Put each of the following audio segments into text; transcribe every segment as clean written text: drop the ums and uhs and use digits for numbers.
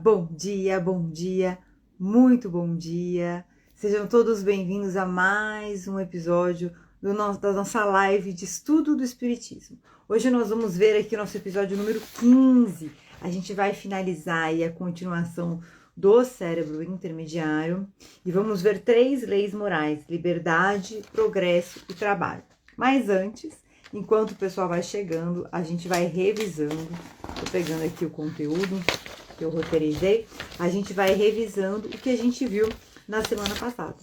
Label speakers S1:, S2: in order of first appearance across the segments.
S1: Bom dia, muito bom dia. Sejam todos bem-vindos a mais um episódio da nossa live de estudo do Espiritismo. Hoje nós vamos ver aqui o nosso episódio número 15. A gente vai finalizar aí a continuação do cérebro intermediário e vamos ver 3 leis morais: liberdade, progresso e trabalho. Mas antes, enquanto o pessoal vai chegando, a gente vai revisando. Tô pegando aqui o conteúdo que eu roteirizei, a gente vai revisando o que a gente viu na semana passada.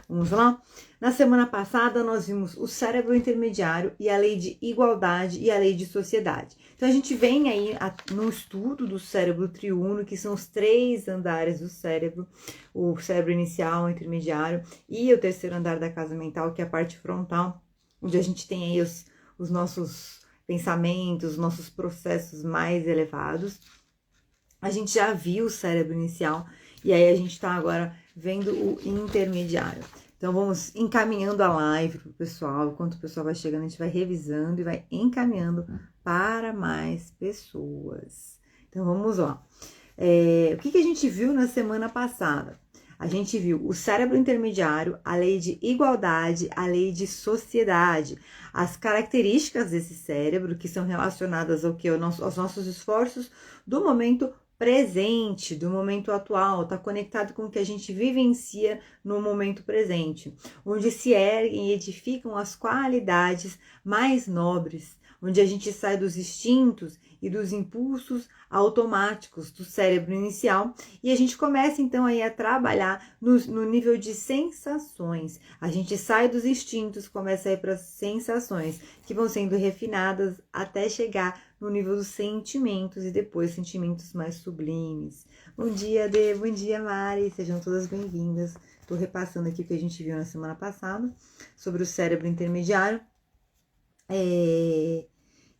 S1: Vamos lá? Na semana passada, nós vimos o cérebro intermediário e a lei de igualdade e a lei de sociedade. Então, a gente vem aí no estudo do cérebro triuno, que são os 3 andares do cérebro, o cérebro inicial, o intermediário e o terceiro andar da casa mental, que é a parte frontal, onde a gente tem aí os nossos pensamentos, os nossos processos mais elevados. A gente já viu o cérebro inicial e aí a gente está agora vendo o intermediário. Então vamos encaminhando a live para o pessoal. Enquanto o pessoal vai chegando, a gente vai revisando e vai encaminhando para mais pessoas. Então vamos lá. O que a gente viu na semana passada? A gente viu o cérebro intermediário, a lei de igualdade, a lei de sociedade, as características desse cérebro que são relacionadas ao que? Aos nossos esforços do momento presente, do momento atual, está conectado com o que a gente vivencia no momento presente, onde se erguem e edificam as qualidades mais nobres, onde a gente sai dos instintos e dos impulsos automáticos do cérebro inicial e a gente começa então aí a trabalhar no nível de sensações. A gente sai dos instintos, começa a ir para as sensações que vão sendo refinadas até chegar no nível dos sentimentos e depois sentimentos mais sublimes. Bom dia, Dê, bom dia, Mari, sejam todas bem-vindas. Estou repassando aqui o que a gente viu na semana passada sobre o cérebro intermediário.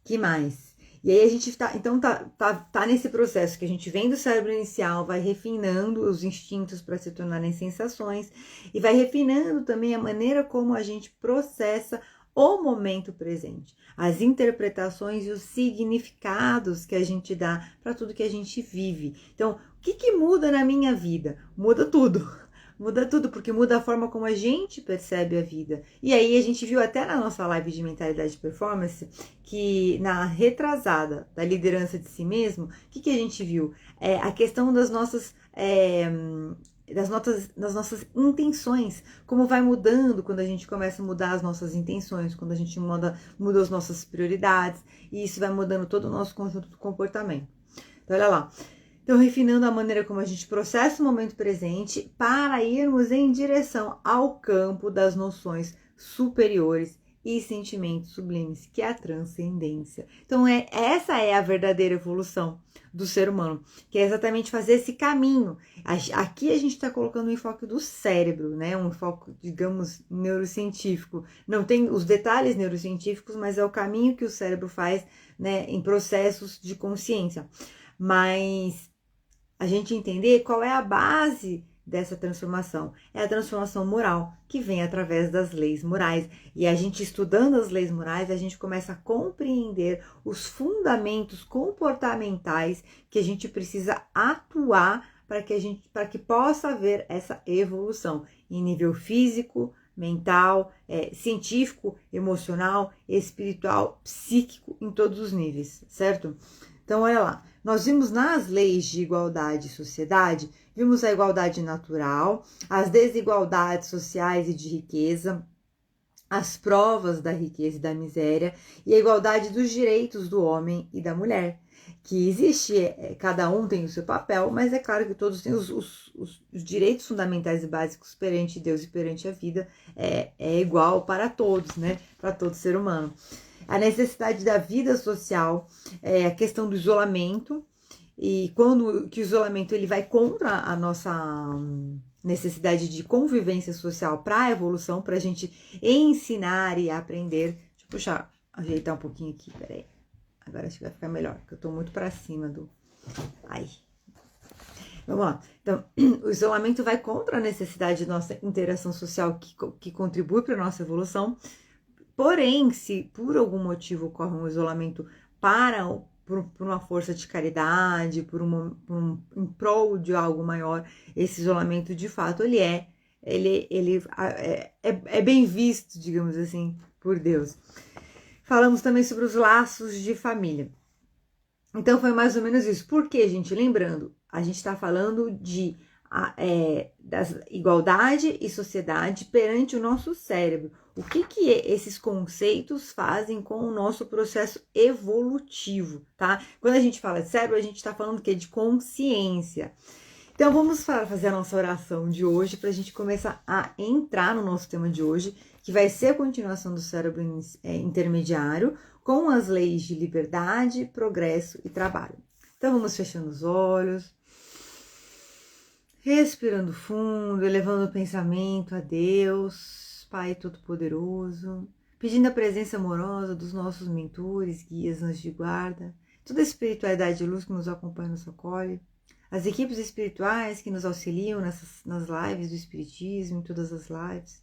S1: Que mais? E aí a gente tá nesse processo que a gente vem do cérebro inicial, vai refinando os instintos para se tornarem sensações e vai refinando também a maneira como a gente processa o momento presente, as interpretações e os significados que a gente dá para tudo que a gente vive. Então, o que muda na minha vida? Muda tudo. Muda tudo, porque muda a forma como a gente percebe a vida. E aí a gente viu até na nossa live de mentalidade e performance, que na retrasada da liderança de si mesmo, o que a gente viu? A questão das nossas intenções, como vai mudando quando a gente começa a mudar as nossas intenções, quando a gente muda as nossas prioridades, e isso vai mudando todo o nosso conjunto de comportamento. Então, olha lá. Então, refinando a maneira como a gente processa o momento presente para irmos em direção ao campo das noções superiores e sentimentos sublimes, que é a transcendência. Então, essa é a verdadeira evolução do ser humano, que é exatamente fazer esse caminho. Aqui a gente está colocando o enfoque do cérebro, né? Um enfoque, digamos, neurocientífico. Não tem os detalhes neurocientíficos, mas é o caminho que o cérebro faz, né, em processos de consciência. Mas a gente entender qual é a base dessa transformação. É a transformação moral, que vem através das leis morais. E a gente estudando as leis morais, a gente começa a compreender os fundamentos comportamentais que a gente precisa atuar para que possa haver essa evolução em nível físico, mental, científico, emocional, espiritual, psíquico, em todos os níveis, certo? Então, olha lá, nós vimos nas leis de igualdade e sociedade, vimos a igualdade natural, as desigualdades sociais e de riqueza, as provas da riqueza e da miséria e a igualdade dos direitos do homem e da mulher. Que existe, cada um tem o seu papel, mas é claro que todos têm os direitos fundamentais e básicos perante Deus e perante a vida, é igual para todos, né? Para todo ser humano. A necessidade da vida social, a questão do isolamento, e quando que o isolamento ele vai contra a nossa necessidade de convivência social para a evolução, para a gente ensinar e aprender. Deixa eu puxar, ajeitar um pouquinho aqui, peraí. Agora acho que vai ficar melhor, porque eu tô muito para cima do... Ai. Vamos lá. Então, o isolamento vai contra a necessidade de nossa interação social que contribui para a nossa evolução. Porém, se por algum motivo ocorre um isolamento por uma força de caridade, em prol de algo maior, esse isolamento de fato ele é bem visto, digamos assim, por Deus. Falamos também sobre os laços de família. Então foi mais ou menos isso. Por quê, gente? Lembrando, a gente está falando de da igualdade e sociedade perante o nosso cérebro. O que esses conceitos fazem com o nosso processo evolutivo, tá? Quando a gente fala de cérebro, a gente está falando de consciência. Então vamos fazer a nossa oração de hoje para a gente começar a entrar no nosso tema de hoje, que vai ser a continuação do cérebro intermediário, com as leis de liberdade, progresso e trabalho. Então vamos fechando os olhos, respirando fundo, elevando o pensamento a Deus, Pai Todo-Poderoso, pedindo a presença amorosa dos nossos mentores, guias, anjos de guarda, toda a espiritualidade de luz que nos acompanha e nos acolhe, as equipes espirituais que nos auxiliam nas lives do Espiritismo, em todas as lives,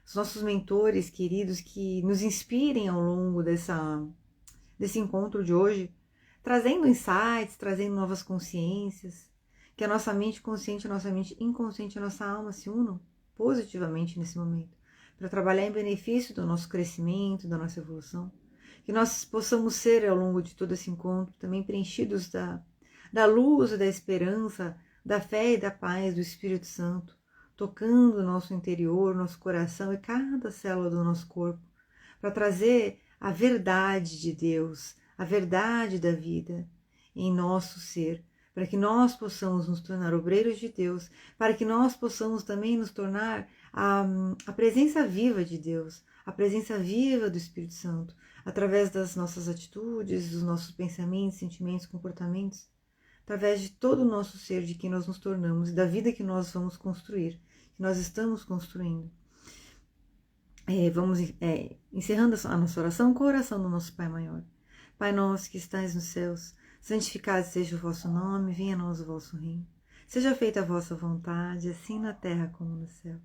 S1: os nossos mentores queridos que nos inspirem ao longo desse encontro de hoje, trazendo insights, trazendo novas consciências, que a nossa mente consciente, a nossa mente inconsciente, a nossa alma se unam positivamente nesse momento, para trabalhar em benefício do nosso crescimento, da nossa evolução, que nós possamos ser ao longo de todo esse encontro também preenchidos da luz, da esperança, da fé e da paz do Espírito Santo, tocando o nosso interior, nosso coração e cada célula do nosso corpo, para trazer a verdade de Deus, a verdade da vida em nosso ser, para que nós possamos nos tornar obreiros de Deus, para que nós possamos também nos tornar a presença viva de Deus, a presença viva do Espírito Santo, através das nossas atitudes, dos nossos pensamentos, sentimentos, comportamentos, através de todo o nosso ser, de quem nós nos tornamos e da vida que nós vamos construir, que nós estamos construindo. Vamos encerrando a nossa oração com a oração do nosso Pai Maior. Pai nosso que estais nos céus, santificado seja o vosso nome, venha a nós o vosso reino. Seja feita a vossa vontade, assim na terra como no céu.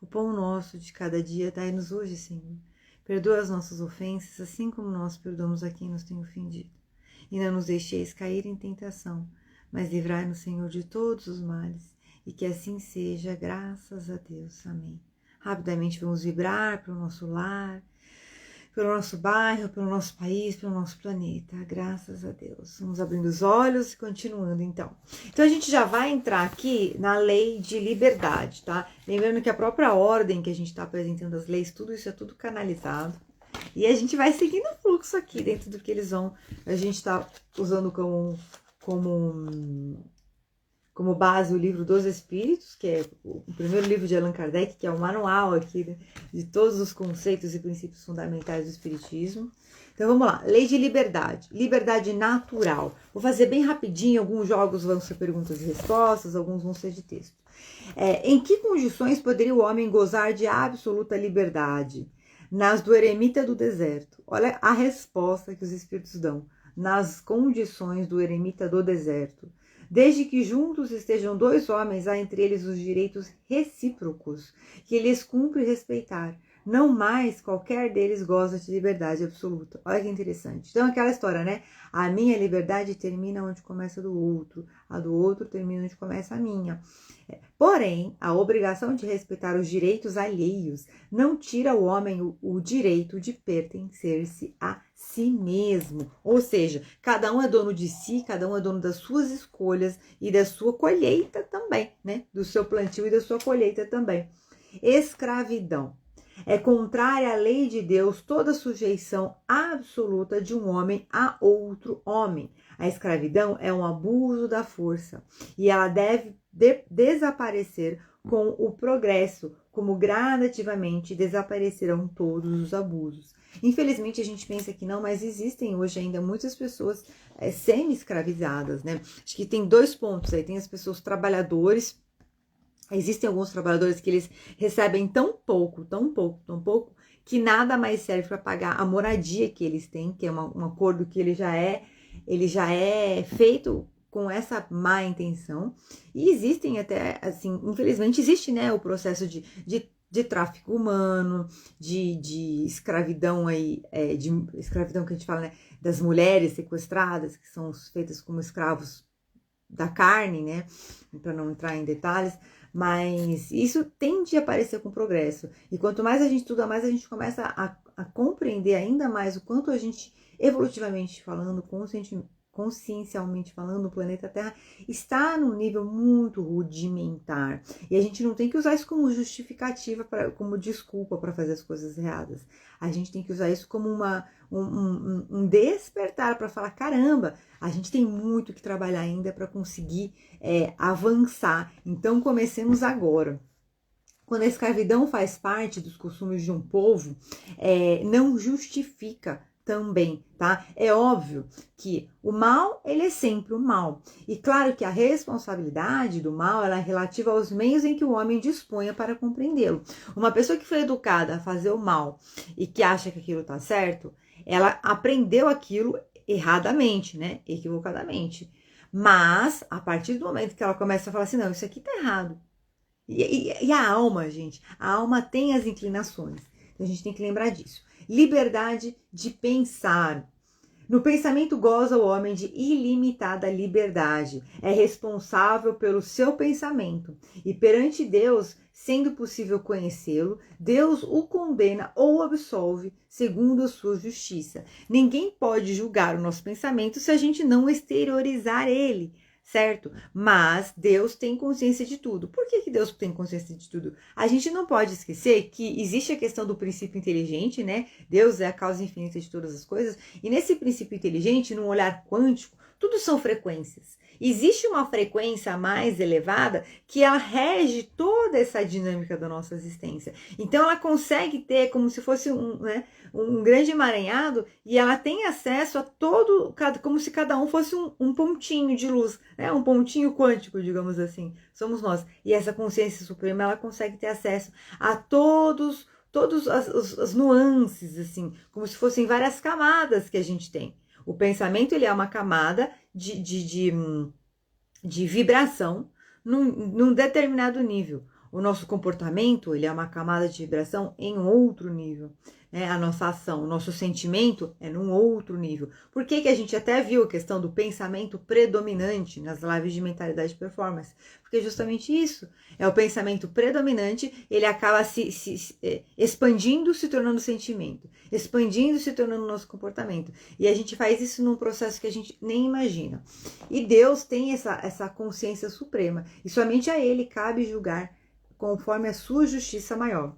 S1: O pão nosso de cada dia dai-nos hoje, Senhor. Perdoa as nossas ofensas, assim como nós perdoamos a quem nos tem ofendido. E não nos deixeis cair em tentação, mas livrai-nos, Senhor, de todos os males. E que assim seja, graças a Deus. Amém. Rapidamente vamos vibrar para o nosso lar, pelo nosso bairro, pelo nosso país, pelo nosso planeta. Graças a Deus. Vamos abrindo os olhos e continuando, então. Então, a gente já vai entrar aqui na lei de liberdade, tá? Lembrando que a própria ordem que a gente está apresentando as leis, tudo isso é tudo canalizado. E a gente vai seguindo o fluxo aqui, dentro do que eles vão... A gente está usando como base o livro dos Espíritos, que é o primeiro livro de Allan Kardec, que é o manual aqui, né, de todos os conceitos e princípios fundamentais do Espiritismo. Então vamos lá, lei de liberdade, liberdade natural. Vou fazer bem rapidinho, alguns jogos vão ser perguntas e respostas, alguns vão ser de texto. Em que condições poderia o homem gozar de absoluta liberdade? Nas do eremita do deserto. Olha a resposta que os Espíritos dão. Nas condições do eremita do deserto. Desde que juntos estejam dois homens, há entre eles os direitos recíprocos, que lhes cumpre respeitar. Não mais qualquer deles goza de liberdade absoluta. Olha que interessante. Então, aquela história, né? A minha liberdade termina onde começa a do outro. A do outro termina onde começa a minha. Porém, a obrigação de respeitar os direitos alheios não tira ao homem o direito de pertencer-se a si mesmo. Ou seja, cada um é dono de si, cada um é dono das suas escolhas e da sua colheita também, né? Do seu plantio e da sua colheita também. Escravidão. É contrária à lei de Deus toda sujeição absoluta de um homem a outro homem. A escravidão é um abuso da força e ela deve desaparecer com o progresso, como gradativamente desaparecerão todos os abusos. Infelizmente a gente pensa que não, mas existem hoje ainda muitas pessoas semi-escravizadas, né? Acho que tem dois pontos aí, tem as pessoas trabalhadores. Existem alguns trabalhadores que eles recebem tão pouco, que nada mais serve para pagar a moradia que eles têm, que é um acordo que ele já é feito com essa má intenção. E existem até, assim, infelizmente existe, né, o processo de tráfico humano, de escravidão aí, de escravidão que a gente fala, né, das mulheres sequestradas, que são feitas como escravos da carne, né? Para não entrar em detalhes, mas isso tende a aparecer com o progresso. E quanto mais a gente estuda, mais a gente começa a compreender ainda mais o quanto a gente, evolutivamente falando, consciencialmente falando, o planeta Terra está num nível muito rudimentar. E a gente não tem que usar isso como justificativa, como desculpa para fazer as coisas erradas. A gente tem que usar isso como um despertar para falar, caramba, a gente tem muito que trabalhar ainda para conseguir avançar. Então comecemos agora. Quando a escravidão faz parte dos costumes de um povo, não justifica também, tá? É óbvio que o mal, ele é sempre o mal. E claro que a responsabilidade do mal, ela é relativa aos meios em que o homem disponha para compreendê-lo. Uma pessoa que foi educada a fazer o mal e que acha que aquilo tá certo, ela aprendeu aquilo erradamente, né? Equivocadamente. Mas, a partir do momento que ela começa a falar assim, não, isso aqui tá errado. E a alma, gente, a alma tem as inclinações. Então a gente tem que lembrar disso. Liberdade de pensar. No pensamento goza o homem de ilimitada liberdade. É responsável pelo seu pensamento. E perante Deus, sendo possível conhecê-lo, Deus o condena ou absolve segundo a sua justiça. Ninguém pode julgar o nosso pensamento se a gente não exteriorizar ele. Certo? Mas Deus tem consciência de tudo. Por que Deus tem consciência de tudo? A gente não pode esquecer que existe a questão do princípio inteligente, né? Deus é a causa infinita de todas as coisas. E nesse princípio inteligente, num olhar quântico, tudo são frequências. Existe uma frequência mais elevada que ela rege toda essa dinâmica da nossa existência. Então ela consegue ter como se fosse um grande emaranhado e ela tem acesso a todo, como se cada um fosse um pontinho de luz, né? Um pontinho quântico, digamos assim. Somos nós. E essa consciência suprema, ela consegue ter acesso a todas as nuances, assim, como se fossem várias camadas que a gente tem. O pensamento, ele é uma camada de vibração num determinado nível. O nosso comportamento, ele é uma camada de vibração em outro nível. Né? A nossa ação, o nosso sentimento é num outro nível. Por que a gente até viu a questão do pensamento predominante nas lives de mentalidade e performance? Porque é justamente isso. É o pensamento predominante, ele acaba se expandindo, se tornando sentimento. Expandindo, se tornando nosso comportamento. E a gente faz isso num processo que a gente nem imagina. E Deus tem essa consciência suprema. E somente a Ele cabe julgar conforme a sua justiça maior.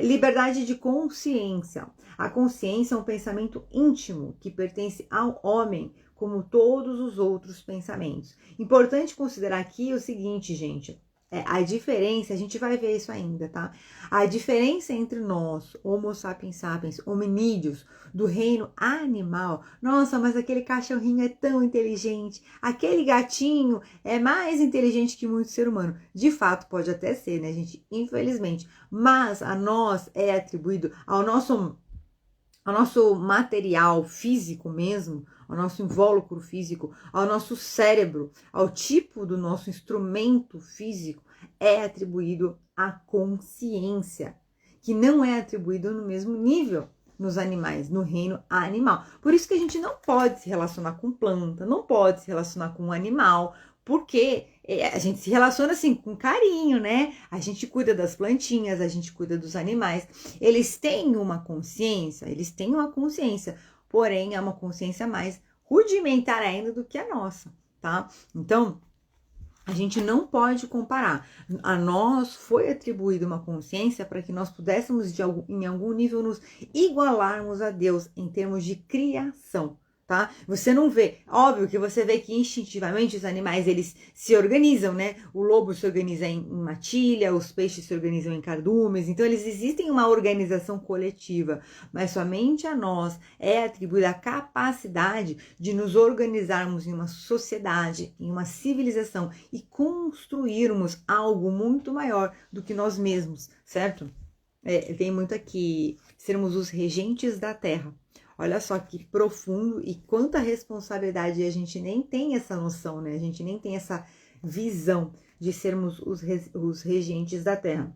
S1: Liberdade de consciência. A consciência é um pensamento íntimo que pertence ao homem, como todos os outros pensamentos. Importante considerar aqui o seguinte, gente. A diferença, a gente vai ver isso ainda, tá? A diferença entre nós, Homo sapiens sapiens, hominídeos, do reino animal. Nossa, mas aquele cachorrinho é tão inteligente. Aquele gatinho é mais inteligente que muito ser humano. De fato, pode até ser, né, gente? Infelizmente. Mas a nós é atribuído ao nosso material físico mesmo, ao nosso invólucro físico, ao nosso cérebro, ao tipo do nosso instrumento físico, é atribuído a consciência, que não é atribuído no mesmo nível nos animais, no reino animal. Por isso que a gente não pode se relacionar com planta, não pode se relacionar com um animal, porque a gente se relaciona assim com carinho, né? A gente cuida das plantinhas, a gente cuida dos animais. Eles têm uma consciência, porém é uma consciência mais rudimentar ainda do que a nossa, tá? Então, a gente não pode comparar. A nós foi atribuída uma consciência para que nós pudéssemos, em algum nível, nos igualarmos a Deus em termos de criação. Tá? Você não vê, óbvio que você vê que instintivamente os animais eles se organizam, né? O lobo se organiza em matilha, os peixes se organizam em cardumes, então eles existem uma organização coletiva, mas somente a nós é atribuída a capacidade de nos organizarmos em uma sociedade, em uma civilização e construirmos algo muito maior do que nós mesmos, certo? Tem muito aqui, sermos os regentes da Terra. Olha só que profundo e quanta responsabilidade, a gente nem tem essa noção, né? A gente nem tem essa visão de sermos os regentes da Terra.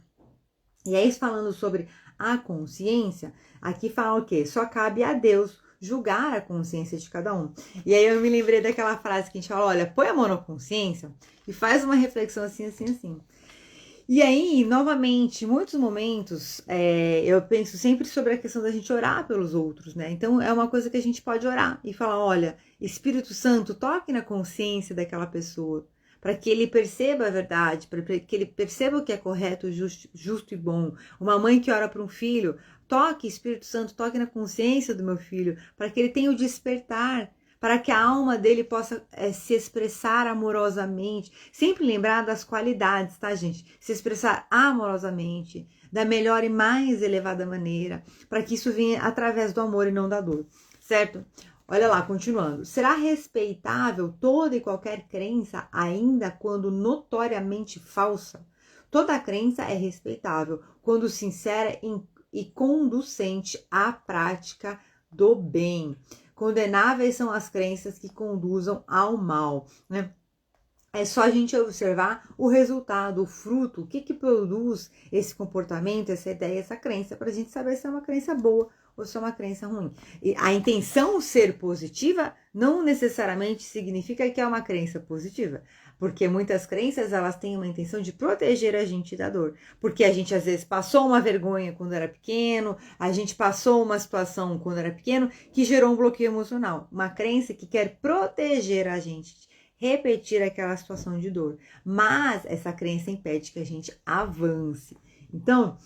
S1: E aí, falando sobre a consciência, aqui fala o quê? Só cabe a Deus julgar a consciência de cada um. E aí eu me lembrei daquela frase que a gente fala, olha, põe a mão na consciência e faz uma reflexão assim, assim, assim. E aí, novamente, em muitos momentos, eu penso sempre sobre a questão da gente orar pelos outros, né? Então, é uma coisa que a gente pode orar e falar, olha, Espírito Santo, toque na consciência daquela pessoa, para que ele perceba a verdade, para que ele perceba o que é correto, justo e bom. Uma mãe que ora para um filho, toque, Espírito Santo, toque na consciência do meu filho, para que ele tenha o despertar, para que a alma dele possa se expressar amorosamente. Sempre lembrar das qualidades, tá, gente? Se expressar amorosamente, da melhor e mais elevada maneira, para que isso venha através do amor e não da dor, certo? Olha lá, continuando. Será respeitável toda e qualquer crença, ainda quando notoriamente falsa? Toda crença é respeitável quando sincera e conducente à prática do bem. Condenáveis são as crenças que conduzam ao mal, né? É só a gente observar o resultado, o fruto, o que produz esse comportamento, essa ideia, essa crença, para a gente saber se é uma crença boa ou se é uma crença ruim. E a intenção ser positiva não necessariamente significa que é uma crença positiva, porque muitas crenças elas têm uma intenção de proteger a gente da dor, porque a gente às vezes passou uma vergonha quando era pequeno, a gente passou uma situação quando era pequeno que gerou um bloqueio emocional, uma crença que quer proteger a gente, repetir aquela situação de dor, mas essa crença impede que a gente avance. Então,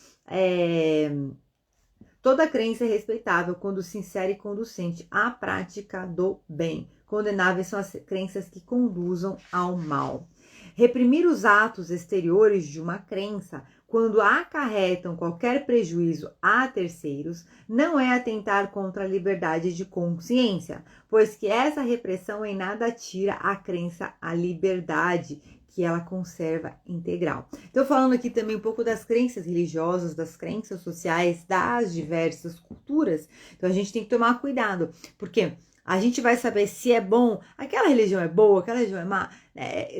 S1: toda crença é respeitável quando sincera e conducente à prática do bem. Condenáveis são as crenças que conduzam ao mal. Reprimir os atos exteriores de uma crença, quando acarretam qualquer prejuízo a terceiros, não é atentar contra a liberdade de consciência, pois que essa repressão em nada tira a crença à liberdade, que ela conserva integral. Então, falando aqui também um pouco das crenças religiosas, das crenças sociais, das diversas culturas. Então, a gente tem que tomar cuidado, porque a gente vai saber se é bom, aquela religião é boa, aquela religião é má.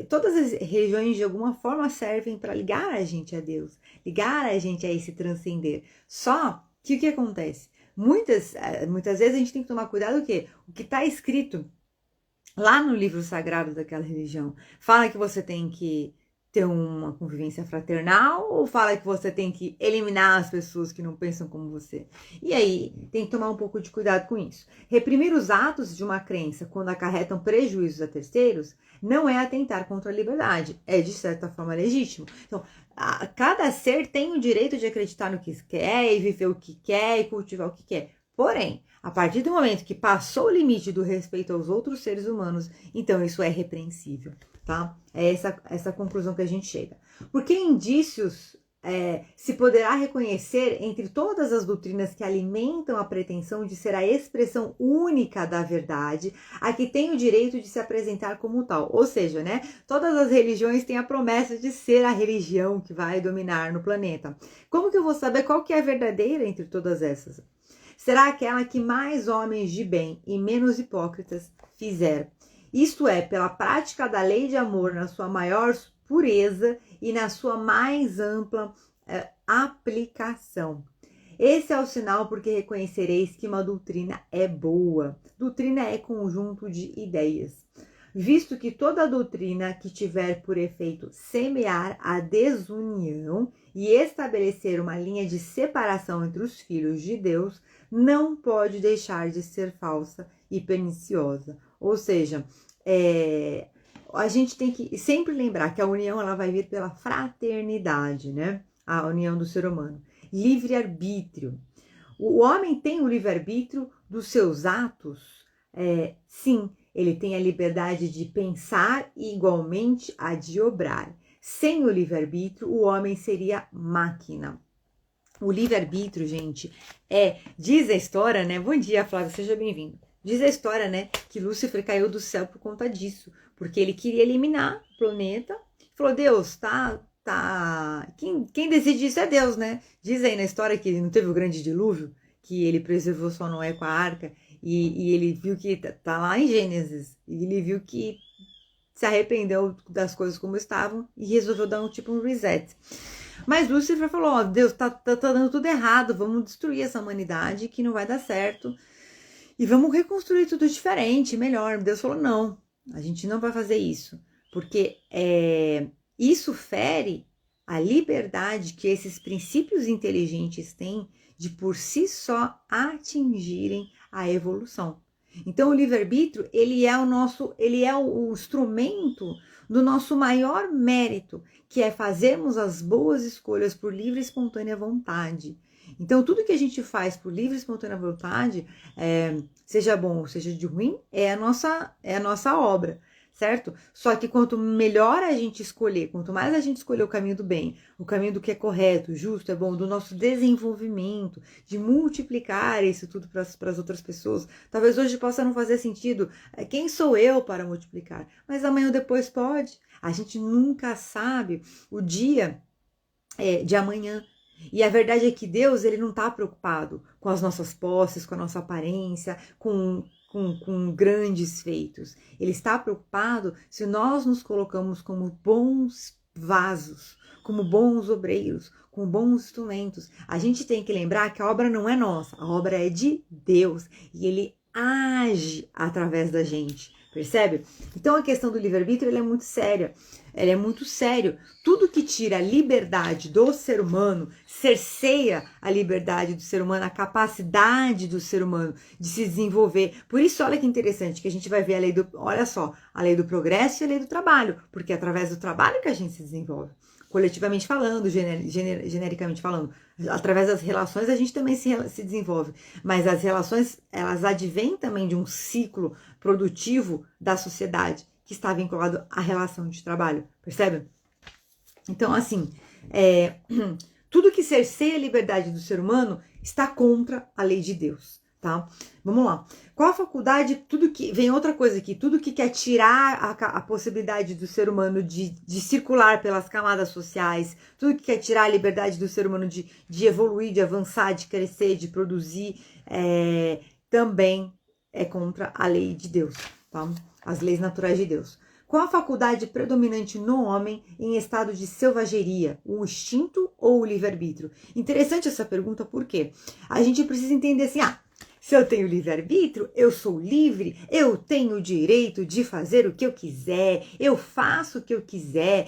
S1: Todas as religiões, de alguma forma, servem para ligar a gente a Deus, ligar a gente a esse transcender. Só que o que acontece? Muitas vezes a gente tem que tomar cuidado o quê? O que está escrito lá no livro sagrado daquela religião, fala que você tem que ter uma convivência fraternal ou fala que você tem que eliminar as pessoas que não pensam como você? E aí, tem que tomar um pouco de cuidado com isso. Reprimir os atos de uma crença quando acarretam prejuízos a terceiros não é atentar contra a liberdade, é de certa forma legítimo. Então, cada ser tem o direito de acreditar no que quer e viver o que quer e cultivar o que quer. Porém, a partir do momento que passou o limite do respeito aos outros seres humanos, então isso é repreensível, tá? É essa conclusão que a gente chega. Porque indícios se poderá reconhecer entre todas as doutrinas que alimentam a pretensão de ser a expressão única da verdade, a que tem o direito de se apresentar como tal. Ou seja, né, todas as religiões têm a promessa de ser a religião que vai dominar no planeta. Como que eu vou saber qual que é a verdadeira entre todas essas? Será aquela que mais homens de bem e menos hipócritas fizeram. Isto é, pela prática da lei de amor na sua maior pureza e na sua mais ampla aplicação. Esse é o sinal porque reconhecereis que uma doutrina é boa. Doutrina é conjunto de ideias. Visto que toda doutrina que tiver por efeito semear a desunião e estabelecer uma linha de separação entre os filhos de Deus, não pode deixar de ser falsa e perniciosa. Ou seja, a gente tem que sempre lembrar que a união ela vai vir pela fraternidade, né? A união do ser humano. Livre-arbítrio. O homem tem o livre-arbítrio dos seus atos? Sim, ele tem a liberdade de pensar e igualmente a de obrar. Sem o livre-arbítrio, o homem seria máquina. O livre-arbítrio, gente, diz a história, né? Bom dia, Flávia, seja bem-vindo. Diz a história, né, que Lúcifer caiu do céu por conta disso, porque ele queria eliminar o planeta. Falou, Deus, tá. Quem decide isso é Deus, né? Diz aí na história que não teve o grande dilúvio, que ele preservou só Noé com a arca, e ele viu que tá lá em Gênesis, e ele viu que se arrependeu das coisas como estavam e resolveu dar um reset. Mas Lúcifer falou, ó, Deus, tá dando tudo errado, vamos destruir essa humanidade que não vai dar certo. e vamos reconstruir tudo diferente, melhor. Deus falou, não, a gente não vai fazer isso, porque isso fere a liberdade que esses princípios inteligentes têm de por si só atingirem a evolução. Então o livre-arbítrio, ele é o instrumento do nosso maior mérito, que é fazermos as boas escolhas por livre e espontânea vontade. Então tudo que a gente faz por livre e espontânea vontade, seja bom ou seja de ruim, é a nossa obra. Certo? Só que quanto melhor a gente escolher, quanto mais a gente escolher o caminho do bem, o caminho do que é correto, justo, é bom, do nosso desenvolvimento, de multiplicar isso tudo para as outras pessoas. Talvez hoje possa não fazer sentido, quem sou eu para multiplicar? Mas amanhã ou depois pode. A gente nunca sabe o dia de amanhã. E a verdade é que Deus, ele não está preocupado com as nossas posses, com a nossa aparência, com grandes feitos. Ele está preocupado se nós nos colocamos como bons vasos, como bons obreiros, com bons instrumentos. A gente tem que lembrar que a obra não é nossa, a obra é de Deus e ele age através da gente. Percebe? Então a questão do livre-arbítrio ela é muito séria. Ela é muito sério. Tudo que tira a liberdade do ser humano, cerceia a liberdade do ser humano, a capacidade do ser humano de se desenvolver. Por isso, olha que interessante, que a gente vai ver a lei do progresso e a lei do trabalho, porque é através do trabalho que a gente se desenvolve. Coletivamente falando, genericamente falando, através das relações a gente também se desenvolve, mas as relações, elas advêm também de um ciclo produtivo da sociedade que está vinculado à relação de trabalho, percebe? Então, assim, tudo que cerceia a liberdade do ser humano está contra a lei de Deus, tá? Vamos lá. Qual a faculdade, vem outra coisa aqui, tudo que quer tirar a possibilidade do ser humano de circular pelas camadas sociais, tudo que quer tirar a liberdade do ser humano de evoluir, de avançar, de crescer, de produzir, também é contra a lei de Deus, tá? As leis naturais de Deus. Qual a faculdade predominante no homem em estado de selvageria? O instinto ou o livre-arbítrio? Interessante essa pergunta, porque a gente precisa entender assim, se eu tenho livre-arbítrio, eu sou livre, eu tenho o direito de fazer o que eu quiser, eu faço o que eu quiser,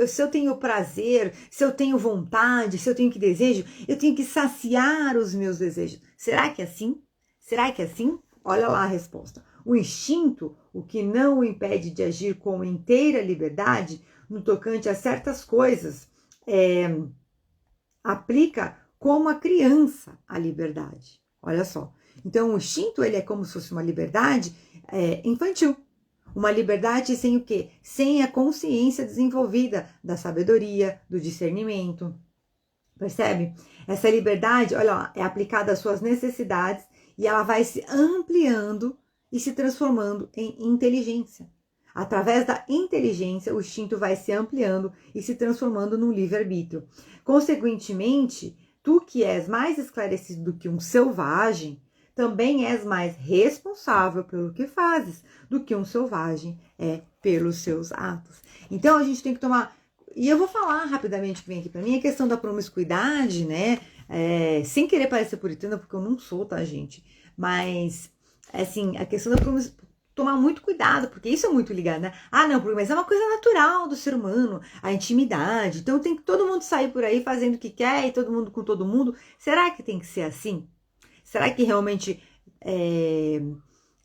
S1: se eu tenho prazer, se eu tenho vontade, se eu tenho que desejo, eu tenho que saciar os meus desejos. Será que é assim? Será que é assim? Olha lá a resposta. O instinto, o que não o impede de agir com inteira liberdade, no tocante a certas coisas, aplica como a criança a liberdade. Olha só. Então, o instinto, ele é como se fosse uma liberdade infantil. Uma liberdade sem o quê? Sem a consciência desenvolvida da sabedoria, do discernimento. Percebe? Essa liberdade, olha lá, é aplicada às suas necessidades e ela vai se ampliando e se transformando em inteligência. Através da inteligência, o instinto vai se ampliando e se transformando num livre-arbítrio. Consequentemente, tu que és mais esclarecido do que um selvagem, também és mais responsável pelo que fazes do que um selvagem é pelos seus atos. Então, a gente tem que tomar... E eu vou falar rapidamente que vem aqui para mim, a questão da promiscuidade, né? Sem querer parecer puritana, porque eu não sou, tá, gente? Mas, assim, a questão da promiscuidade, tomar muito cuidado, porque isso é muito ligado, né? Não, mas é uma coisa natural do ser humano, a intimidade. Então tem que todo mundo sair por aí fazendo o que quer e todo mundo com todo mundo. Será que tem que ser assim? Será que realmente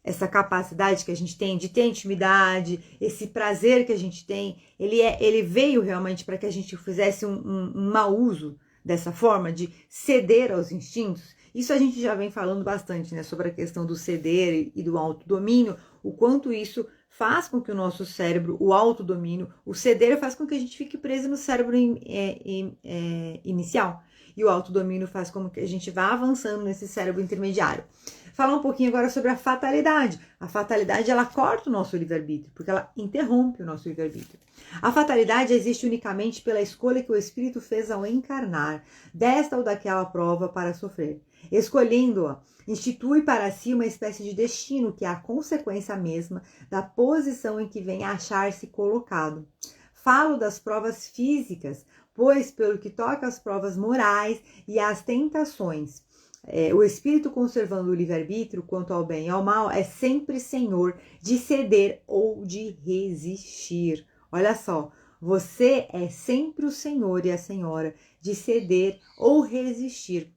S1: essa capacidade que a gente tem de ter intimidade, esse prazer que a gente tem, ele veio realmente para que a gente fizesse um mau uso dessa forma de ceder aos instintos? Isso a gente já vem falando bastante, né, sobre a questão do ceder e do autodomínio, o quanto isso faz com que o nosso cérebro, o autodomínio, o ceder faz com que a gente fique preso no cérebro inicial. E o autodomínio faz com que a gente vá avançando nesse cérebro intermediário. Falar um pouquinho agora sobre a fatalidade. A fatalidade, ela corta o nosso livre-arbítrio, porque ela interrompe o nosso livre-arbítrio. A fatalidade existe unicamente pela escolha que o espírito fez ao encarnar, desta ou daquela prova para sofrer. Escolhendo-a, institui para si uma espécie de destino que é a consequência mesma da posição em que vem a achar-se colocado. Falo das provas físicas, pois pelo que toca às provas morais e às tentações, o espírito conservando o livre-arbítrio quanto ao bem e ao mal é sempre senhor de ceder ou de resistir. Olha só, você é sempre o senhor e a senhora de ceder ou resistir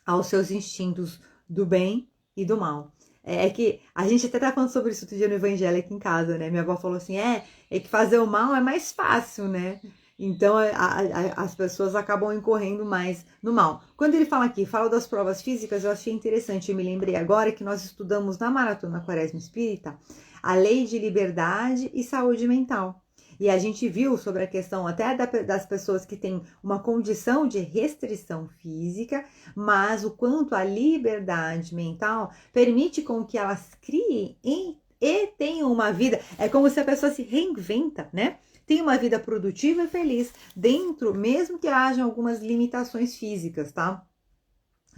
S1: aos seus instintos do bem e do mal. É que a gente até tá falando sobre isso outro dia no evangelho aqui em casa, né? Minha avó falou assim, é que fazer o mal é mais fácil, né? Então as pessoas acabam incorrendo mais no mal. Quando ele fala aqui, fala das provas físicas, eu achei interessante. Eu me lembrei agora que nós estudamos na Maratona Quaresma Espírita a lei de liberdade e saúde mental. E a gente viu sobre a questão até das pessoas que têm uma condição de restrição física, mas o quanto a liberdade mental permite com que elas criem e tenham uma vida. É como se a pessoa se reinventa, né? Tem uma vida produtiva e feliz dentro, mesmo que haja algumas limitações físicas, tá?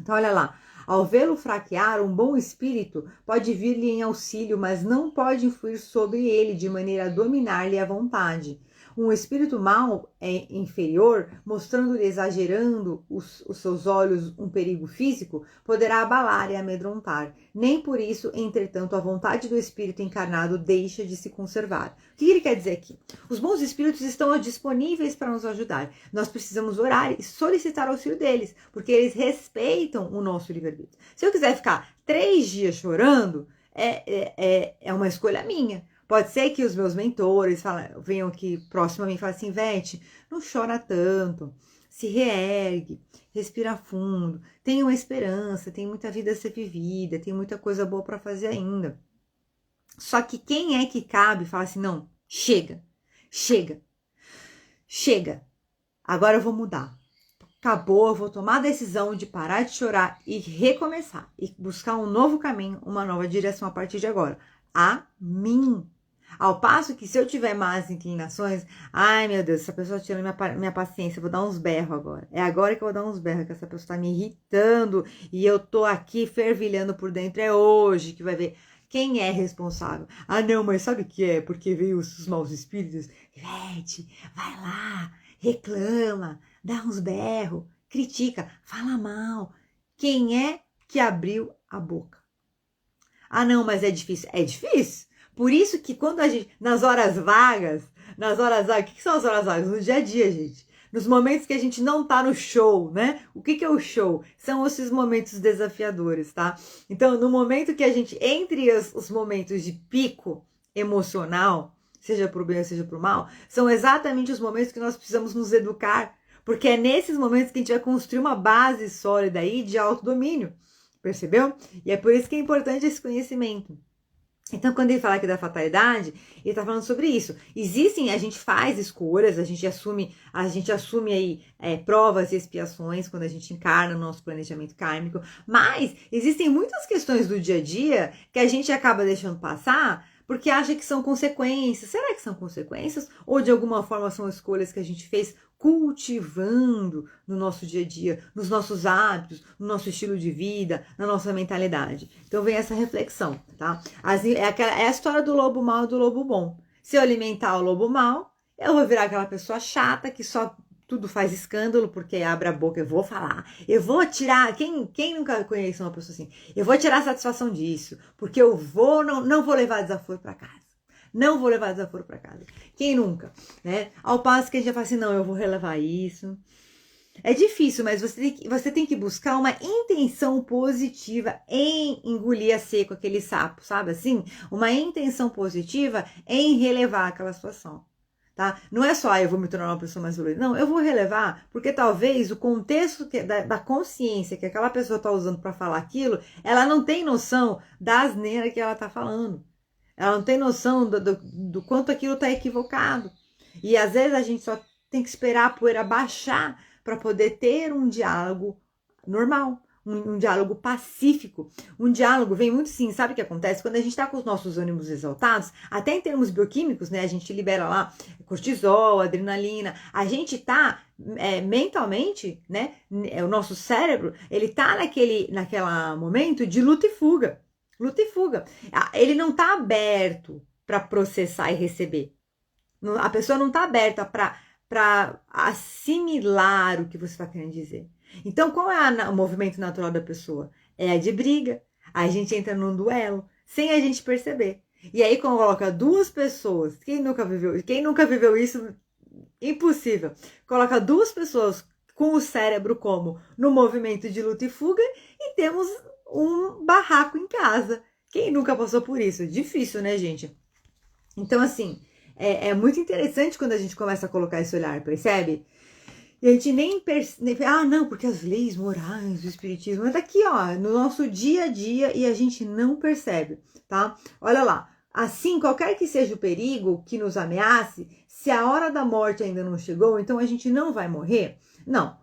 S1: Então, olha lá. Ao vê-lo fraquear, um bom espírito pode vir-lhe em auxílio, mas não pode influir sobre ele de maneira a dominar-lhe a vontade. Um espírito mau é inferior, mostrando-lhe exagerando os seus olhos um perigo físico, poderá abalar e amedrontar. Nem por isso, entretanto, a vontade do espírito encarnado deixa de se conservar. O que ele quer dizer aqui? Os bons espíritos estão disponíveis para nos ajudar. Nós precisamos orar e solicitar auxílio deles, porque eles respeitam o nosso livre-arbítrio. Se eu quiser ficar 3 dias chorando, é uma escolha minha. Pode ser que os meus mentores venham aqui próximo a mim e falem assim, Vete, não chora tanto, se reergue, respira fundo, tem uma esperança, tem muita vida a ser vivida, tem muita coisa boa para fazer ainda. Só que quem é que cabe fala assim, não, chega, agora eu vou mudar. Acabou, eu vou tomar a decisão de parar de chorar e recomeçar, e buscar um novo caminho, uma nova direção a partir de agora. A mim. Ao passo que se eu tiver más inclinações, ai meu Deus, essa pessoa tira minha paciência, eu vou dar uns berros agora. É agora que eu vou dar uns berros, que essa pessoa tá me irritando e eu tô aqui fervilhando por dentro, é hoje que vai ver. Quem é responsável? Ah não, mas sabe o que é? Porque veio os maus espíritos. Vete, vai lá, reclama, dá uns berros, critica, fala mal. Quem é que abriu a boca? Ah não, mas é difícil. É difícil. Por isso que quando a gente, nas horas vagas, o que são as horas vagas? No dia a dia, gente. Nos momentos que a gente não tá no show, né? O que é o show? São esses momentos desafiadores, tá? Então, no momento que a gente, entre os momentos de pico emocional, seja pro bem ou seja pro mal, são exatamente os momentos que nós precisamos nos educar, porque é nesses momentos que a gente vai construir uma base sólida aí de autodomínio, percebeu? E é por isso que é importante esse conhecimento. Então, quando ele fala aqui da fatalidade, ele está falando sobre isso. A gente faz escolhas, a gente assume aí provas e expiações quando a gente encarna no nosso planejamento kármico, mas existem muitas questões do dia a dia que a gente acaba deixando passar porque acha que são consequências. Será que são consequências? Ou de alguma forma são escolhas que a gente fez cultivando no nosso dia a dia, nos nossos hábitos, no nosso estilo de vida, na nossa mentalidade. Então vem essa reflexão, tá? É a história do lobo mau e do lobo bom. Se eu alimentar o lobo mau, eu vou virar aquela pessoa chata que só tudo faz escândalo, porque abre a boca, eu vou falar, eu vou tirar, quem nunca conhece uma pessoa assim? Eu vou tirar a satisfação disso, porque eu não vou levar desaforo para casa. Não vou levar desaforo para casa. Quem nunca, né? Ao passo que a gente já fala assim, não, eu vou relevar isso. É difícil, mas você tem que buscar uma intenção positiva em engolir a seco aquele sapo, sabe assim? Uma intenção positiva em relevar aquela situação. Tá? Não é só, eu vou me tornar uma pessoa mais evoluída. Não, eu vou relevar, porque talvez o contexto da consciência que aquela pessoa está usando para falar aquilo, ela não tem noção da asneira que ela está falando. Ela não tem noção do quanto aquilo está equivocado. E às vezes a gente só tem que esperar a poeira baixar para poder ter um diálogo normal. Um diálogo pacífico, um diálogo vem muito sim, sabe o que acontece? Quando a gente está com os nossos ânimos exaltados, até em termos bioquímicos, né, a gente libera lá cortisol, adrenalina, a gente tá mentalmente, né, o nosso cérebro, ele tá naquela momento de luta e fuga, ele não tá aberto para processar e receber, a pessoa não tá aberta para assimilar o que você está querendo dizer. Então, qual é o movimento natural da pessoa? É a de briga. Aí a gente entra num duelo, sem a gente perceber. E aí, quando coloca duas pessoas, quem nunca viveu isso, impossível. Coloca duas pessoas com o cérebro como no movimento de luta e fuga e temos um barraco em casa. Quem nunca passou por isso? Difícil, né, gente? Então, assim, é muito interessante quando a gente começa a colocar esse olhar, percebe? E a gente nem percebe, não, porque as leis morais do espiritismo, mas tá aqui, ó, no nosso dia a dia e a gente não percebe, tá? Olha lá, assim, qualquer que seja o perigo que nos ameace, se a hora da morte ainda não chegou, então a gente não vai morrer? Não,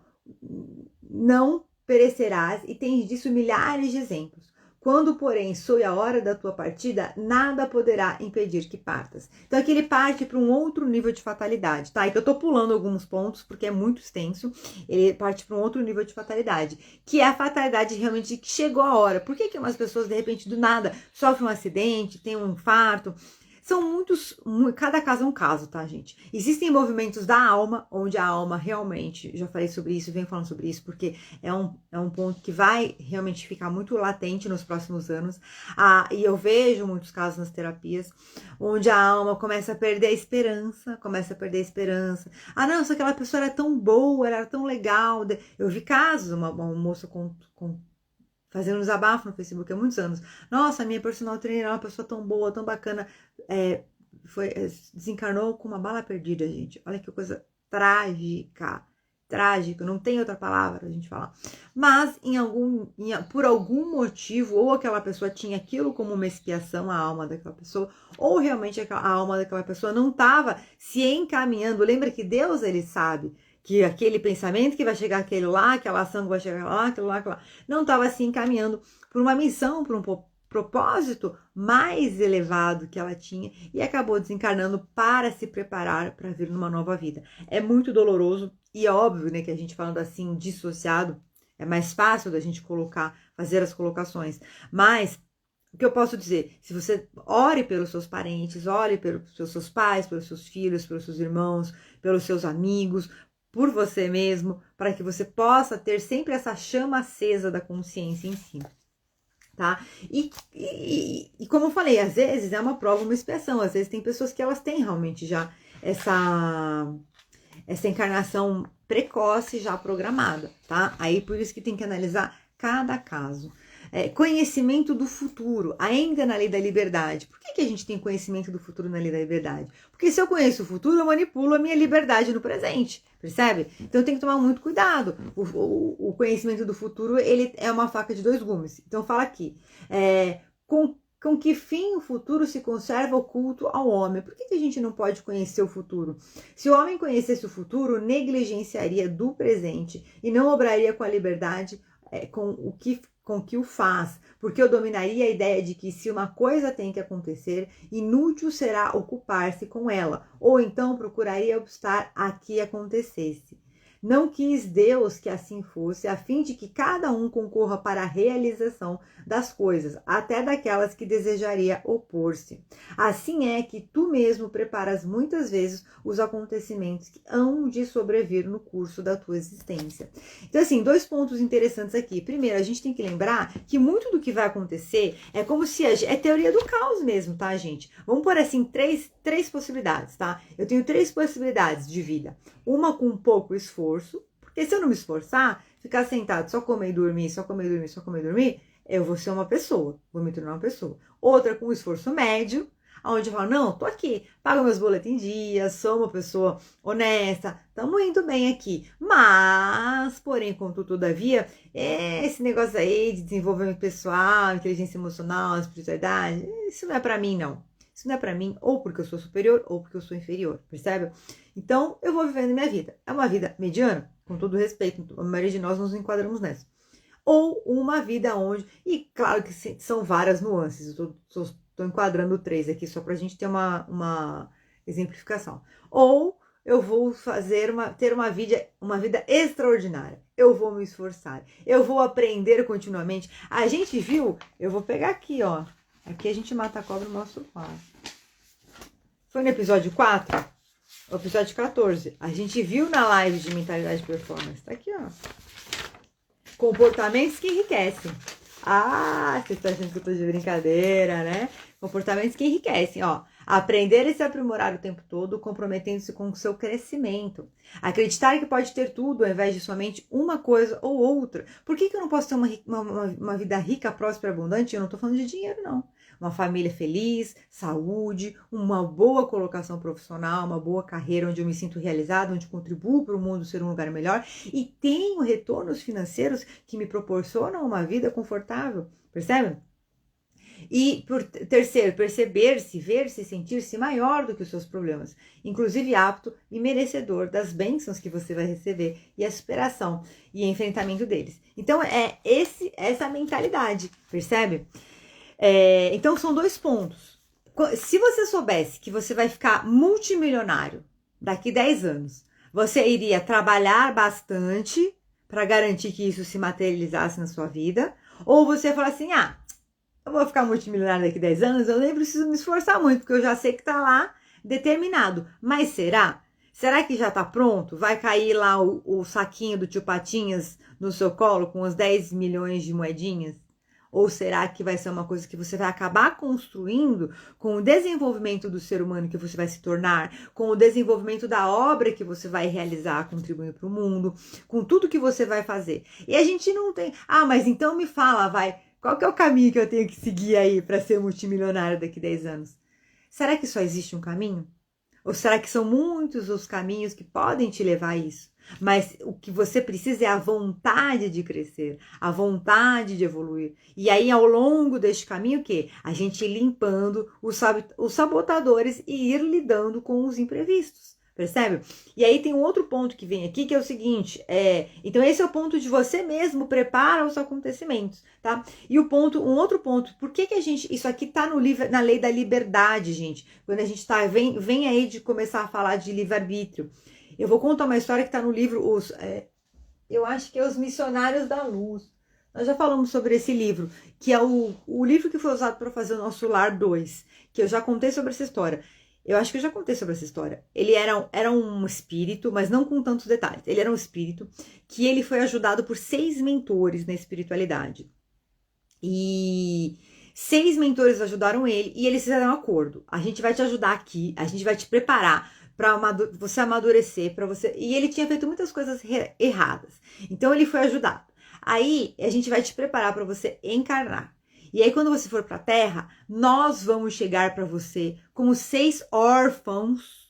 S1: não perecerás, e tens disso milhares de exemplos. Quando, porém, soe a hora da tua partida, nada poderá impedir que partas. Então aqui ele parte para um outro nível de fatalidade, tá? E que eu tô pulando alguns pontos, porque é muito extenso. Ele parte para um outro nível de fatalidade, que é a fatalidade realmente de que chegou a hora. Por que umas pessoas, de repente, do nada, sofrem um acidente, têm um infarto? São cada caso é um caso, tá, gente? Existem movimentos da alma, onde a alma realmente, já falei sobre isso, venho falando sobre isso, porque é um ponto que vai realmente ficar muito latente nos próximos anos. E eu vejo muitos casos nas terapias, onde a alma começa a perder a esperança, não, só aquela pessoa era tão boa, ela era tão legal. Eu vi casos, uma moça fazendo um desabafo no Facebook há muitos anos. Nossa, a minha personal trainer é uma pessoa tão boa, tão bacana. Desencarnou com uma bala perdida, gente. Olha que coisa trágica. Trágica, não tem outra palavra pra gente falar. Mas, por algum motivo, ou aquela pessoa tinha aquilo como uma expiação, a alma daquela pessoa, ou realmente a alma daquela pessoa não estava se encaminhando. Lembra que Deus, ele sabe que aquele pensamento que vai chegar aquele lá, aquela ação que vai chegar lá, aquilo lá, não estava se encaminhando por uma missão, por um propósito mais elevado que ela tinha e acabou desencarnando para se preparar para vir numa nova vida. É muito doloroso e é óbvio, né, que a gente falando assim, dissociado, é mais fácil da gente fazer as colocações, mas o que eu posso dizer? Se você ore pelos seus parentes, ore pelos seus pais, pelos seus filhos, pelos seus irmãos, pelos seus amigos, por você mesmo, para que você possa ter sempre essa chama acesa da consciência em si, tá? E como eu falei, às vezes é uma prova, uma expiação, às vezes tem pessoas que elas têm realmente já essa encarnação precoce já programada, tá? Aí por isso que tem que analisar cada caso. Conhecimento do futuro, ainda na lei da liberdade. Por que a gente tem conhecimento do futuro na lei da liberdade? Porque se eu conheço o futuro, eu manipulo a minha liberdade no presente, percebe? Então tem que tomar muito cuidado. O conhecimento do futuro, ele é uma faca de dois gumes. Então fala aqui, com que fim o futuro se conserva oculto ao homem? Por que a gente não pode conhecer o futuro? Se o homem conhecesse o futuro, negligenciaria do presente e não obraria com a liberdade com que o faz, porque eu dominaria a ideia de que se uma coisa tem que acontecer, inútil será ocupar-se com ela, ou então procuraria obstar a que acontecesse. Não quis Deus que assim fosse, a fim de que cada um concorra para a realização das coisas, até daquelas que desejaria opor-se. Assim é que tu mesmo preparas muitas vezes os acontecimentos que hão de sobrevir no curso da tua existência. Então, assim, dois pontos interessantes aqui. Primeiro, a gente tem que lembrar que muito do que vai acontecer é como se é teoria do caos mesmo, tá, gente? Vamos pôr assim três possibilidades, tá? Eu tenho três possibilidades de vida. Uma com pouco esforço, porque se eu não me esforçar, ficar sentado, só comer e dormir, só comer e dormir, só comer e dormir, eu vou ser uma pessoa, vou me tornar uma pessoa. Outra com esforço médio, onde eu falo, não, tô aqui, pago meus boletos em dia, sou uma pessoa honesta, estamos indo bem aqui. Mas, porém, contudo, todavia, esse negócio aí de desenvolvimento pessoal, inteligência emocional, espiritualidade, isso não é pra mim, não. Isso não é pra mim, ou porque eu sou superior, ou porque eu sou inferior, percebe? Então, eu vou vivendo minha vida. É uma vida mediana, com todo respeito, a maioria de nós nos enquadramos nessa. Ou uma vida onde, e claro que são várias nuances, eu estou enquadrando três aqui só pra gente ter uma exemplificação. Ou eu vou ter uma vida extraordinária. Eu vou me esforçar, eu vou aprender continuamente. A gente viu, eu vou pegar aqui, ó. Aqui a gente mata a cobra e mostra o pau. Foi no episódio 4? O episódio 14. A gente viu na live de mentalidade e performance. Tá aqui, ó. Comportamentos que enriquecem. Ah, você está achando que eu tô de brincadeira, né? Comportamentos que enriquecem, ó. Aprender e se aprimorar o tempo todo, comprometendo-se com o seu crescimento. Acreditar que pode ter tudo ao invés de somente uma coisa ou outra. Por que eu não posso ter uma vida rica, próspera, abundante? Eu não tô falando de dinheiro, não. Uma família feliz, saúde, uma boa colocação profissional, uma boa carreira onde eu me sinto realizada, onde contribuo para o mundo ser um lugar melhor e tenho retornos financeiros que me proporcionam uma vida confortável, percebe? E por terceiro, perceber-se, ver-se, sentir-se maior do que os seus problemas, inclusive apto e merecedor das bênçãos que você vai receber e a superação e enfrentamento deles. Então é essa mentalidade, percebe? Então são 2 pontos. Se você soubesse que você vai ficar multimilionário daqui 10 anos, você iria trabalhar bastante para garantir que isso se materializasse na sua vida, ou você ia falar assim, eu vou ficar multimilionário daqui 10 anos, eu nem preciso me esforçar muito, porque eu já sei que tá lá determinado. Mas será? Será que já tá pronto? Vai cair lá o saquinho do tio Patinhas no seu colo com os 10 milhões de moedinhas? Ou será que vai ser uma coisa que você vai acabar construindo com o desenvolvimento do ser humano que você vai se tornar, com o desenvolvimento da obra que você vai realizar, contribuindo para o mundo, com tudo que você vai fazer? E a gente não tem... mas então me fala, qual que é o caminho que eu tenho que seguir aí para ser multimilionário daqui 10 anos? Será que só existe um caminho? Ou será que são muitos os caminhos que podem te levar a isso? Mas o que você precisa é a vontade de crescer, a vontade de evoluir. E aí, ao longo deste caminho, o quê? A gente ir limpando os sabotadores e ir lidando com os imprevistos. Percebe? E aí tem um outro ponto que vem aqui, que é o seguinte, então esse é o ponto de você mesmo prepara os acontecimentos, tá? E um outro ponto, por que a gente, isso aqui tá no livro, na lei da liberdade, gente, quando a gente vem aí de começar a falar de livre-arbítrio. Eu vou contar uma história que tá no livro, eu acho que é Os Missionários da Luz. Nós já falamos sobre esse livro, que é o livro que foi usado para fazer o Nosso Lar 2, que eu já contei sobre essa história. Eu acho que eu já contei sobre essa história. Ele era um espírito, mas não com tantos detalhes. Ele era um espírito que ele foi ajudado por 6 mentores na espiritualidade. E 6 mentores ajudaram ele e eles fizeram um acordo. A gente vai te ajudar aqui, a gente vai te preparar para você amadurecer, para você... E ele tinha feito muitas coisas erradas. Então ele foi ajudado. Aí a gente vai te preparar para você encarnar. E aí, quando você for para a Terra, nós vamos chegar para você como 6 órfãos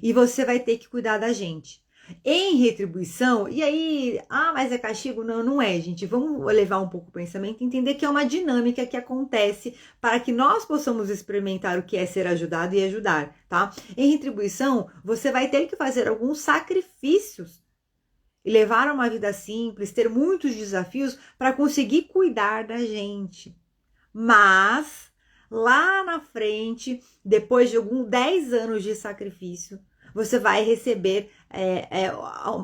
S1: e você vai ter que cuidar da gente. Em retribuição, e aí, mas é castigo? Não, não é, gente. Vamos levar um pouco o pensamento e entender que é uma dinâmica que acontece para que nós possamos experimentar o que é ser ajudado e ajudar, tá? Em retribuição, você vai ter que fazer alguns sacrifícios e levar uma vida simples, ter muitos desafios para conseguir cuidar da gente. Mas, lá na frente, depois de 10 anos de sacrifício, você vai receber,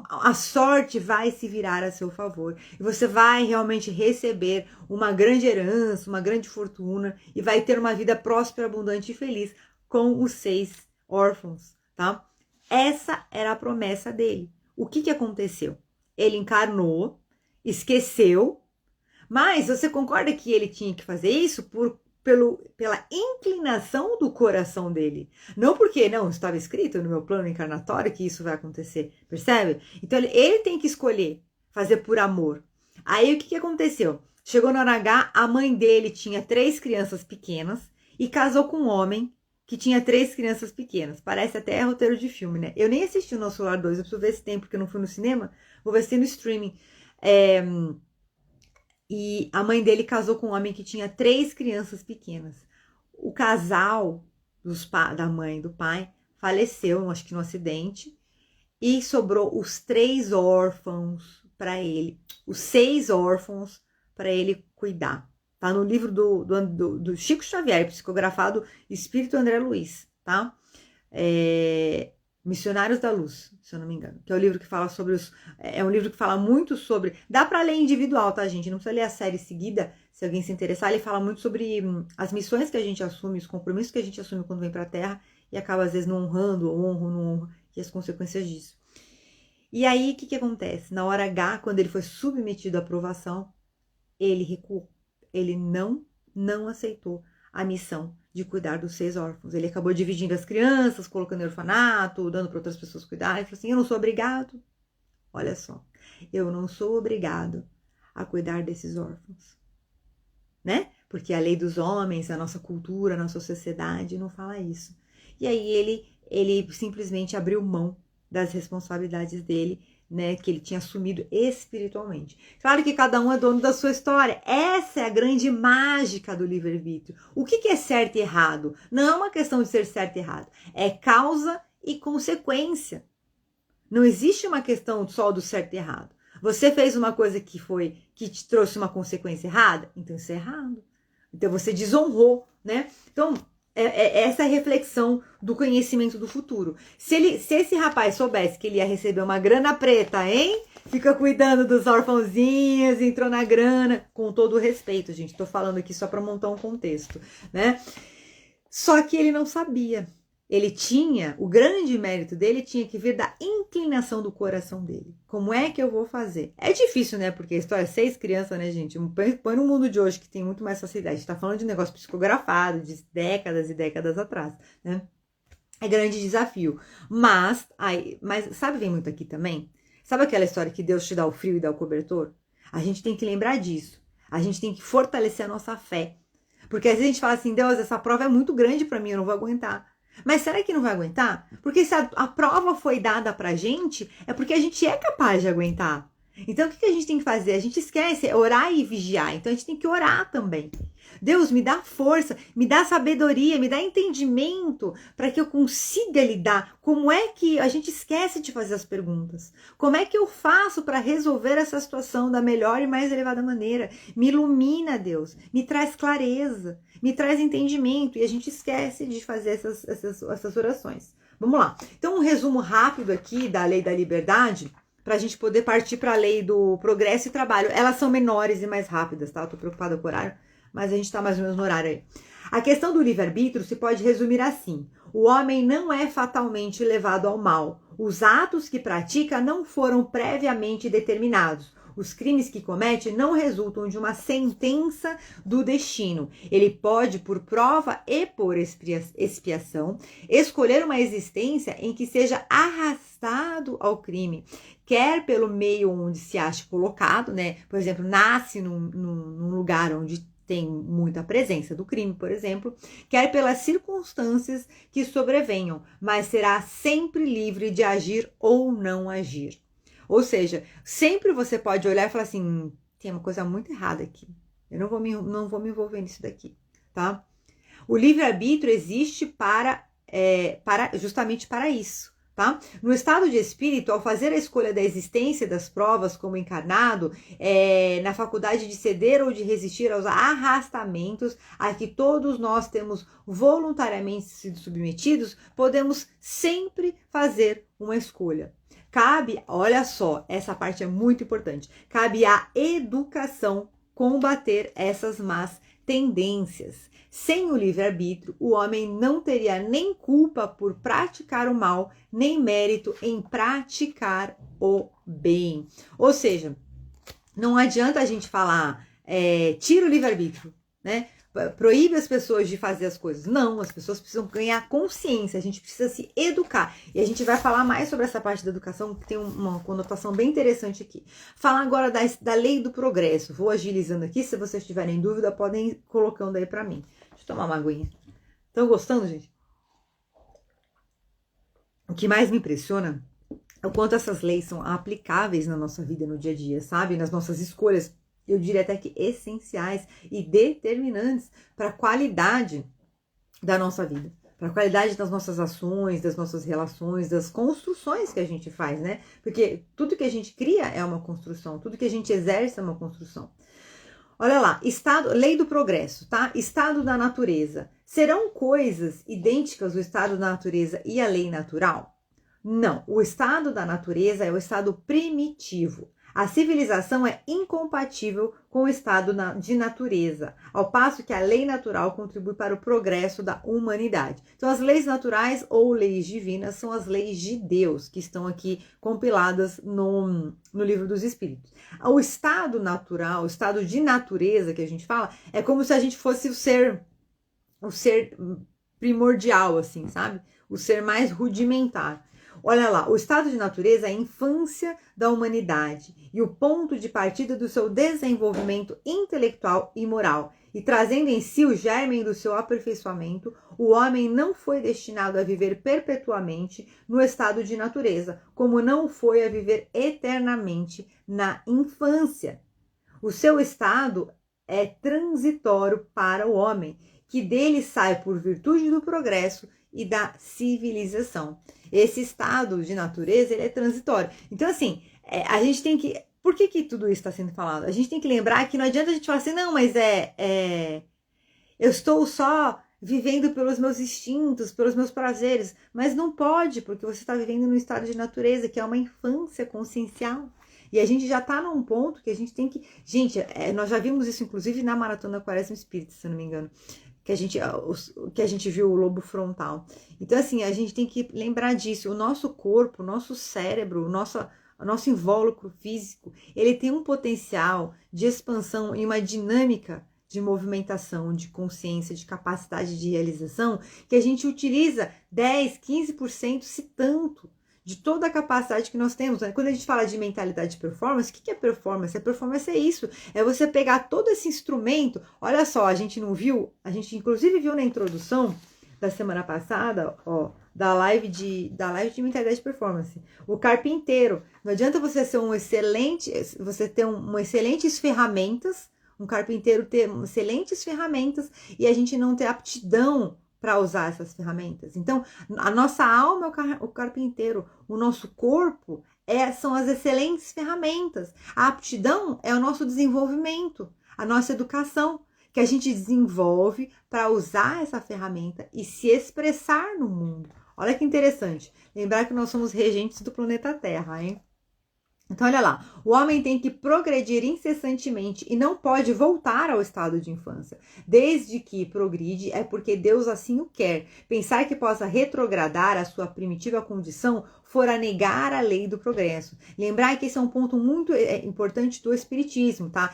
S1: a sorte vai se virar a seu favor. E você vai realmente receber uma grande herança, uma grande fortuna, e vai ter uma vida próspera, abundante e feliz com os 6 órfãos, tá? Essa era a promessa dele. O que aconteceu? Ele encarnou, esqueceu, mas você concorda que ele tinha que fazer isso pela inclinação do coração dele? Não porque, não, estava escrito no meu plano encarnatório que isso vai acontecer, percebe? Então ele tem que escolher fazer por amor. Aí o que aconteceu? Chegou no hora H, a mãe dele tinha 3 crianças pequenas e casou com um homem que tinha 3 crianças pequenas. Parece até roteiro de filme, né? Eu nem assisti o Nosso Lar 2, eu preciso ver se tem, porque eu não fui no cinema. Vou ver se tem no streaming. E a mãe dele casou com um homem que tinha 3 crianças pequenas. O casal da mãe e do pai faleceu, acho que no acidente, e sobrou os 3 órfãos para ele, os 6 órfãos para ele cuidar. Tá no livro do Chico Xavier, psicografado Espírito André Luiz, tá? Missionários da Luz, se eu não me engano, que é o livro que fala sobre é um livro que fala muito sobre, dá para ler individual, tá, gente? Não precisa ler a série seguida, se alguém se interessar. Ele fala muito sobre as missões que a gente assume, os compromissos que a gente assume quando vem para a Terra e acaba às vezes não honrando, ou honra, não honra, e as consequências disso. E aí, o que acontece? Na hora H, quando ele foi submetido à aprovação, ele recuou. Ele não aceitou a missão de cuidar dos 6 órfãos. Ele acabou dividindo as crianças, colocando em orfanato, dando para outras pessoas cuidar. Ele falou assim, eu não sou obrigado. Olha só, eu não sou obrigado a cuidar desses órfãos. Né? Porque a lei dos homens, a nossa cultura, a nossa sociedade não fala isso. E aí ele simplesmente abriu mão das responsabilidades dele, né, que ele tinha assumido espiritualmente. Claro que cada um é dono da sua história. Essa é a grande mágica do livre-arbítrio. O que é certo e errado? Não é uma questão de ser certo e errado. É causa e consequência. Não existe uma questão só do certo e errado. Você fez uma coisa que te trouxe uma consequência errada, então isso é errado. Então você desonrou, né? Então essa é a reflexão do conhecimento do futuro. Se esse rapaz soubesse que ele ia receber uma grana preta, hein? Fica cuidando dos orfãozinhos, entrou na grana, com todo o respeito, gente. Tô falando aqui só para montar um contexto, né? Só que ele não sabia. Ele tinha, o grande mérito dele tinha que vir da inclinação do coração dele. Como é que eu vou fazer? É difícil, né? Porque a história é 6 crianças, né, gente? Põe no mundo de hoje que tem muito mais facilidade. A gente tá falando de um negócio psicografado, de décadas e décadas atrás, né? É grande desafio. Mas sabe, vem muito aqui também? Sabe aquela história que Deus te dá o frio e dá o cobertor? A gente tem que lembrar disso. A gente tem que fortalecer a nossa fé. Porque às vezes a gente fala assim, Deus, essa prova é muito grande para mim, eu não vou aguentar. Mas será que não vai aguentar? Porque se a prova foi dada pra gente, é porque a gente é capaz de aguentar. Então o que a gente tem que fazer? A gente esquece, orar e vigiar. Então a gente tem que orar também. Deus, me dá força, me dá sabedoria, me dá entendimento para que eu consiga lidar. Como é que a gente esquece de fazer as perguntas? Como é que eu faço para resolver essa situação da melhor e mais elevada maneira? Me ilumina, Deus, me traz clareza, me traz entendimento. E a gente esquece de fazer essas orações. Vamos lá. Então, um resumo rápido aqui da lei da liberdade, para a gente poder partir para a lei do progresso e trabalho. Elas são menores e mais rápidas, tá? Eu tô preocupada com o horário, mas a gente tá mais ou menos no horário aí. A questão do livre-arbítrio se pode resumir assim. O homem não é fatalmente levado ao mal. Os atos que pratica não foram previamente determinados. Os crimes que comete não resultam de uma sentença do destino. Ele pode, por prova e por expiação, escolher uma existência em que seja arrastado ao crime, quer pelo meio onde se acha colocado, né? Por exemplo, nasce num lugar onde tem muita presença do crime, por exemplo, quer pelas circunstâncias que sobrevenham, mas será sempre livre de agir ou não agir. Ou seja, sempre você pode olhar e falar assim, tem uma coisa muito errada aqui, eu não vou me envolver nisso daqui, tá? O livre-arbítrio existe justamente para isso. Tá? No estado de espírito, ao fazer a escolha da existência das provas como encarnado, na faculdade de ceder ou de resistir aos arrastamentos a que todos nós temos voluntariamente sido submetidos, podemos sempre fazer uma escolha. Cabe, olha só, essa parte é muito importante, cabe à educação combater essas más tendências. Sem o livre-arbítrio, o homem não teria nem culpa por praticar o mal, nem mérito em praticar o bem. Ou seja, não adianta a gente falar, tira o livre-arbítrio, né? Proíbe as pessoas de fazer as coisas. Não, as pessoas precisam ganhar consciência, a gente precisa se educar. E a gente vai falar mais sobre essa parte da educação, que tem uma conotação bem interessante aqui. Falar agora da lei do progresso. Vou agilizando aqui, se vocês tiverem dúvida, podem ir colocando aí pra mim. Deixa eu tomar uma aguinha. Estão gostando, gente? O que mais me impressiona é o quanto essas leis são aplicáveis na nossa vida, no dia a dia, sabe? Nas nossas escolhas. Eu diria até que essenciais e determinantes para a qualidade da nossa vida, para a qualidade das nossas ações, das nossas relações, das construções que a gente faz, né? Porque tudo que a gente cria é uma construção, tudo que a gente exerce é uma construção. Olha lá, lei do progresso, tá? Estado da natureza. Serão coisas idênticas o estado da natureza e a lei natural? Não, o estado da natureza é o estado primitivo. A civilização é incompatível com o estado de natureza, ao passo que a lei natural contribui para o progresso da humanidade. Então, as leis naturais ou leis divinas são as leis de Deus, que estão aqui compiladas no Livro dos Espíritos. O estado natural, o estado de natureza que a gente fala, é como se a gente fosse o ser primordial, assim, sabe? O ser mais rudimentar. Olha lá, o estado de natureza é a infância da humanidade e o ponto de partida do seu desenvolvimento intelectual e moral. E trazendo em si o germe do seu aperfeiçoamento, o homem não foi destinado a viver perpetuamente no estado de natureza, como não foi a viver eternamente na infância. O seu estado é transitório para o homem, que dele sai por virtude do progresso e da civilização. Esse estado de natureza, ele é transitório. Então, assim, a gente tem que... Por que tudo isso está sendo falado? A gente tem que lembrar que não adianta a gente falar assim, não, mas eu estou só vivendo pelos meus instintos, pelos meus prazeres. Mas não pode, porque você está vivendo num estado de natureza, que é uma infância consciencial. E a gente já está num ponto que a gente tem que... Gente, nós já vimos isso, inclusive, na Maratona Quaresma Espírita, se eu não me engano. Que a gente viu o lobo frontal. Então, assim, a gente tem que lembrar disso. O nosso corpo, o nosso cérebro, o nosso invólucro físico, ele tem um potencial de expansão e uma dinâmica de movimentação, de consciência, de capacidade de realização, que a gente utiliza 10, 15%, se tanto, de toda a capacidade que nós temos. Quando a gente fala de mentalidade de performance, o que é performance? A performance é isso, é você pegar todo esse instrumento. Olha só, a gente não viu, a gente inclusive viu na introdução da semana passada, ó, da live de mentalidade de performance, o carpinteiro. Não adianta você ser você ter excelentes ferramentas, um carpinteiro ter excelentes ferramentas e a gente não ter aptidão para usar essas ferramentas. Então, a nossa alma é o carpinteiro, o nosso corpo são as excelentes ferramentas. A aptidão é o nosso desenvolvimento, a nossa educação, que a gente desenvolve para usar essa ferramenta e se expressar no mundo. Olha que interessante. Lembrar que nós somos regentes do planeta Terra, hein? Então, olha lá, o homem tem que progredir incessantemente e não pode voltar ao estado de infância. Desde que progride, é porque Deus assim o quer. Pensar que possa retrogradar a sua primitiva condição fora negar a lei do progresso. Lembrar que esse é um ponto muito importante do espiritismo, tá?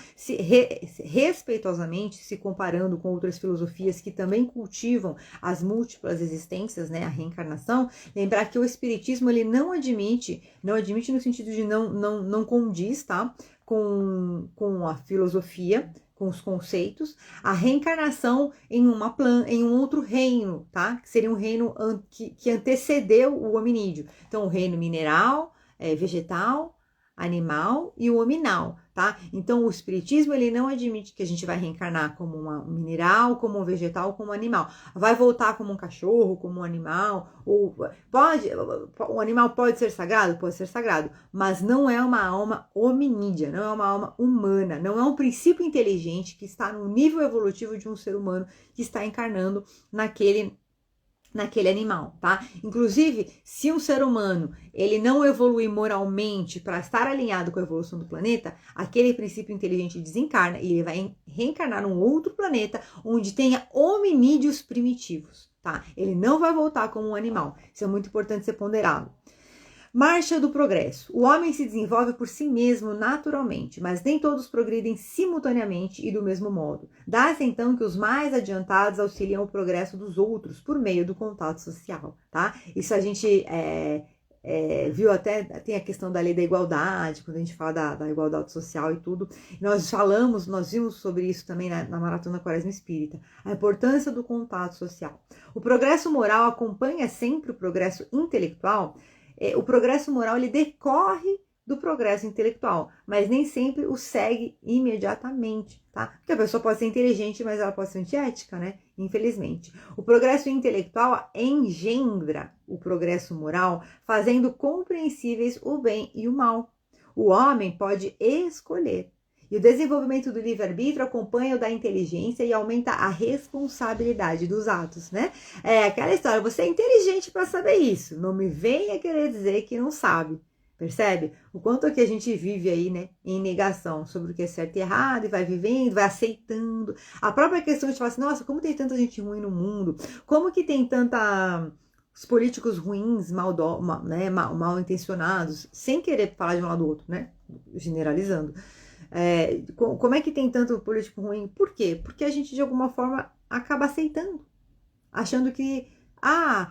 S1: Respeitosamente, se comparando com outras filosofias que também cultivam as múltiplas existências, né, a reencarnação, lembrar que o espiritismo ele não admite no sentido de não condiz, tá? Com a filosofia, com os conceitos, a reencarnação em um outro reino, tá? Que seria um reino que antecedeu o hominídeo. Então, o reino mineral, vegetal, animal e o hominal, tá? Então, o espiritismo, ele não admite que a gente vai reencarnar como um mineral, como um vegetal, como um animal. Vai voltar como um cachorro, como um animal, o animal pode ser sagrado? Pode ser sagrado, mas não é uma alma hominídea, não é uma alma humana, não é um princípio inteligente que está no nível evolutivo de um ser humano que está encarnando naquele animal, tá? Inclusive, se um ser humano ele não evolui moralmente para estar alinhado com a evolução do planeta, aquele princípio inteligente desencarna e ele vai reencarnar num outro planeta onde tenha hominídeos primitivos, tá? Ele não vai voltar como um animal. Isso é muito importante ser ponderado. Marcha do progresso. O homem se desenvolve por si mesmo naturalmente, mas nem todos progridem simultaneamente e do mesmo modo. Dá-se então que os mais adiantados auxiliam o progresso dos outros por meio do contato social, tá? Isso a gente viu até, tem a questão da lei da igualdade, quando a gente fala da igualdade social e tudo. Nós vimos sobre isso também na Maratona Quaresma Espírita, a importância do contato social. O progresso moral acompanha sempre o progresso intelectual. O progresso moral ele decorre do progresso intelectual, mas nem sempre o segue imediatamente, tá? Porque a pessoa pode ser inteligente, mas ela pode ser antiética, né? Infelizmente. O progresso intelectual engendra o progresso moral, fazendo compreensíveis o bem e o mal. O homem pode escolher. E o desenvolvimento do livre-arbítrio acompanha o da inteligência e aumenta a responsabilidade dos atos, né? É aquela história, você é inteligente para saber isso. Não me venha querer dizer que não sabe. A Percebe? O quanto que a gente vive aí, né, em negação sobre o que é certo e errado, e vai vivendo, vai aceitando. A própria questão de falar assim, nossa, como tem tanta gente ruim no mundo, como que tem tanta... os políticos ruins, mal intencionados, sem querer falar de um lado do outro, né, generalizando. Como é que tem tanto político ruim? Por quê? Porque a gente, de alguma forma, acaba aceitando, achando que,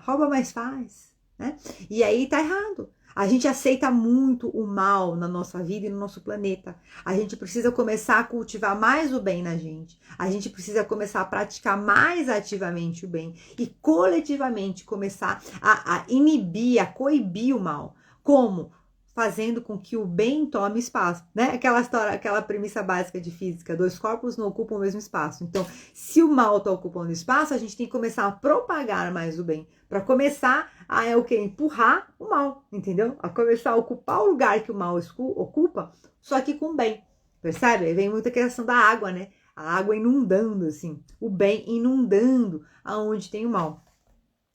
S1: rouba mais faz, né? E aí tá errado. A gente aceita muito o mal na nossa vida e no nosso planeta. A gente precisa começar a cultivar mais o bem na gente. A gente precisa começar a praticar mais ativamente o bem. E coletivamente começar a inibir, a coibir o mal. Como? Fazendo com que o bem tome espaço, né? Aquela história, aquela premissa básica de física, 2 corpos não ocupam o mesmo espaço. Então, se o mal está ocupando espaço, a gente tem que começar a propagar mais o bem, para começar a empurrar o mal, entendeu? A começar a ocupar o lugar que o mal ocupa, só que com o bem, percebe? Aí vem muita questão da água, né? A água inundando, assim, o bem inundando aonde tem o mal.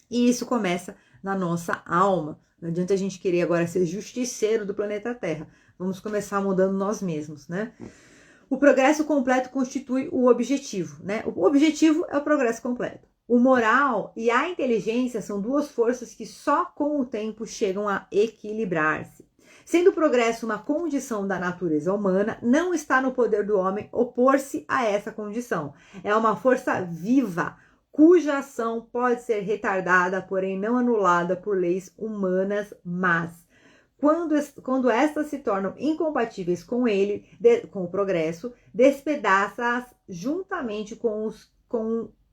S1: E isso começa na nossa alma. Não adianta a gente querer agora ser justiceiro do planeta Terra. Vamos começar mudando nós mesmos, né? O progresso completo constitui o objetivo, né? O objetivo é o progresso completo. O moral e a inteligência são 2 forças que só com o tempo chegam a equilibrar-se. Sendo o progresso uma condição da natureza humana, não está no poder do homem opor-se a essa condição. É uma força viva, cuja ação pode ser retardada, porém não anulada por leis humanas, mas quando estas se tornam incompatíveis com ele, com o progresso, despedaça-as juntamente com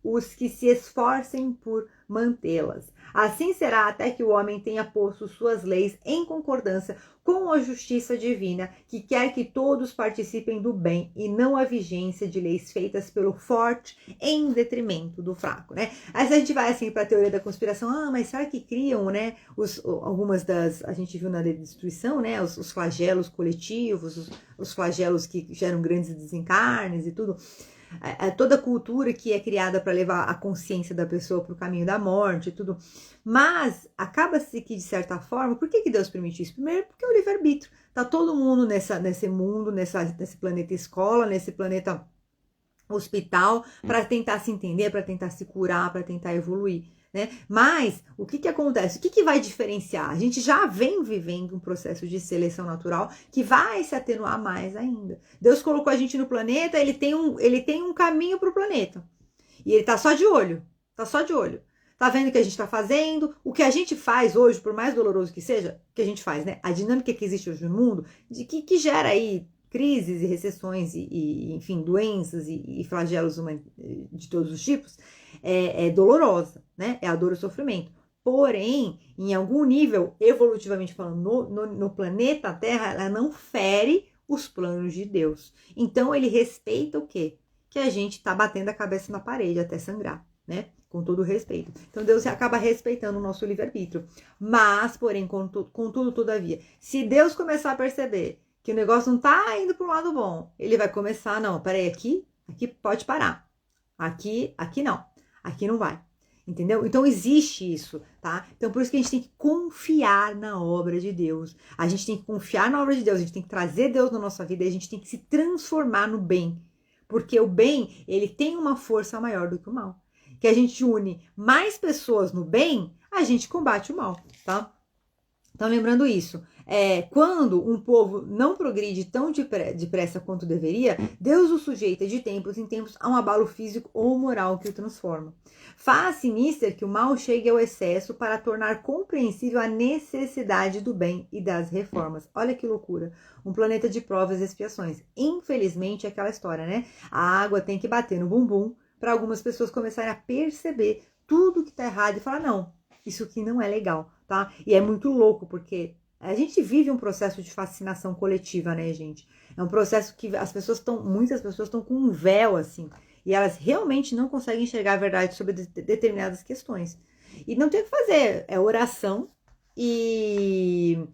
S1: os que se esforcem por mantê-las. Assim será até que o homem tenha posto suas leis em concordância com a justiça divina, que quer que todos participem do bem e não a vigência de leis feitas pelo forte em detrimento do fraco, né? Aí se a gente vai assim para a teoria da conspiração, mas será que criam, né, algumas das, a gente viu na lei de destruição, né, os flagelos coletivos, os flagelos que geram grandes desencarnes e tudo. Toda cultura que é criada para levar a consciência da pessoa para o caminho da morte e tudo. Mas acaba-se que, de certa forma, por que Deus permite isso? Primeiro, porque é o livre-arbítrio. Tá todo mundo nesse mundo, nesse planeta escola, nesse planeta hospital, para tentar se entender, para tentar se curar, para tentar evoluir. Né? Mas o que acontece? O que vai diferenciar? A gente já vem vivendo um processo de seleção natural que vai se atenuar mais ainda. Deus colocou a gente no planeta, ele tem um caminho para o planeta. E ele tá só de olho. Tá só de olho. Tá vendo o que a gente tá fazendo? O que a gente faz hoje, por mais doloroso que seja, o que a gente faz, né? A dinâmica que existe hoje no mundo, que gera aí crises e recessões enfim, doenças e flagelos de todos os tipos, é dolorosa, né? É a dor e o sofrimento. Porém, em algum nível, evolutivamente falando, no planeta Terra, ela não fere os planos de Deus. Então, ele respeita o quê? Que a gente tá batendo a cabeça na parede até sangrar, né? Com todo respeito. Então, Deus acaba respeitando o nosso livre-arbítrio. Mas, porém, contudo, todavia, se Deus começar a perceber que o negócio não tá indo para um lado bom, ele vai começar, não, peraí, aqui pode parar. Aqui não. Aqui não vai. Entendeu? Então existe isso, tá? Então por isso que a gente tem que confiar na obra de Deus. A gente tem que confiar na obra de Deus, a gente tem que trazer Deus na nossa vida e a gente tem que se transformar no bem. Porque o bem, ele tem uma força maior do que o mal. Que a gente une mais pessoas no bem, a gente combate o mal, tá? Então lembrando isso, quando um povo não progride tão depressa quanto deveria, Deus o sujeita de tempos em tempos a um abalo físico ou moral que o transforma. Faz sinister que o mal chegue ao excesso para tornar compreensível a necessidade do bem e das reformas. Olha que loucura, um planeta de provas e expiações. Infelizmente é aquela história, né? A água tem que bater no bumbum para algumas pessoas começarem a perceber tudo que tá errado e falar, não, isso aqui não é legal, tá? E é muito louco, porque a gente vive um processo de fascinação coletiva, né, gente? É um processo que muitas pessoas estão com um véu, assim, e elas realmente não conseguem enxergar a verdade sobre determinadas questões. E não tem o que fazer, é oração e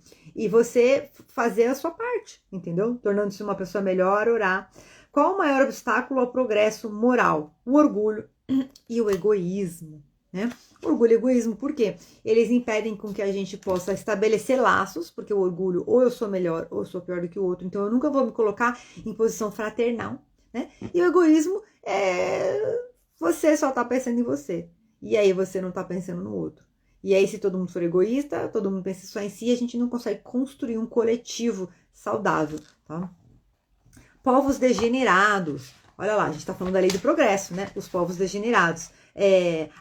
S1: você fazer a sua parte, entendeu? Tornando-se uma pessoa melhor, orar. Qual o maior obstáculo ao progresso moral? O orgulho e o egoísmo. né? Orgulho e egoísmo, por quê? Eles impedem com que a gente possa estabelecer laços, porque o orgulho, ou eu sou melhor, ou eu sou pior do que o outro, então eu nunca vou me colocar em posição fraternal, né? E o egoísmo é você só tá pensando em você, e aí você não tá pensando no outro. E aí, se todo mundo for egoísta, todo mundo pensa só em si, a gente não consegue construir um coletivo saudável, tá? Povos degenerados. Olha lá, a gente está falando da lei do progresso, né? Os povos degenerados.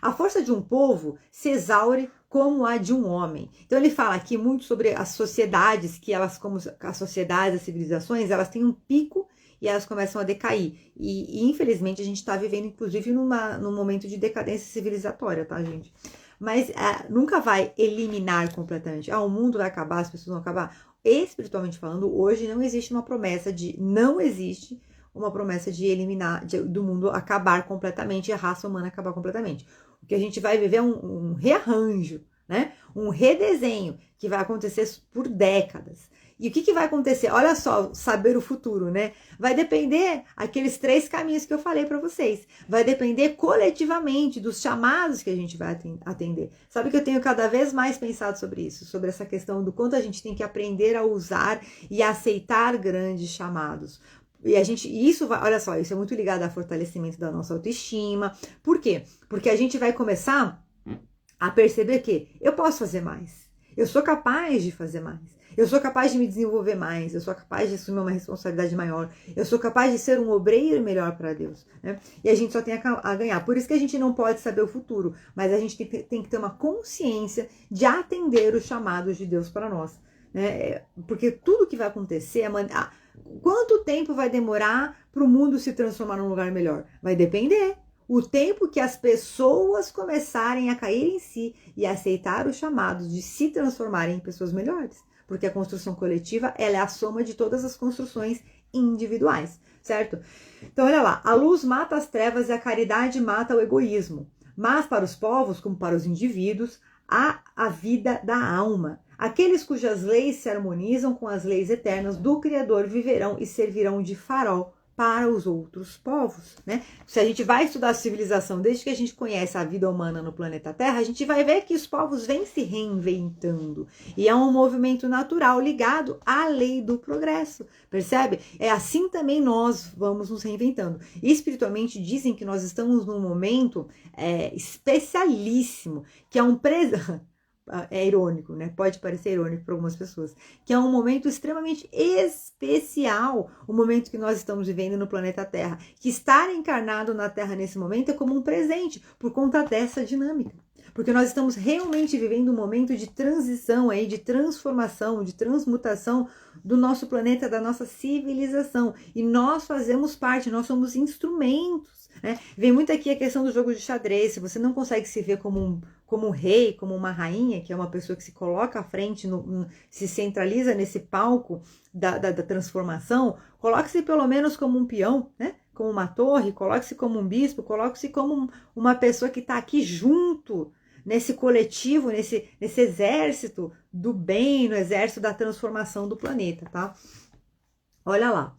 S1: A força de um povo se exaure como a de um homem. Então ele fala aqui muito sobre as sociedades, que elas, como as sociedades, as civilizações, elas têm um pico e elas começam a decair. E infelizmente a gente está vivendo, inclusive, num momento de decadência civilizatória, tá, gente? Mas nunca vai eliminar completamente. O mundo vai acabar, as pessoas vão acabar. Espiritualmente falando, hoje não existe uma promessa de eliminar, do mundo acabar completamente, a raça humana acabar completamente. O que a gente vai viver é um rearranjo, né? Um redesenho que vai acontecer por décadas. E o que vai acontecer? Olha só, saber o futuro, né? Vai depender aqueles 3 caminhos que eu falei para vocês. Vai depender coletivamente dos chamados que a gente vai atender. Sabe que eu tenho cada vez mais pensado sobre isso, sobre essa questão do quanto a gente tem que aprender a usar e aceitar grandes chamados. E isso vai, olha só, isso é muito ligado ao fortalecimento da nossa autoestima. Por quê? Porque a gente vai começar a perceber que eu posso fazer mais. Eu sou capaz de fazer mais. Eu sou capaz de me desenvolver mais. Eu sou capaz de assumir uma responsabilidade maior. Eu sou capaz de ser um obreiro melhor para Deus, né? E a gente só tem a ganhar. Por isso que a gente não pode saber o futuro, mas a gente tem que ter uma consciência de atender os chamados de Deus para nós, né? Porque tudo que vai acontecer quanto tempo vai demorar para o mundo se transformar num lugar melhor? Vai depender. O tempo que as pessoas começarem a cair em si e aceitar os chamados de se transformarem em pessoas melhores. Porque a construção coletiva, ela é a soma de todas as construções individuais, certo? Então, olha lá, a luz mata as trevas e a caridade mata o egoísmo. Mas para os povos, como para os indivíduos, há a vida da alma. Aqueles cujas leis se harmonizam com as leis eternas do Criador viverão e servirão de farol para os outros povos, né? Se a gente vai estudar a civilização, desde que a gente conhece a vida humana no planeta Terra, a gente vai ver que os povos vêm se reinventando. E é um movimento natural ligado à lei do progresso, percebe? É assim também nós vamos nos reinventando. E espiritualmente dizem que nós estamos num momento especialíssimo, que é é irônico, né? Pode parecer irônico para algumas pessoas, que é um momento extremamente especial, o momento que nós estamos vivendo no planeta Terra, que estar encarnado na Terra nesse momento é como um presente, por conta dessa dinâmica, porque nós estamos realmente vivendo um momento de transição aí, de transformação, de transmutação do nosso planeta, da nossa civilização, e nós fazemos parte, nós somos instrumentos, né? Vem muito aqui a questão do jogo de xadrez. Se você não consegue se ver como um rei, como uma rainha, que é uma pessoa que se coloca à frente, se centraliza nesse palco da transformação, coloque-se pelo menos como um peão, né? Como uma torre, coloque-se como um bispo, coloque-se como uma pessoa que está aqui junto, nesse coletivo, nesse exército do bem, no exército da transformação do planeta, tá? Olha lá,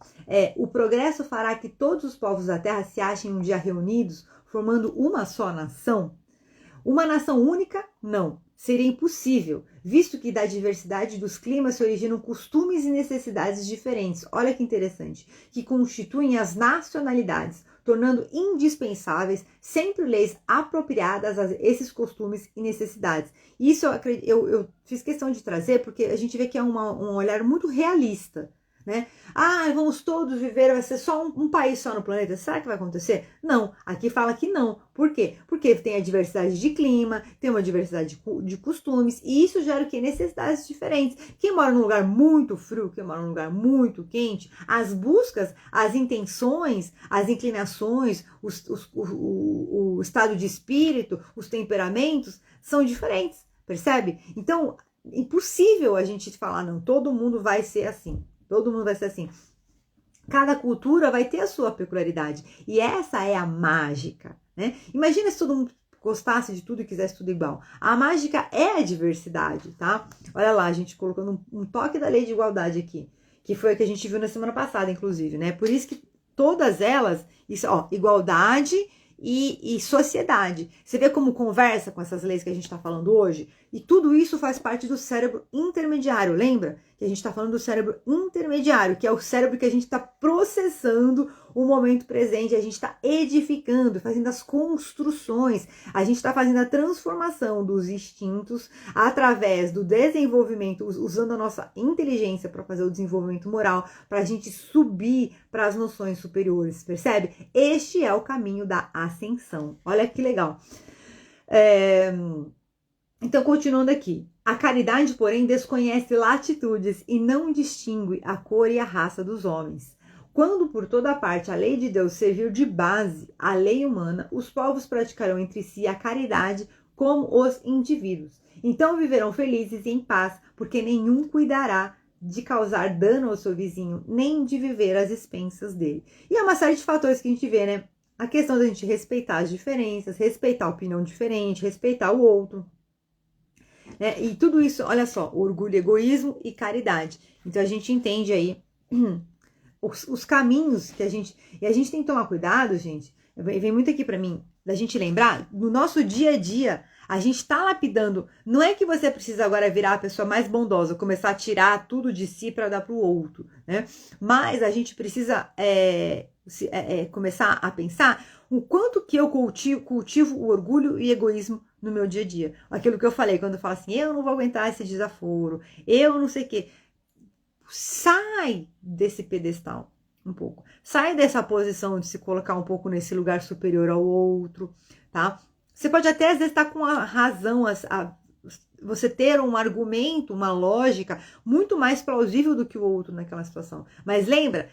S1: o progresso fará que todos os povos da Terra se achem um dia reunidos, formando uma só nação? Uma nação única? Não. Seria impossível, visto que da diversidade dos climas se originam costumes e necessidades diferentes. Olha que interessante, que constituem as nacionalidades, tornando indispensáveis sempre leis apropriadas a esses costumes e necessidades. Isso eu fiz questão de trazer porque a gente vê que é um olhar muito realista, né? Vamos todos viver, vai ser só um país só no planeta. Será que vai acontecer? Não, aqui fala que não. Por quê? Porque tem a diversidade de clima, tem uma diversidade de costumes, e isso gera o quê? Necessidades diferentes. Quem mora num lugar muito frio, quem mora num lugar muito quente, as buscas, as intenções, as inclinações, o estado de espírito, os temperamentos são diferentes, percebe? Então, impossível a gente falar, não, todo mundo vai ser assim. Todo mundo vai ser assim. Cada cultura vai ter a sua peculiaridade. E essa é a mágica, né? Imagina se todo mundo gostasse de tudo e quisesse tudo igual. A mágica é a diversidade, tá? Olha lá, a gente colocando um toque da lei de igualdade aqui, que foi o que a gente viu na semana passada, inclusive, né? Por isso que todas elas, igualdade e sociedade. Você vê como conversa com essas leis que a gente está falando hoje? E tudo isso faz parte do cérebro intermediário. Lembra que a gente está falando do cérebro intermediário, que é o cérebro que a gente está processando o momento presente, a gente está edificando, fazendo as construções, a gente está fazendo a transformação dos instintos através do desenvolvimento, usando a nossa inteligência para fazer o desenvolvimento moral, para a gente subir para as noções superiores, percebe? Este é o caminho da ascensão. Olha que legal. Então, continuando aqui. A caridade, porém, desconhece latitudes e não distingue a cor e a raça dos homens. Quando por toda parte a lei de Deus servir de base à lei humana, os povos praticarão entre si a caridade como os indivíduos. Então viverão felizes e em paz, porque nenhum cuidará de causar dano ao seu vizinho, nem de viver às expensas dele. E é uma série de fatores que a gente vê, né? A questão da gente respeitar as diferenças, respeitar a opinião diferente, respeitar o outro. E tudo isso, olha só, orgulho, egoísmo e caridade. Então a gente entende aí os caminhos que a gente... E a gente tem que tomar cuidado, gente. Vem muito aqui pra mim, da gente lembrar, no nosso dia a dia, a gente tá lapidando. Não é que você precisa agora virar a pessoa mais bondosa, começar a tirar tudo de si para dar pro outro, né? Mas a gente precisa começar a pensar o quanto que eu cultivo o orgulho e egoísmo no meu dia a dia. Aquilo que eu falei, quando eu falo assim, eu não vou aguentar esse desaforo, eu não sei o quê. Sai desse pedestal um pouco. Sai dessa posição de se colocar um pouco nesse lugar superior ao outro, tá? Você pode até, às vezes, estar com a razão, você ter um argumento, uma lógica muito mais plausível do que o outro naquela situação. Mas lembra,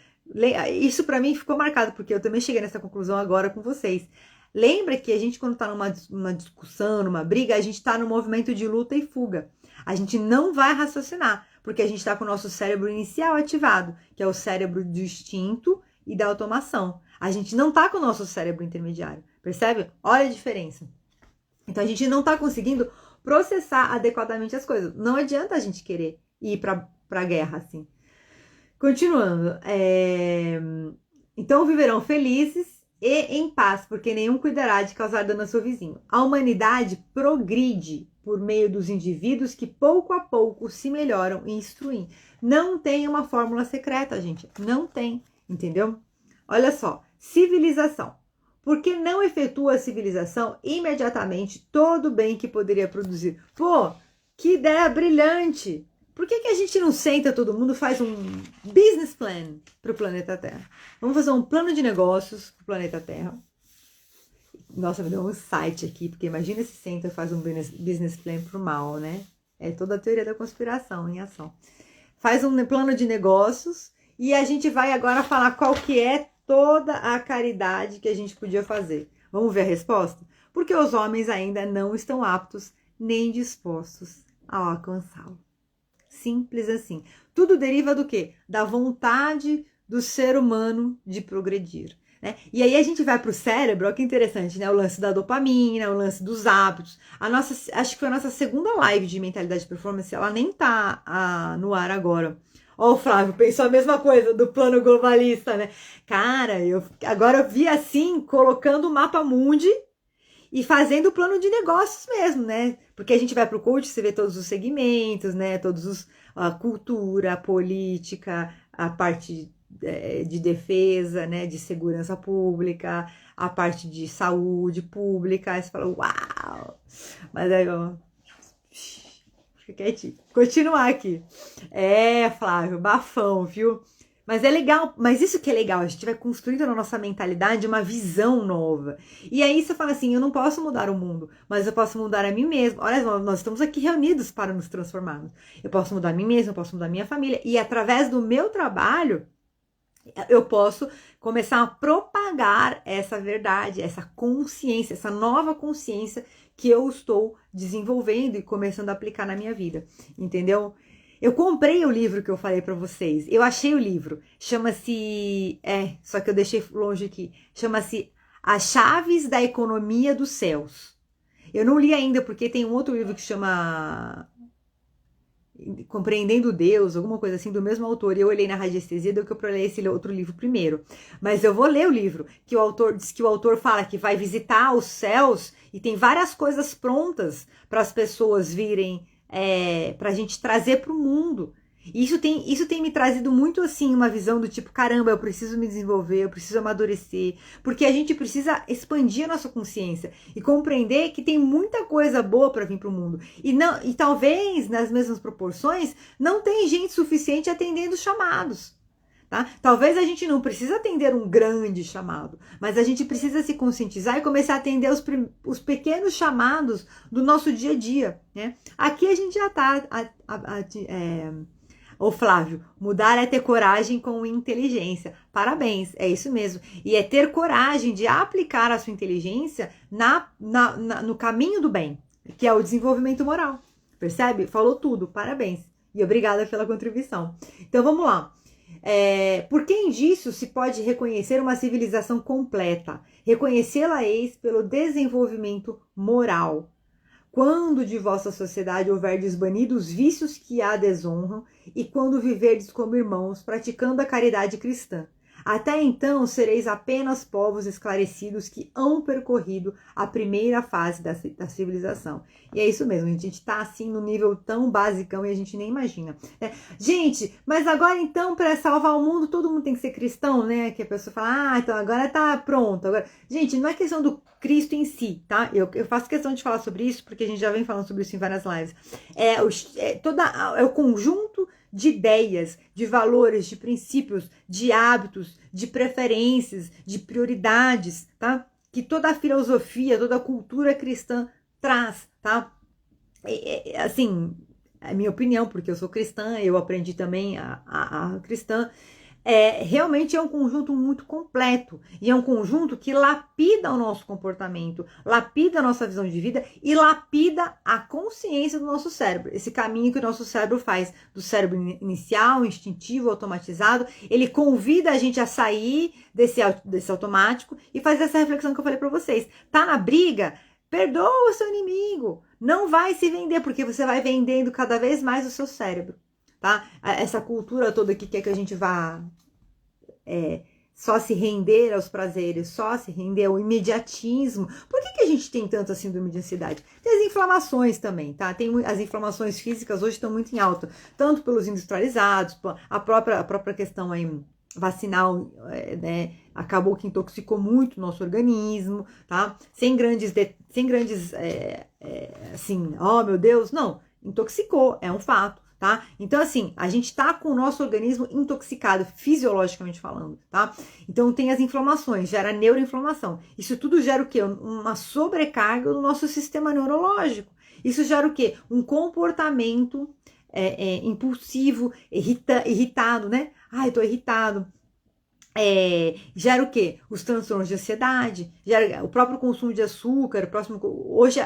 S1: isso para mim ficou marcado, porque eu também cheguei nessa conclusão agora com vocês. Lembra que a gente, quando está numa discussão, numa briga, a gente está no movimento de luta e fuga. A gente não vai raciocinar, porque a gente está com o nosso cérebro inicial ativado, que é o cérebro do instinto e da automação. A gente não está com o nosso cérebro intermediário, percebe? Olha a diferença. Então a gente não está conseguindo processar adequadamente as coisas. Não adianta a gente querer ir para a guerra assim. Continuando. Então viverão felizes e em paz, porque nenhum cuidará de causar dano ao seu vizinho. A humanidade progride por meio dos indivíduos que pouco a pouco se melhoram e instruem. Não tem uma fórmula secreta, gente. Não tem, entendeu? Olha só, civilização. Porque não efetua a civilização imediatamente todo o bem que poderia produzir? Pô, que ideia brilhante! Por que a gente não senta todo mundo, faz um business plan para o planeta Terra? Vamos fazer um plano de negócios para o planeta Terra. Nossa, me deu um insight aqui, porque imagina se senta e faz um business plan para o mal, né? É toda a teoria da conspiração em ação. Faz um plano de negócios e a gente vai agora falar qual que é toda a caridade que a gente podia fazer. Vamos ver a resposta? Porque os homens ainda não estão aptos nem dispostos a alcançá-lo. Simples assim. Tudo deriva do quê? Da vontade do ser humano de progredir. Né? E aí a gente vai para o cérebro, olha que interessante, né? O lance da dopamina, o lance dos hábitos. Acho que foi a nossa segunda live de mentalidade de performance, ela nem tá no ar agora. Ó, o Flávio pensou a mesma coisa do plano globalista, né? Cara, agora eu vi assim, colocando o mapa mundi e fazendo o plano de negócios mesmo, né? Porque a gente vai para o coach, você vê todos os segmentos, né? A cultura, a política, a parte de defesa, né? De segurança pública, a parte de saúde pública. Aí você fala, uau! Mas aí, ó, fica quietinho. Continuar aqui. Flávio, bafão, viu? Mas é legal, mas isso que é legal, a gente vai construindo na nossa mentalidade uma visão nova. E aí você fala assim, eu não posso mudar o mundo, mas eu posso mudar a mim mesmo. Olha, nós estamos aqui reunidos para nos transformarmos. Eu posso mudar a mim mesmo, eu posso mudar a minha família. E através do meu trabalho, eu posso começar a propagar essa verdade, essa consciência, essa nova consciência que eu estou desenvolvendo e começando a aplicar na minha vida, entendeu? Eu comprei o livro que eu falei pra vocês. Eu achei o livro. Chama-se... só que eu deixei longe aqui. Chama-se As Chaves da Economia dos Céus. Eu não li ainda porque tem um outro livro que chama... Compreendendo Deus, alguma coisa assim, do mesmo autor, e eu olhei na radiestesia, deu que eu pra ler esse outro livro primeiro. Mas eu vou ler o livro, que o autor diz que o autor fala que vai visitar os céus e tem várias coisas prontas para as pessoas virem, pra gente trazer para o mundo. Isso tem me trazido muito assim, uma visão do tipo, caramba, eu preciso me desenvolver, eu preciso amadurecer, porque a gente precisa expandir a nossa consciência e compreender que tem muita coisa boa para vir para o mundo. E talvez, nas mesmas proporções, não tem gente suficiente atendendo os chamados. Tá? Talvez a gente não precisa atender um grande chamado, mas a gente precisa se conscientizar e começar a atender os pequenos chamados do nosso dia a dia. Né? Aqui a gente já está... Ô Flávio, mudar é ter coragem com inteligência. Parabéns, é isso mesmo. E é ter coragem de aplicar a sua inteligência no caminho do bem, que é o desenvolvimento moral. Percebe? Falou tudo, parabéns. E obrigada pela contribuição. Então vamos lá. Por que disso se pode reconhecer uma civilização completa? Reconhecê-la eis pelo desenvolvimento moral. Quando de vossa sociedade houverdes banido os vícios que a desonram, e quando viverdes como irmãos, praticando a caridade cristã. Até então sereis apenas povos esclarecidos que hão percorrido a primeira fase da civilização. E é isso mesmo, a gente está assim no nível tão basicão e a gente nem imagina. Gente, mas agora então para salvar o mundo todo mundo tem que ser cristão, né? Que a pessoa fala, então agora tá pronto. Agora... Gente, não é questão do Cristo em si, tá? Eu faço questão de falar sobre isso porque a gente já vem falando sobre isso em várias lives. É o conjunto de ideias, de valores, de princípios, de hábitos, de preferências, de prioridades, tá? Que toda a filosofia, toda a cultura cristã traz, tá? Assim, é a minha opinião, porque eu sou cristã, eu aprendi também a cristã. Realmente é um conjunto muito completo e é um conjunto que lapida o nosso comportamento, lapida a nossa visão de vida e lapida a consciência do nosso cérebro. Esse caminho que o nosso cérebro faz, do cérebro inicial, instintivo, automatizado, ele convida a gente a sair desse automático e fazer essa reflexão que eu falei para vocês. Tá na briga? Perdoa o seu inimigo. Não vai se vender, porque você vai vendendo cada vez mais o seu cérebro. Tá? Essa cultura toda que quer que a gente vá só se render aos prazeres, só se render ao imediatismo. Por que a gente tem tanto a síndrome de ansiedade? Tem as inflamações também, tá? As inflamações físicas hoje estão muito em alta, tanto pelos industrializados, a própria questão aí vacinal, né? Acabou que intoxicou muito o nosso organismo, tá? Sem grandes assim, oh meu Deus, não, intoxicou, é um fato. Tá? Então, assim, a gente tá com o nosso organismo intoxicado, fisiologicamente falando, tá? Então, tem as inflamações, gera neuroinflamação. Isso tudo gera o quê? Uma sobrecarga do nosso sistema neurológico. Isso gera o quê? Um comportamento impulsivo, irritado, né? Ai, tô irritado. Gera o quê? Os transtornos de ansiedade, gera o próprio consumo de açúcar.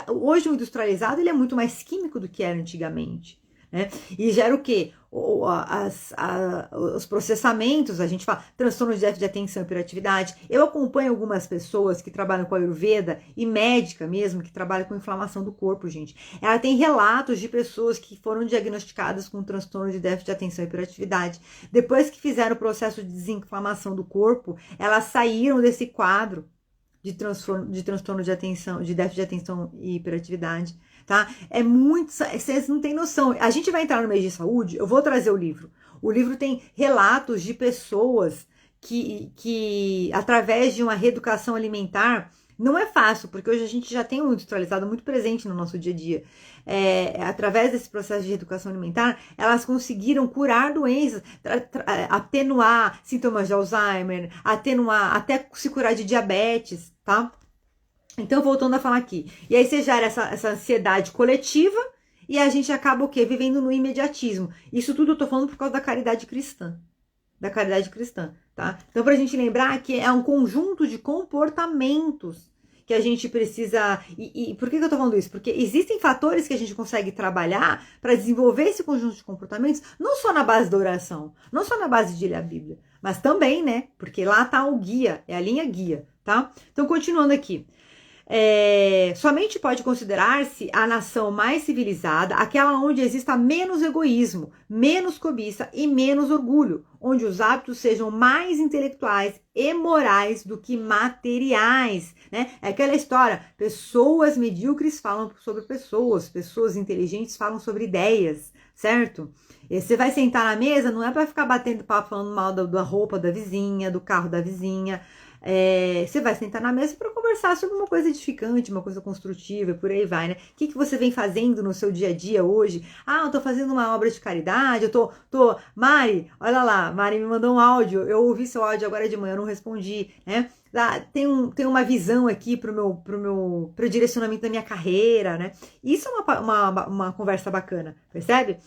S1: Hoje o industrializado ele é muito mais químico do que era antigamente. Né? E gera o quê? Os processamentos, a gente fala, transtorno de déficit de atenção e hiperatividade. Eu acompanho algumas pessoas que trabalham com Ayurveda e médica mesmo, que trabalham com inflamação do corpo, gente. Ela tem relatos de pessoas que foram diagnosticadas com transtorno de déficit de atenção e hiperatividade. Depois que fizeram o processo de desinflamação do corpo, elas saíram desse quadro de transtorno de atenção, de déficit de atenção e hiperatividade. Tá? Vocês não têm noção. A gente vai entrar no mês de saúde, eu vou trazer o livro. O livro tem relatos de pessoas que através de uma reeducação alimentar, não é fácil, porque hoje a gente já tem um industrializado muito presente no nosso dia a dia. Através desse processo de reeducação alimentar, elas conseguiram curar doenças, atenuar sintomas de Alzheimer, até se curar de diabetes, tá? Então, voltando a falar aqui. E aí você gera essa ansiedade coletiva e a gente acaba o quê? Vivendo no imediatismo. Isso tudo eu tô falando por causa da caridade cristã. Da caridade cristã, tá? Então, pra gente lembrar que é um conjunto de comportamentos que a gente precisa... E por que eu tô falando isso? Porque existem fatores que a gente consegue trabalhar para desenvolver esse conjunto de comportamentos, não só na base da oração, não só na base de ler a Bíblia, mas também, né? Porque lá tá o guia, é a linha guia, tá? Então, continuando aqui. Somente pode considerar-se a nação mais civilizada aquela onde exista menos egoísmo, menos cobiça e menos orgulho, onde os hábitos sejam mais intelectuais e morais do que materiais, né? É aquela história, pessoas medíocres falam sobre pessoas, pessoas inteligentes falam sobre ideias, certo? E você vai sentar na mesa, não é para ficar batendo papo falando mal da roupa da vizinha, do carro da vizinha. Você vai sentar na mesa para conversar sobre uma coisa edificante, uma coisa construtiva, e por aí vai, né? O que você vem fazendo no seu dia a dia hoje? Eu tô fazendo uma obra de caridade, Mari, olha lá, Mari me mandou um áudio, eu ouvi seu áudio agora de manhã, eu não respondi, né? Tem uma visão aqui pro direcionamento da minha carreira, né? Isso é uma conversa bacana, percebe?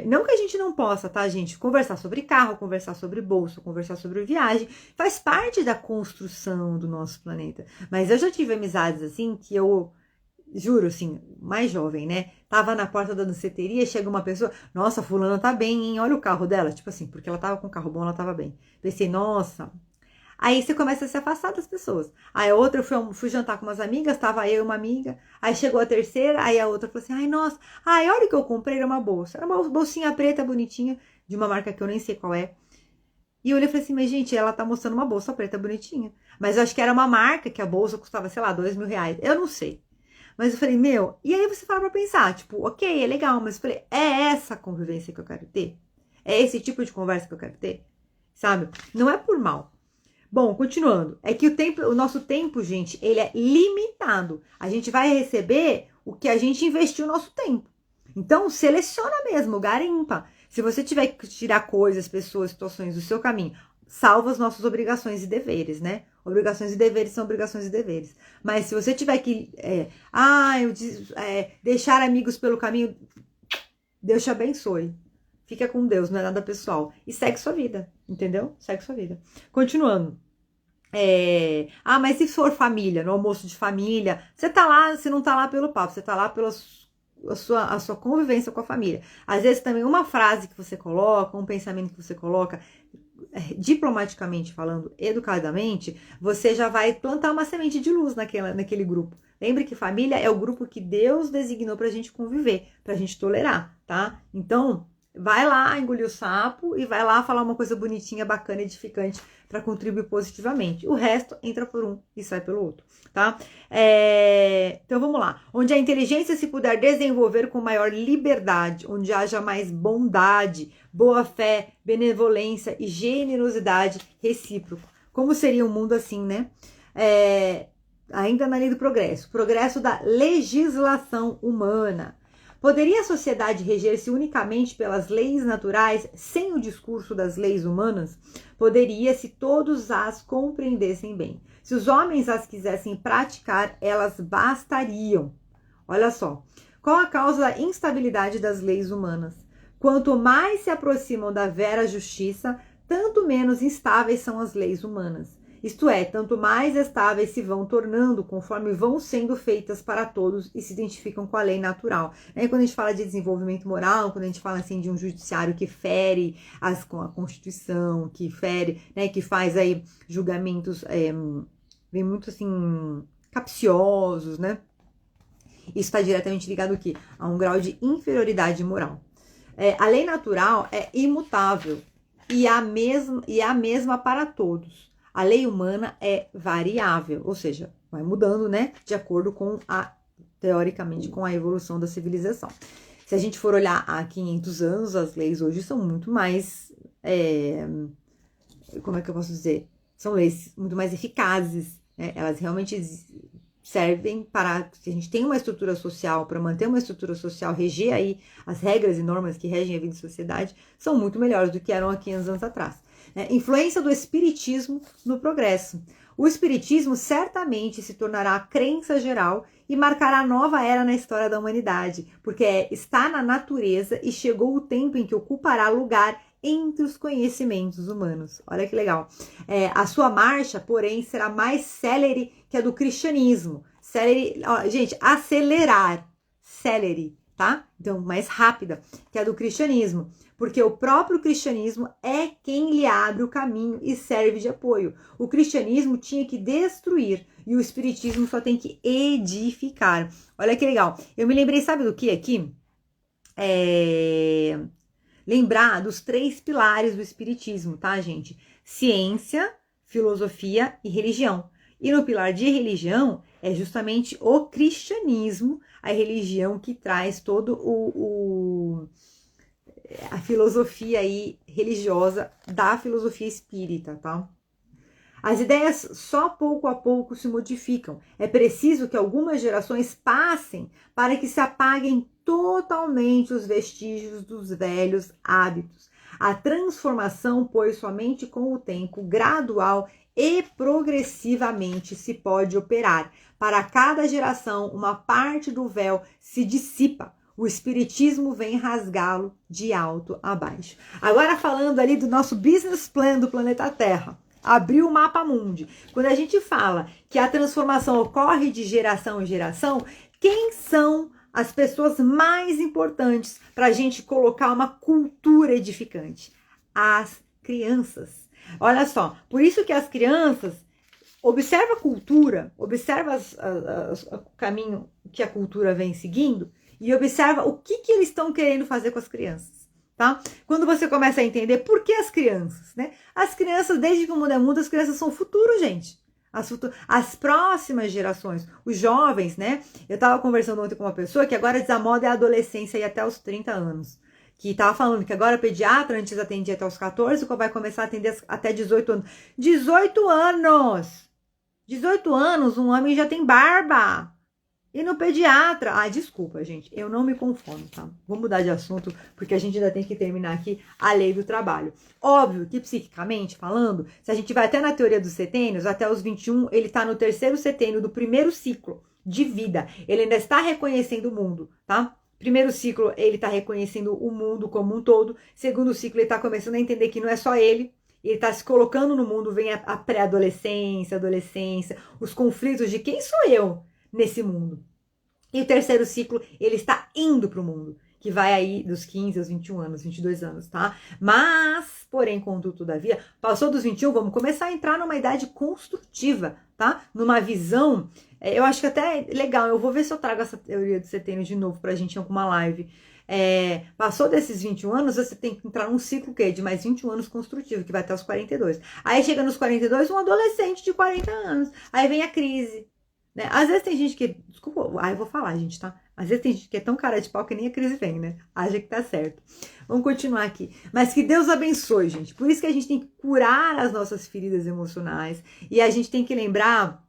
S1: Não que a gente não possa, tá, gente? Conversar sobre carro, conversar sobre bolsa, conversar sobre viagem, faz parte da construção do nosso planeta. Mas eu já tive amizades assim que eu juro, assim, mais jovem, né? Tava na porta da danceteria, chega uma pessoa, nossa, fulana tá bem, hein? Olha o carro dela, tipo assim, porque ela tava com um carro bom, ela tava bem. Pensei, nossa. Aí você começa a se afastar das pessoas. Aí a outra, eu fui jantar com umas amigas, tava eu e uma amiga. Aí chegou a terceira, aí a outra falou assim, ai, nossa, olha o que eu comprei, era uma bolsa. Era uma bolsinha preta, bonitinha, de uma marca que eu nem sei qual é. E eu olhei e falei assim, mas gente, ela tá mostrando uma bolsa preta bonitinha. Mas eu acho que era uma marca que a bolsa custava, sei lá, R$2.000. Eu não sei. Mas eu falei, e aí você fala pra pensar, tipo, ok, é legal, mas eu falei, é essa convivência que eu quero ter? É esse tipo de conversa que eu quero ter? Sabe? Não é por mal. Bom, continuando, é que o nosso tempo, gente, ele é limitado. A gente vai receber o que a gente investiu no nosso tempo. Então, seleciona mesmo, garimpa. Se você tiver que tirar coisas, pessoas, situações do seu caminho, salva as nossas obrigações e deveres, né? Obrigações e deveres são obrigações e deveres. Mas se você tiver que, deixar amigos pelo caminho, Deus te abençoe. Fica com Deus, não é nada pessoal. E segue sua vida, entendeu? Segue sua vida. Continuando. Mas se for família, no almoço de família, você tá lá, você não tá lá pelo papo, você tá lá pela a sua convivência com a família. Às vezes também uma frase que você coloca, um pensamento que você coloca, diplomaticamente falando, educadamente, você já vai plantar uma semente de luz naquele grupo. Lembre que família é o grupo que Deus designou pra gente conviver, pra gente tolerar, tá? Então, vai lá engolir o sapo e vai lá falar uma coisa bonitinha, bacana, edificante para contribuir positivamente. O resto entra por um e sai pelo outro, tá? Então vamos lá. Onde a inteligência se puder desenvolver com maior liberdade, onde haja mais bondade, boa fé, benevolência e generosidade recíproca. Como seria um mundo assim, né? Ainda na lei do progresso. Progresso da legislação humana. Poderia a sociedade reger-se unicamente pelas leis naturais, sem o discurso das leis humanas? Poderia, se todos as compreendessem bem. Se os homens as quisessem praticar, elas bastariam. Olha só. Qual a causa da instabilidade das leis humanas? Quanto mais se aproximam da vera justiça, tanto menos instáveis são as leis humanas. Isto é, tanto mais estáveis se vão tornando conforme vão sendo feitas para todos e se identificam com a lei natural. Quando a gente fala de desenvolvimento moral, quando a gente fala assim de um judiciário que fere com a Constituição, que fere, né, que faz aí julgamentos bem muito assim capciosos, né? Isso está diretamente ligado aqui a um grau de inferioridade moral. A lei natural é imutável e a mesma para todos. A lei humana é variável, ou seja, vai mudando, né, de acordo com teoricamente, com a evolução da civilização. Se a gente for olhar há 500 anos, as leis hoje são muito mais, como é que eu posso dizer? São leis muito mais eficazes, né? Elas realmente servem para, se a gente tem uma estrutura social, para manter uma estrutura social, reger aí as regras e normas que regem a vida em sociedade, são muito melhores do que eram há 500 anos atrás. Influência do espiritismo no progresso. O espiritismo certamente se tornará a crença geral e marcará nova era na história da humanidade, porque está na natureza e chegou o tempo em que ocupará lugar entre os conhecimentos humanos. Olha que legal. A sua marcha, porém, será mais célere que a do cristianismo. Célere, gente, acelerar. Célere, tá? Então, mais rápida que a do cristianismo. Porque o próprio cristianismo é quem lhe abre o caminho e serve de apoio. O cristianismo tinha que destruir, e o espiritismo só tem que edificar. Olha que legal. Eu me lembrei, sabe do que aqui? Lembrar dos 3 pilares do espiritismo, tá, gente? Ciência, filosofia e religião. E no pilar de religião é justamente o cristianismo, a religião que traz todo a filosofia aí religiosa da filosofia espírita, tá? As ideias só pouco a pouco se modificam. É preciso que algumas gerações passem para que se apaguem totalmente os vestígios dos velhos hábitos. A transformação, pois, somente com o tempo, gradual e progressivamente se pode operar. Para cada geração, uma parte do véu se dissipa. O espiritismo vem rasgá-lo de alto a baixo. Agora falando ali do nosso business plan do planeta Terra. Abriu o mapa mundi. Quando a gente fala que a transformação ocorre de geração em geração, quem são as pessoas mais importantes para a gente colocar uma cultura edificante? As crianças. Olha só, por isso que as crianças, observa a cultura, observa o caminho que a cultura vem seguindo e observa o que eles estão querendo fazer com as crianças. Tá? Quando você começa a entender por que as crianças, né? As crianças, desde que o mundo é mundo, as crianças são o futuro, gente. As próximas gerações, os jovens, né? Eu tava conversando ontem com uma pessoa que agora a moda é a adolescência e até os 30 anos. Que tava falando que agora pediatra antes atendia até os 14, vai começar a atender até 18 anos. 18 anos! 18 anos, um homem já tem barba. E no pediatra, desculpa, gente, eu não me conformo, tá? Vou mudar de assunto, porque a gente ainda tem que terminar aqui a lei do trabalho. Óbvio que, psiquicamente falando, se a gente vai até na teoria dos setênios, até os 21, ele tá no 3º setênio do primeiro ciclo de vida. Ele ainda está reconhecendo o mundo, tá? Primeiro ciclo, ele tá reconhecendo o mundo como um todo. Segundo ciclo, ele tá começando a entender que não é só ele tá se colocando no mundo, vem a pré-adolescência, adolescência, os conflitos de quem sou eu nesse mundo. E o 3º ciclo, ele está indo para o mundo, que vai aí dos 15 aos 21 anos, 22 anos, tá? Mas, porém, contudo, todavia, passou dos 21, vamos começar a entrar numa idade construtiva, tá? Numa visão, eu acho que até é legal, eu vou ver se eu trago essa teoria do setênio de novo pra gente em alguma live. Passou desses 21 anos, você tem que entrar num ciclo de mais 21 anos construtivo, que vai até os 42. Aí chega nos 42, um adolescente de 40 anos. Aí vem a crise. Né? Às vezes tem gente que... Desculpa, eu vou falar, gente, tá? Às vezes tem gente que é tão cara de pau que nem a crise vem, né? Acha que tá certo. Vamos continuar aqui. Mas que Deus abençoe, gente. Por isso que a gente tem que curar as nossas feridas emocionais. E a gente tem que lembrar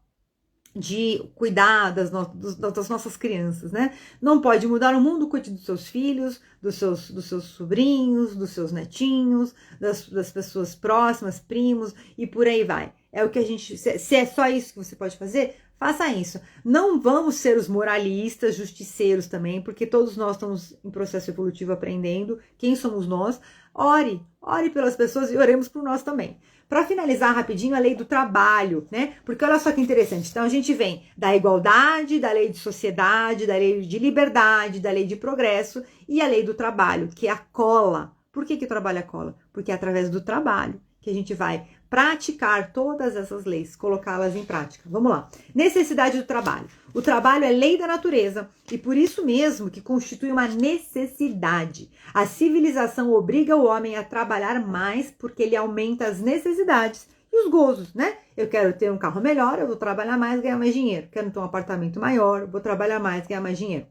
S1: de cuidar das nossas crianças, né? Não pode mudar o mundo, cuide dos seus filhos, dos seus sobrinhos, dos seus netinhos, das pessoas próximas, primos, e por aí vai. É o que a gente... Se é só isso que você pode fazer, faça isso. Não vamos ser os moralistas, justiceiros também, porque todos nós estamos em processo evolutivo aprendendo. Quem somos nós? Ore pelas pessoas e oremos por nós também. Para finalizar rapidinho, a lei do trabalho, né? Porque olha só que interessante. Então, a gente vem da igualdade, da lei de sociedade, da lei de liberdade, da lei de progresso e a lei do trabalho, que é a cola. Por que o trabalho é a cola? Porque é através do trabalho que a gente vai praticar todas essas leis, colocá-las em prática. Vamos lá. Necessidade do trabalho. O trabalho é lei da natureza e por isso mesmo que constitui uma necessidade. A civilização obriga o homem a trabalhar mais porque ele aumenta as necessidades e os gozos, né? Eu quero ter um carro melhor, eu vou trabalhar mais, ganhar mais dinheiro. Quero ter um apartamento maior, vou trabalhar mais, ganhar mais dinheiro.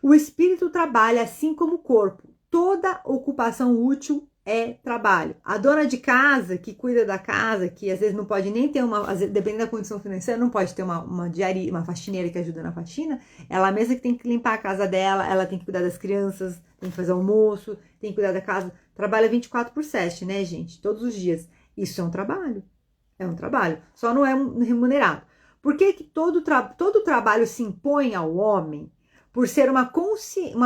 S1: O espírito trabalha assim como o corpo. Toda ocupação útil é trabalho. A dona de casa que cuida da casa, que às vezes não pode nem ter dependendo da condição financeira, não pode ter uma faxineira que ajuda na faxina, ela mesma que tem que limpar a casa dela, ela tem que cuidar das crianças, tem que fazer almoço, tem que cuidar da casa, trabalha 24/7, né, gente? Todos os dias. Isso é um trabalho. É um trabalho. Só não é remunerado. Por que todo trabalho se impõe ao homem? Por ser uma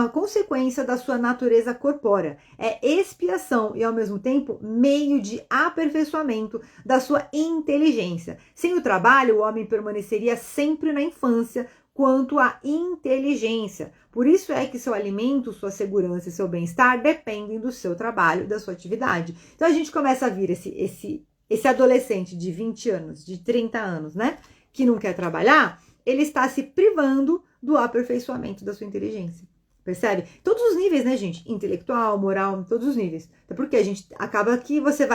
S1: consequência da sua natureza corpórea. É expiação e, ao mesmo tempo, meio de aperfeiçoamento da sua inteligência. Sem o trabalho, o homem permaneceria sempre na infância quanto à inteligência. Por isso é que seu alimento, sua segurança e seu bem-estar dependem do seu trabalho e da sua atividade. Então, a gente começa a vir esse adolescente de 20 anos, de 30 anos, né? que não quer trabalhar, ele está se privando do aperfeiçoamento da sua inteligência. Percebe? Todos os níveis, né, gente? Intelectual, moral, todos os níveis. Até porque a gente acaba que você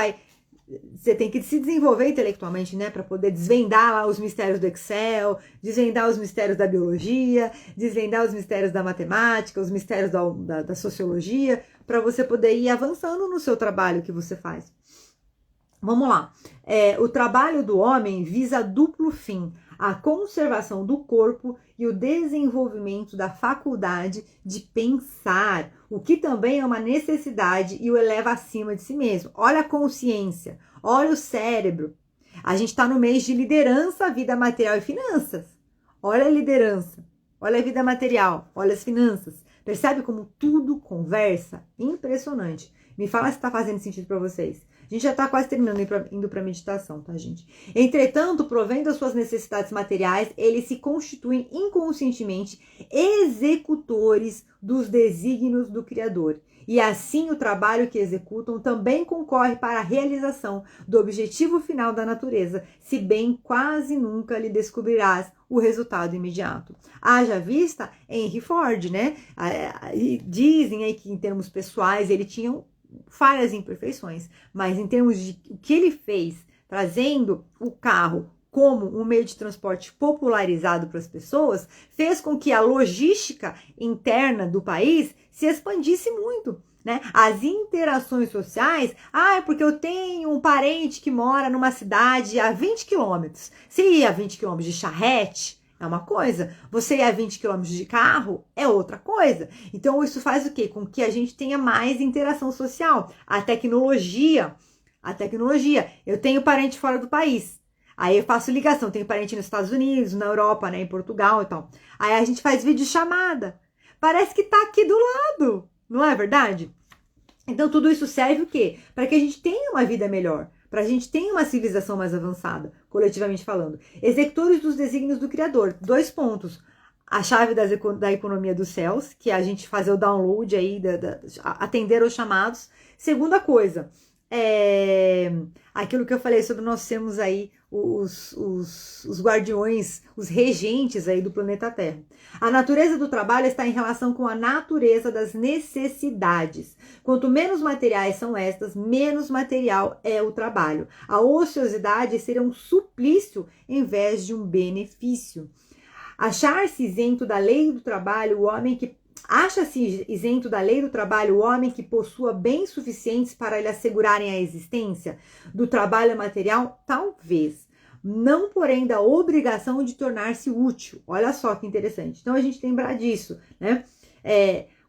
S1: tem que se desenvolver intelectualmente, né, para poder desvendar lá os mistérios do Excel, desvendar os mistérios da biologia, desvendar os mistérios da matemática, os mistérios da sociologia, para você poder ir avançando no seu trabalho que você faz. Vamos lá. O trabalho do homem visa duplo fim: a conservação do corpo e o desenvolvimento da faculdade de pensar, o que também é uma necessidade e o eleva acima de si mesmo. Olha a consciência, olha o cérebro. A gente está no mês de liderança, vida material e finanças. Olha a liderança, olha a vida material, olha as finanças. Percebe como tudo conversa? Impressionante. Me fala se está fazendo sentido para vocês. A gente já está quase terminando, indo para a meditação, tá, gente? Entretanto, provendo as suas necessidades materiais, eles se constituem inconscientemente executores dos desígnios do Criador. E assim o trabalho que executam também concorre para a realização do objetivo final da natureza, se bem quase nunca lhe descobrirás o resultado imediato. Haja vista Henry Ford, né? Dizem aí que em termos pessoais ele tinha falhas e imperfeições, mas em termos de o que ele fez, trazendo o carro como um meio de transporte popularizado para as pessoas, fez com que a logística interna do país se expandisse muito, né? As interações sociais, é porque eu tenho um parente que mora numa cidade a 20 quilômetros. Se ir a 20 quilômetros de charrete, é uma coisa. Você ir a 20 quilômetros de carro é outra coisa. Então, isso faz o quê? Com que a gente tenha mais interação social. A tecnologia. Eu tenho parente fora do país. Aí eu faço ligação. Tenho parente nos Estados Unidos, na Europa, né, em Portugal e tal. Aí a gente faz videochamada. Parece que tá aqui do lado. Não é verdade? Então, tudo isso serve o quê? Para que a gente tenha uma vida melhor. Para a gente ter uma civilização mais avançada, coletivamente falando. Executores dos desígnios do Criador. 2 pontos. A chave da economia dos céus, que é a gente fazer o download aí, atender aos chamados. Segunda coisa, aquilo que eu falei sobre nós sermos aí os guardiões, os regentes aí do planeta Terra. A natureza do trabalho está em relação com a natureza das necessidades. Quanto menos materiais são estas, menos material é o trabalho. A ociosidade seria um suplício em vez de um benefício. Achar-se isento da lei do trabalho, Acha-se isento da lei do trabalho o homem que possua bens suficientes para lhe assegurarem a existência? Do trabalho material? Talvez. Não, porém, da obrigação de tornar-se útil. Olha só que interessante. Então, a gente lembrar disso, né?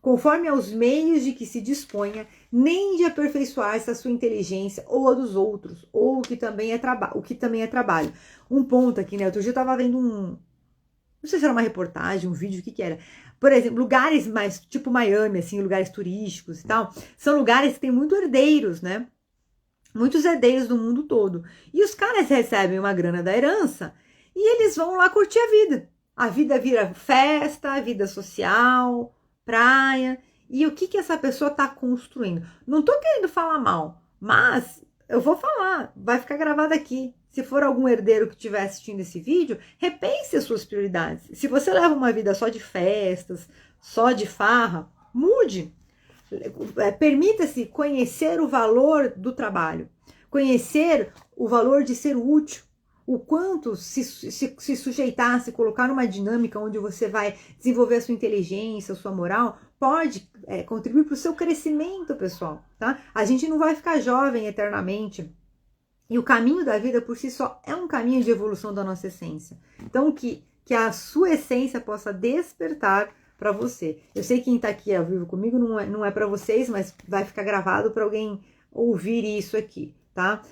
S1: Conforme aos meios de que se disponha, nem de aperfeiçoar-se a sua inteligência ou a dos outros, ou o que também é trabalho. Um ponto aqui, né? Outro dia eu estava vendo não sei se era uma reportagem, um vídeo, o que era. Por exemplo, lugares mais, tipo Miami, assim, lugares turísticos e tal, são lugares que tem muitos herdeiros, né? Muitos herdeiros do mundo todo. E os caras recebem uma grana da herança e eles vão lá curtir a vida. A vida vira festa, vida social, praia. E o que essa pessoa está construindo? Não estou querendo falar mal, mas eu vou falar, vai ficar gravado aqui. Se for algum herdeiro que estiver assistindo esse vídeo, repense as suas prioridades. Se você leva uma vida só de festas, só de farra, mude. Permita-se conhecer o valor do trabalho, conhecer o valor de ser útil, o quanto se sujeitar, se colocar numa dinâmica onde você vai desenvolver a sua inteligência, a sua moral, pode contribuir para o seu crescimento, pessoal. Tá? A gente não vai ficar jovem eternamente. E o caminho da vida por si só é um caminho de evolução da nossa essência. Então, que a sua essência possa despertar para você. Eu sei que quem está aqui ao vivo comigo não é para vocês, mas vai ficar gravado para alguém ouvir isso aqui, tá?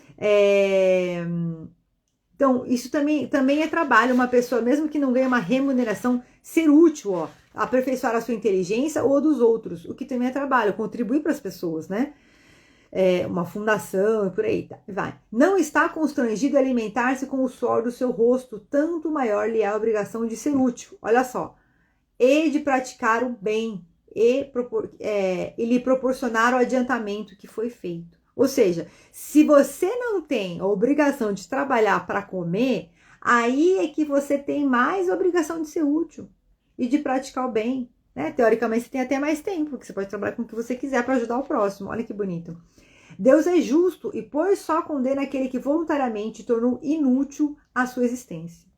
S1: Então, isso também é trabalho. Uma pessoa, mesmo que não ganhe uma remuneração, ser útil, aperfeiçoar a sua inteligência ou a dos outros, o que também é trabalho, contribuir para as pessoas, né? Uma fundação e por aí, vai. Não está constrangido a alimentar-se com o suor do seu rosto, tanto maior lhe é a obrigação de ser útil. Olha só. E de praticar o bem e lhe proporcionar o adiantamento que foi feito. Ou seja, se você não tem a obrigação de trabalhar para comer, aí é que você tem mais obrigação de ser útil e de praticar o bem, né? Teoricamente, você tem até mais tempo, porque você pode trabalhar com o que você quiser para ajudar o próximo. Olha que bonito. Deus é justo e, pois, só condena aquele que voluntariamente tornou inútil a sua existência.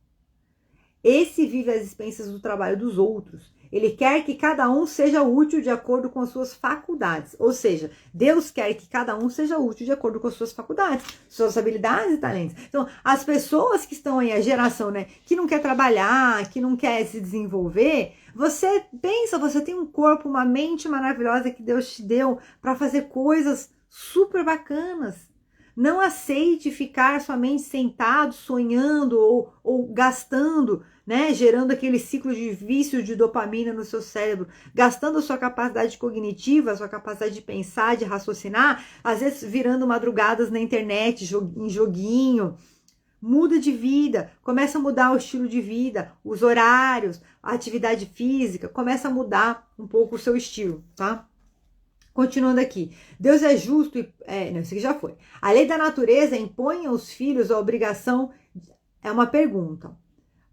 S1: Esse vive às expensas do trabalho dos outros. Ele quer que cada um seja útil de acordo com as suas faculdades. Ou seja, Deus quer que cada um seja útil de acordo com as suas faculdades, suas habilidades e talentos. Então, as pessoas que estão aí, a geração, né, que não quer trabalhar, que não quer se desenvolver, você pensa, você tem um corpo, uma mente maravilhosa que Deus te deu para fazer coisas super bacanas. Não aceite ficar somente sentado, sonhando ou gastando, né, gerando aquele ciclo de vício de dopamina no seu cérebro, gastando a sua capacidade cognitiva, a sua capacidade de pensar, de raciocinar, às vezes virando madrugadas na internet, em joguinho. Muda de vida, começa a mudar o estilo de vida, os horários, a atividade física, começa a mudar um pouco o seu estilo, tá? Continuando aqui, Deus é justo e... não, isso aqui já foi. A lei da natureza impõe aos filhos a obrigação... É uma pergunta.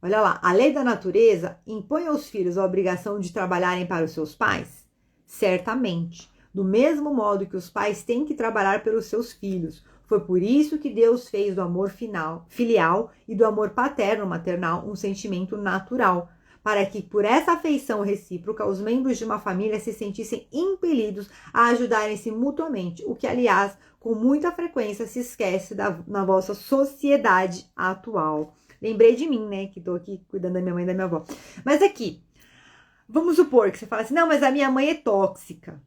S1: Olha lá, a lei da natureza impõe aos filhos a obrigação de trabalharem para os seus pais? Certamente. Do mesmo modo que os pais têm que trabalhar pelos seus filhos. Foi por isso que Deus fez do amor filial e do amor paterno-maternal um sentimento natural, para que, por essa afeição recíproca, os membros de uma família se sentissem impelidos a ajudarem-se mutuamente, o que, aliás, com muita frequência se esquece na vossa sociedade atual. Lembrei de mim, né, que tô aqui cuidando da minha mãe e da minha avó. Mas aqui, vamos supor que você fala assim, não, mas a minha mãe é tóxica,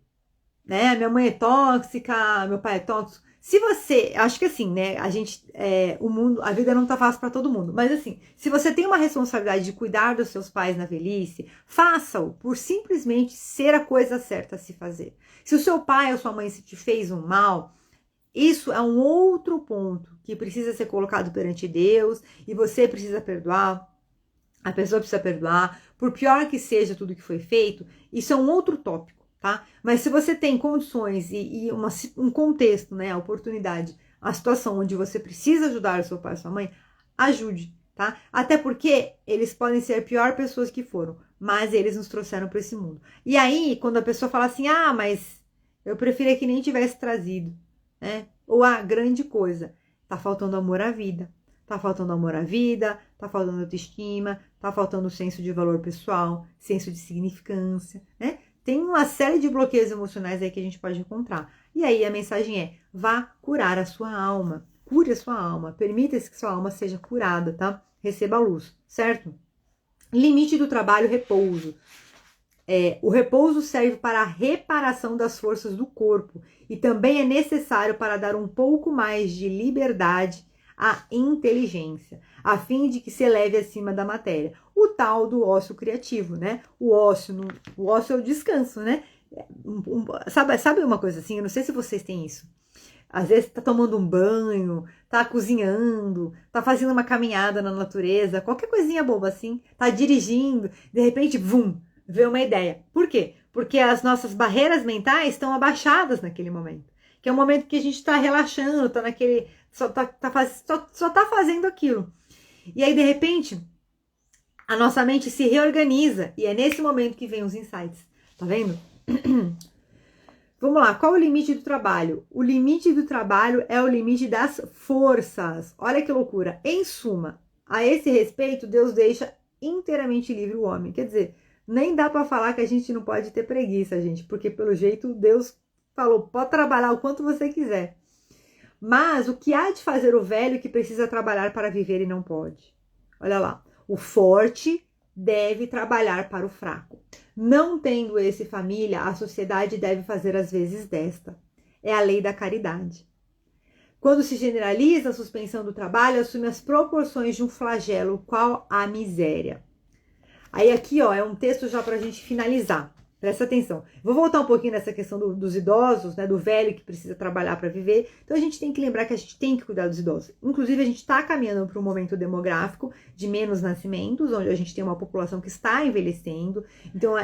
S1: né, a minha mãe é tóxica, meu pai é tóxico. Se você, acho que assim, né, o mundo, a vida não tá fácil para todo mundo, mas assim, se você tem uma responsabilidade de cuidar dos seus pais na velhice, faça-o por simplesmente ser a coisa certa a se fazer. Se o seu pai ou sua mãe te fez um mal, isso é um outro ponto que precisa ser colocado perante Deus e você precisa perdoar, a pessoa precisa perdoar, por pior que seja tudo que foi feito, isso é um outro tópico. Tá? Mas se você tem condições e um contexto, né, a oportunidade, a situação onde você precisa ajudar o seu pai e sua mãe, ajude, tá? Até porque eles podem ser a pior pessoas que foram, mas eles nos trouxeram para esse mundo. E aí, quando a pessoa fala assim, mas eu preferia que nem tivesse trazido, né? Ou a grande coisa, tá faltando amor à vida. Tá faltando amor à vida, tá faltando autoestima, tá faltando senso de valor pessoal, senso de significância, né? Tem uma série de bloqueios emocionais aí que a gente pode encontrar. E aí a mensagem é, vá curar a sua alma. Cure a sua alma. Permita-se que sua alma seja curada, tá? Receba a luz, certo? Limite do trabalho, repouso. O repouso serve para a reparação das forças do corpo e também é necessário para dar um pouco mais de liberdade à inteligência, a fim de que se eleve acima da matéria. O tal do ócio criativo, né? O ócio é o descanso, né? Sabe uma coisa assim? Eu não sei se vocês têm isso. Às vezes tá tomando um banho, tá cozinhando, tá fazendo uma caminhada na natureza, qualquer coisinha boba assim, tá dirigindo, de repente, vum, vê uma ideia. Por quê? Porque as nossas barreiras mentais estão abaixadas naquele momento. Que é um momento que a gente tá relaxando, tá naquele... Só tá fazendo aquilo. E aí, de repente, a nossa mente se reorganiza. E é nesse momento que vem os insights. Tá vendo? Vamos lá. Qual é o limite do trabalho? O limite do trabalho é o limite das forças. Olha que loucura. Em suma, a esse respeito, Deus deixa inteiramente livre o homem. Quer dizer, nem dá para falar que a gente não pode ter preguiça, gente. Porque, pelo jeito, Deus falou, pode trabalhar o quanto você quiser. Mas o que há de fazer o velho que precisa trabalhar para viver e não pode? Olha lá, o forte deve trabalhar para o fraco. Não tendo esse família, a sociedade deve fazer as vezes desta. É a lei da caridade. Quando se generaliza a suspensão do trabalho, assume as proporções de um flagelo, qual a miséria. Aí aqui, é um texto já para a gente finalizar. Presta atenção. Vou voltar um pouquinho nessa questão dos idosos, né, do velho que precisa trabalhar para viver. Então a gente tem que lembrar que a gente tem que cuidar dos idosos. Inclusive a gente está caminhando para um momento demográfico de menos nascimentos, onde a gente tem uma população que está envelhecendo. Então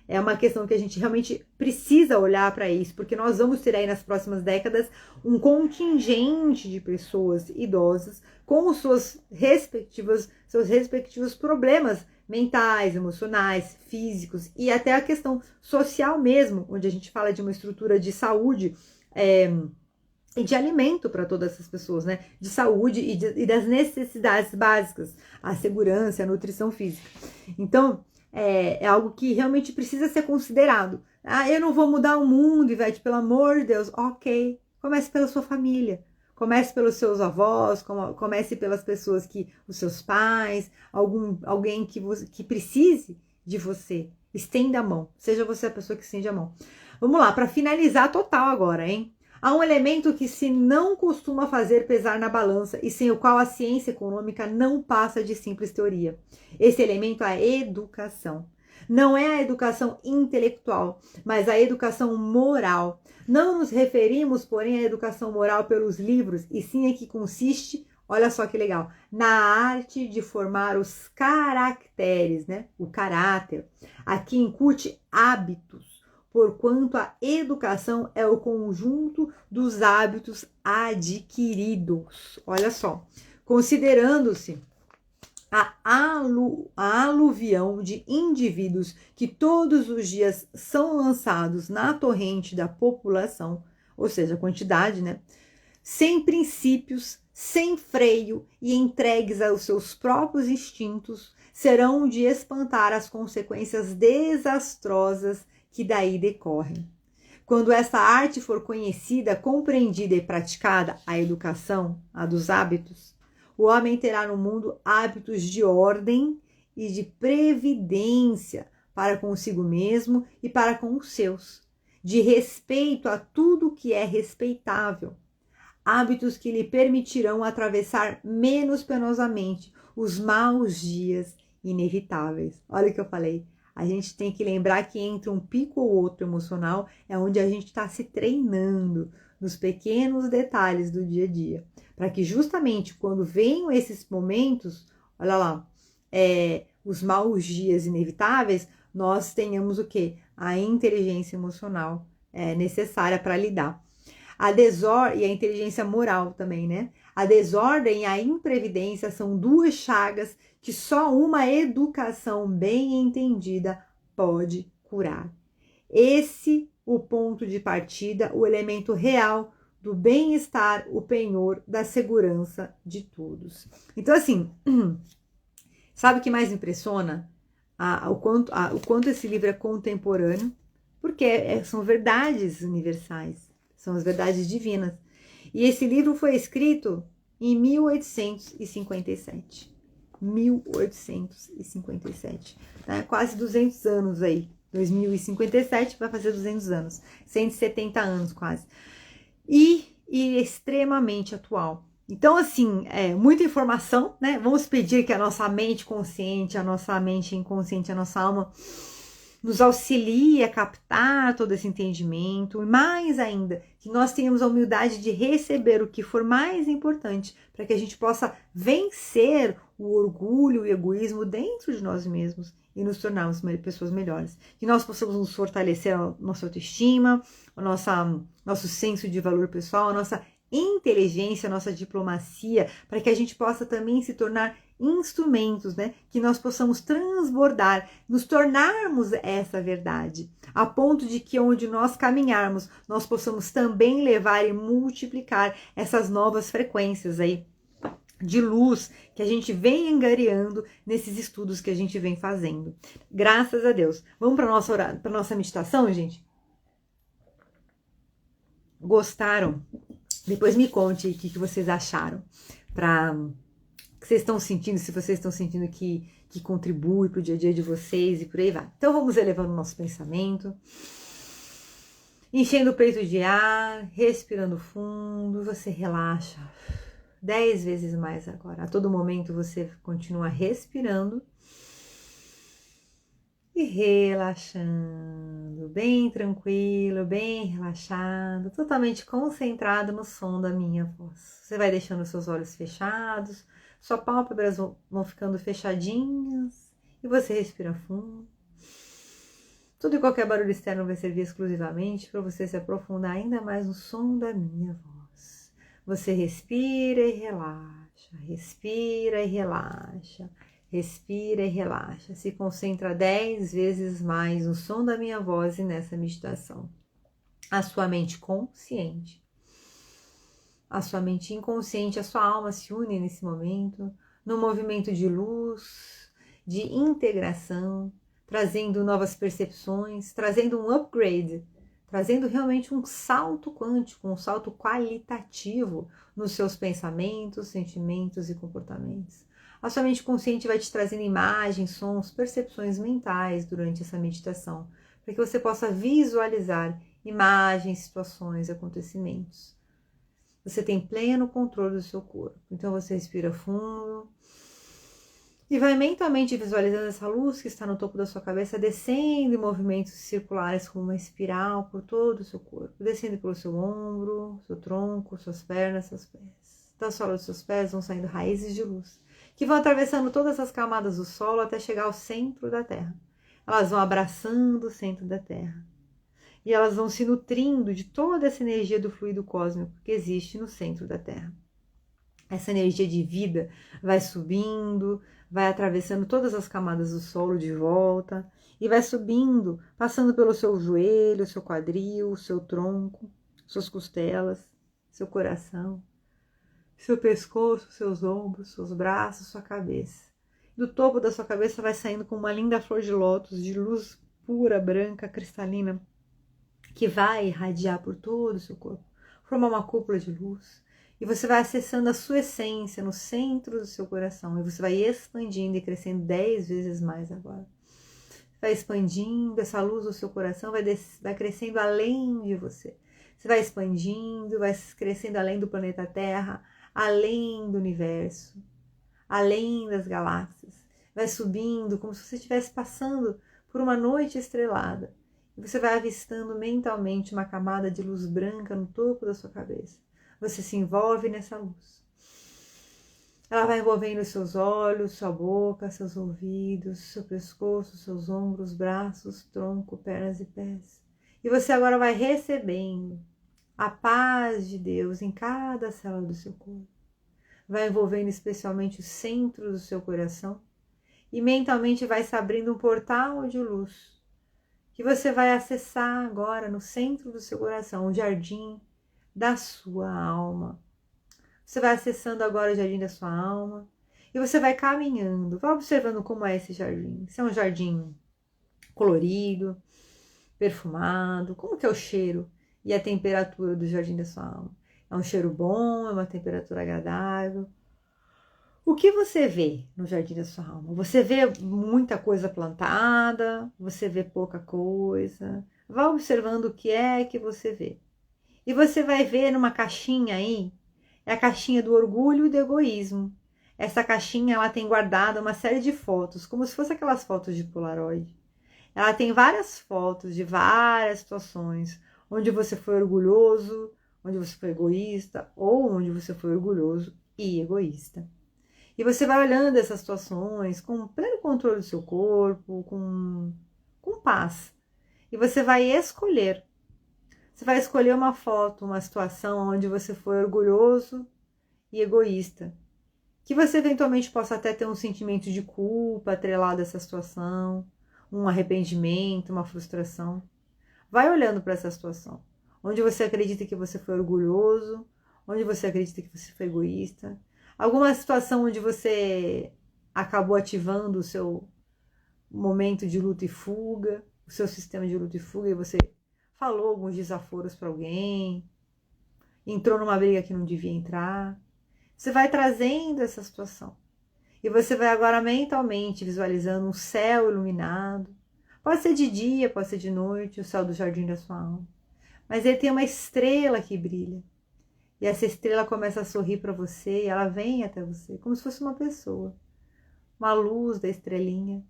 S1: é uma questão que a gente realmente precisa olhar para isso, porque nós vamos ter aí nas próximas décadas um contingente de pessoas idosas com os seus respectivos problemas mentais, emocionais, físicos e até a questão social mesmo, onde a gente fala de uma estrutura de saúde e de alimento para todas essas pessoas, né? De saúde e das necessidades básicas, a segurança, a nutrição física. Então, é algo que realmente precisa ser considerado. Ah, eu não vou mudar o mundo, Ivete, pelo amor de Deus. Ok, comece pela sua família. Comece pelos seus avós, comece pelas pessoas os seus pais, alguém que precise de você. Estenda a mão, seja você a pessoa que estende a mão. Vamos lá, para finalizar total agora, hein? Há um elemento que se não costuma fazer pesar na balança e sem o qual a ciência econômica não passa de simples teoria. Esse elemento é a educação. Não é a educação intelectual, mas a educação moral. Não nos referimos, porém, à educação moral pelos livros, e sim em que consiste, olha só que legal, na arte de formar os caracteres, né? O caráter. Aqui incute hábitos, porquanto a educação é o conjunto dos hábitos adquiridos. Olha só, considerando-se a aluvião de indivíduos que todos os dias são lançados na torrente da população, ou seja, a quantidade, né? Sem princípios, sem freio e entregues aos seus próprios instintos, serão de espantar as consequências desastrosas que daí decorrem. Quando essa arte for conhecida, compreendida e praticada, a educação, a dos hábitos, o homem terá no mundo hábitos de ordem e de previdência para consigo mesmo e para com os seus, de respeito a tudo que é respeitável, hábitos que lhe permitirão atravessar menos penosamente os maus dias inevitáveis. Olha o que eu falei. A gente tem que lembrar que entre um pico ou outro emocional é onde a gente está se treinando nos pequenos detalhes do dia a dia, para que justamente quando venham esses momentos, olha lá, os maus dias inevitáveis, nós tenhamos o quê? A inteligência emocional necessária para lidar. E a inteligência moral também, né? A desordem e a imprevidência são duas chagas que só uma educação bem entendida pode curar. Esse o ponto de partida, o elemento real do bem-estar, o penhor da segurança de todos. Então, assim, sabe o que mais impressiona? O quanto esse livro é contemporâneo, porque são verdades universais, são as verdades divinas. E esse livro foi escrito em 1857. 1857. Né? Quase 200 anos aí. 2057 vai fazer 200 anos. 170 anos quase. E extremamente atual. Então, assim, muita informação, né? Vamos pedir que a nossa mente consciente, a nossa mente inconsciente, a nossa alma nos auxilie a captar todo esse entendimento e mais ainda, que nós tenhamos a humildade de receber o que for mais importante para que a gente possa vencer o orgulho e o egoísmo dentro de nós mesmos e nos tornarmos pessoas melhores. Que nós possamos nos fortalecer a nossa autoestima, nosso senso de valor pessoal, a nossa inteligência, a nossa diplomacia, para que a gente possa também se tornar instrumentos, né, que nós possamos transbordar, nos tornarmos essa verdade, a ponto de que onde nós caminharmos, nós possamos também levar e multiplicar essas novas frequências aí de luz que a gente vem angariando nesses estudos que a gente vem fazendo. Graças a Deus. Vamos para a nossa meditação, gente? Gostaram? Depois me conte o que vocês acharam, que vocês estão sentindo, se vocês estão sentindo que contribui para o dia a dia de vocês e por aí vai. Então vamos elevando o nosso pensamento, enchendo o peito de ar, respirando fundo, você relaxa 10 vezes mais agora. A todo momento você continua respirando e relaxando, bem tranquilo, bem relaxado, totalmente concentrado no som da minha voz. Você vai deixando seus olhos fechados, suas pálpebras vão ficando fechadinhas e você respira fundo. Todo e qualquer barulho externo vai servir exclusivamente para você se aprofundar ainda mais no som da minha voz. Você respira e relaxa, respira e relaxa, respira e relaxa. Se concentra 10 vezes mais no som da minha voz e nessa meditação. A sua mente consciente, a sua mente inconsciente, a sua alma se une nesse momento, num movimento de luz, de integração, trazendo novas percepções, trazendo um upgrade, trazendo realmente um salto quântico, um salto qualitativo nos seus pensamentos, sentimentos e comportamentos. A sua mente consciente vai te trazendo imagens, sons, percepções mentais durante essa meditação, para que você possa visualizar imagens, situações, acontecimentos. Você tem pleno controle do seu corpo. Então você respira fundo e vai mentalmente visualizando essa luz que está no topo da sua cabeça, descendo em movimentos circulares como uma espiral por todo o seu corpo, descendo pelo seu ombro, seu tronco, suas pernas, seus pés. Da sola dos seus pés vão saindo raízes de luz, que vão atravessando todas as camadas do solo até chegar ao centro da Terra. Elas vão abraçando o centro da Terra. E elas vão se nutrindo de toda essa energia do fluido cósmico que existe no centro da Terra. Essa energia de vida vai subindo, vai atravessando todas as camadas do solo de volta e vai subindo, passando pelo seu joelho, seu quadril, seu tronco, suas costelas, seu coração, seu pescoço, seus ombros, seus braços, sua cabeça. Do topo da sua cabeça vai saindo com uma linda flor de lótus de luz pura, branca, cristalina, que vai irradiar por todo o seu corpo, formar uma cúpula de luz, e você vai acessando a sua essência no centro do seu coração, e você vai expandindo e crescendo 10 vezes mais agora. Vai expandindo, essa luz do seu coração vai crescendo além de você. Você vai expandindo, vai crescendo além do planeta Terra, além do universo, além das galáxias. Vai subindo como se você estivesse passando por uma noite estrelada. Você vai avistando mentalmente uma camada de luz branca no topo da sua cabeça. Você se envolve nessa luz. Ela vai envolvendo seus olhos, sua boca, seus ouvidos, seu pescoço, seus ombros, braços, tronco, pernas e pés. E você agora vai recebendo a paz de Deus em cada célula do seu corpo. Vai envolvendo especialmente o centro do seu coração. E mentalmente vai se abrindo um portal de luz que você vai acessar agora no centro do seu coração, o jardim da sua alma. Você vai acessando agora o jardim da sua alma e você vai caminhando, vai observando como é esse jardim. Se é um jardim colorido, perfumado, como que é o cheiro e a temperatura do jardim da sua alma? É um cheiro bom, é uma temperatura agradável? O que você vê no jardim da sua alma? Você vê muita coisa plantada? Você vê pouca coisa? Vá observando o que é que você vê. E você vai ver numa caixinha aí, é a caixinha do orgulho e do egoísmo. Essa caixinha, ela tem guardado uma série de fotos, como se fosse aquelas fotos de Polaroid. Ela tem várias fotos de várias situações, onde você foi orgulhoso, onde você foi egoísta, ou onde você foi orgulhoso e egoísta. E você vai olhando essas situações com pleno controle do seu corpo, com paz. E você vai escolher. Você vai escolher uma foto, uma situação onde você foi orgulhoso e egoísta. Que você eventualmente possa até ter um sentimento de culpa atrelado a essa situação, um arrependimento, uma frustração. Vai olhando para essa situação. Onde você acredita que você foi orgulhoso, onde você acredita que você foi egoísta. Alguma situação onde você acabou ativando o seu momento de luta e fuga, o seu sistema de luta e fuga, e você falou alguns desaforos para alguém, entrou numa briga que não devia entrar. Você vai trazendo essa situação. E você vai agora mentalmente visualizando um céu iluminado. Pode ser de dia, pode ser de noite, o céu do jardim da sua alma. Mas ele tem uma estrela que brilha. E essa estrela começa a sorrir para você e ela vem até você, como se fosse uma pessoa. Uma luz da estrelinha,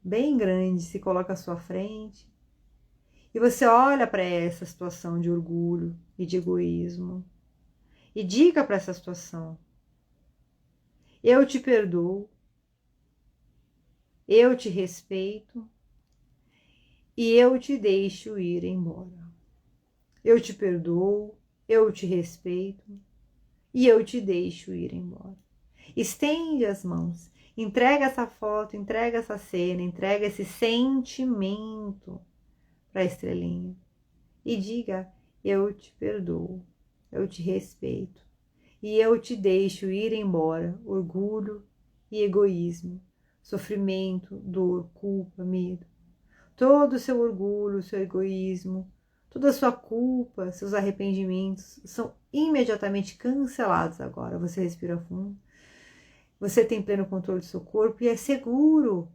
S1: bem grande, se coloca à sua frente. E você olha para essa situação de orgulho e de egoísmo. E diga para essa situação: eu te perdoo, eu te respeito e eu te deixo ir embora. Eu te perdoo, eu te respeito e eu te deixo ir embora. Estende as mãos, entrega essa foto, entrega essa cena, entrega esse sentimento para a estrelinha e diga: eu te perdoo, eu te respeito e eu te deixo ir embora. Orgulho e egoísmo, sofrimento, dor, culpa, medo. Todo o seu orgulho, seu egoísmo, toda a sua culpa, seus arrependimentos são imediatamente cancelados agora. Você respira fundo. Você tem pleno controle do seu corpo e é seguro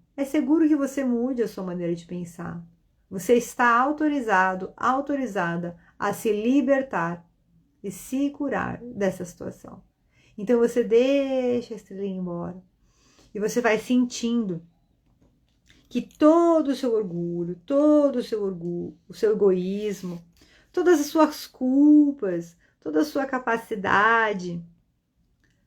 S1: que você mude a sua maneira de pensar. Você está autorizado, autorizada a se libertar e se curar dessa situação. Então você deixa a estrelinha embora e você vai sentindo que todo o seu orgulho, o seu egoísmo, todas as suas culpas, toda a sua capacidade,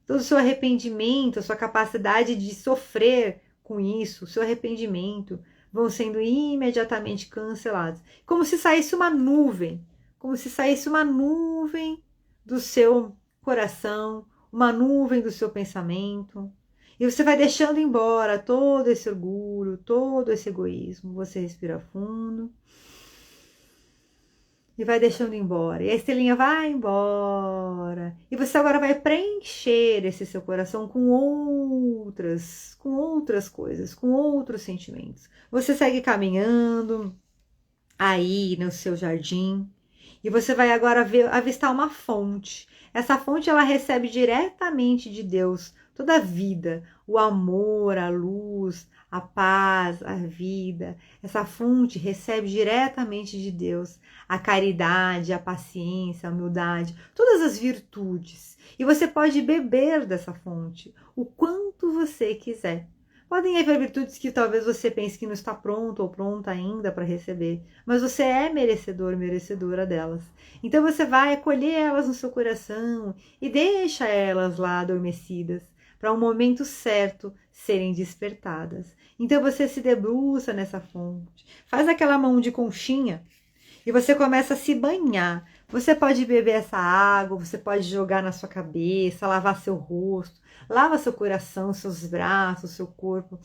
S1: todo o seu arrependimento, a sua capacidade de sofrer com isso, o seu arrependimento, vão sendo imediatamente cancelados. Como se saísse uma nuvem, do seu coração, uma nuvem do seu pensamento. E você vai deixando embora todo esse orgulho, todo esse egoísmo. Você respira fundo. E vai deixando embora. E a estrelinha vai embora. E você agora vai preencher esse seu coração com outras coisas, com outros sentimentos. Você segue caminhando aí no seu jardim. E você vai agora avistar uma fonte. Essa fonte ela recebe diretamente de Deus toda a vida, o amor, a luz, a paz, a vida. Essa fonte recebe diretamente de Deus a caridade, a paciência, a humildade, todas as virtudes. E você pode beber dessa fonte o quanto você quiser. Podem haver virtudes que talvez você pense que não está pronto ou pronta ainda para receber, mas você é merecedor, merecedora delas. Então você vai acolher elas no seu coração e deixa elas lá adormecidas, para um momento certo serem despertadas. Então você se debruça nessa fonte, faz aquela mão de conchinha e você começa a se banhar. Você pode beber essa água, você pode jogar na sua cabeça, lavar seu rosto, lava seu coração, seus braços, seu corpo.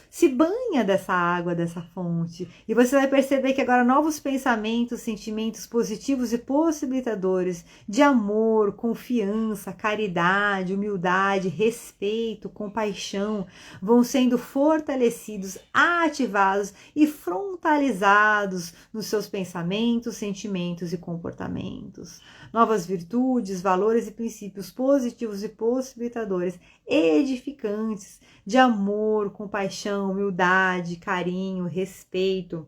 S1: Se banha dessa água, dessa fonte. E você vai perceber que agora novos pensamentos, sentimentos positivos e possibilitadores de amor, confiança, caridade, humildade, respeito, compaixão vão sendo fortalecidos, ativados e frontalizados nos seus pensamentos, sentimentos e comportamentos. Novas virtudes, valores e princípios positivos e possibilitadores, edificantes, de amor, compaixão, humildade, carinho, respeito,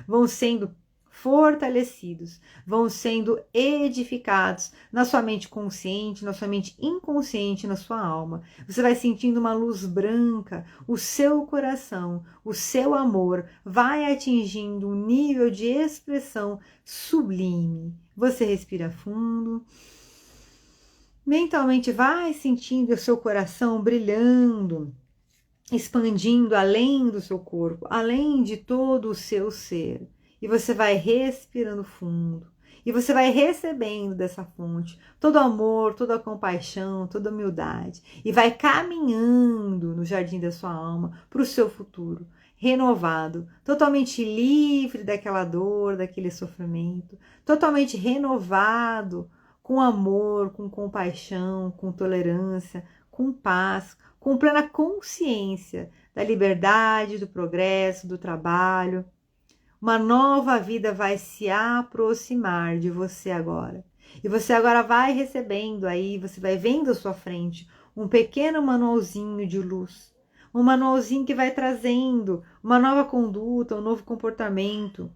S1: vão sendo fortalecidos, vão sendo edificados na sua mente consciente, na sua mente inconsciente, na sua alma. Você vai sentindo uma luz branca, o seu coração, o seu amor vai atingindo um nível de expressão sublime. Você respira fundo. Mentalmente vai sentindo o seu coração brilhando, expandindo além do seu corpo, além de todo o seu ser. E você vai respirando fundo. E você vai recebendo dessa fonte todo amor, toda compaixão, toda humildade. E vai caminhando no jardim da sua alma para o seu futuro, renovado, totalmente livre daquela dor, daquele sofrimento, totalmente renovado, com amor, com compaixão, com tolerância, com paz, com plena consciência da liberdade, do progresso, do trabalho. Uma nova vida vai se aproximar de você agora. E você agora vai recebendo aí, você vai vendo à sua frente um pequeno manualzinho de luz. Um manualzinho que vai trazendo uma nova conduta, um novo comportamento.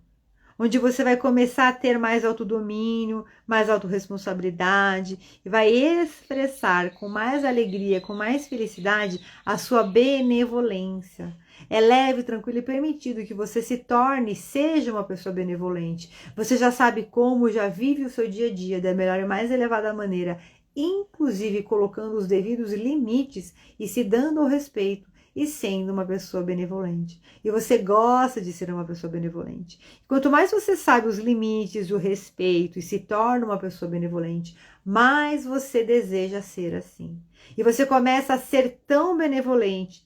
S1: Onde você vai começar a ter mais autodomínio, mais autorresponsabilidade e vai expressar com mais alegria, com mais felicidade a sua benevolência. É leve, tranquilo e permitido que você se torne, seja uma pessoa benevolente. Você já sabe como, já vive o seu dia a dia da melhor e mais elevada maneira, inclusive colocando os devidos limites e se dando o respeito e sendo uma pessoa benevolente. E você gosta de ser uma pessoa benevolente. Quanto mais você sabe os limites, o respeito e se torna uma pessoa benevolente, mais você deseja ser assim. E você começa a ser tão benevolente,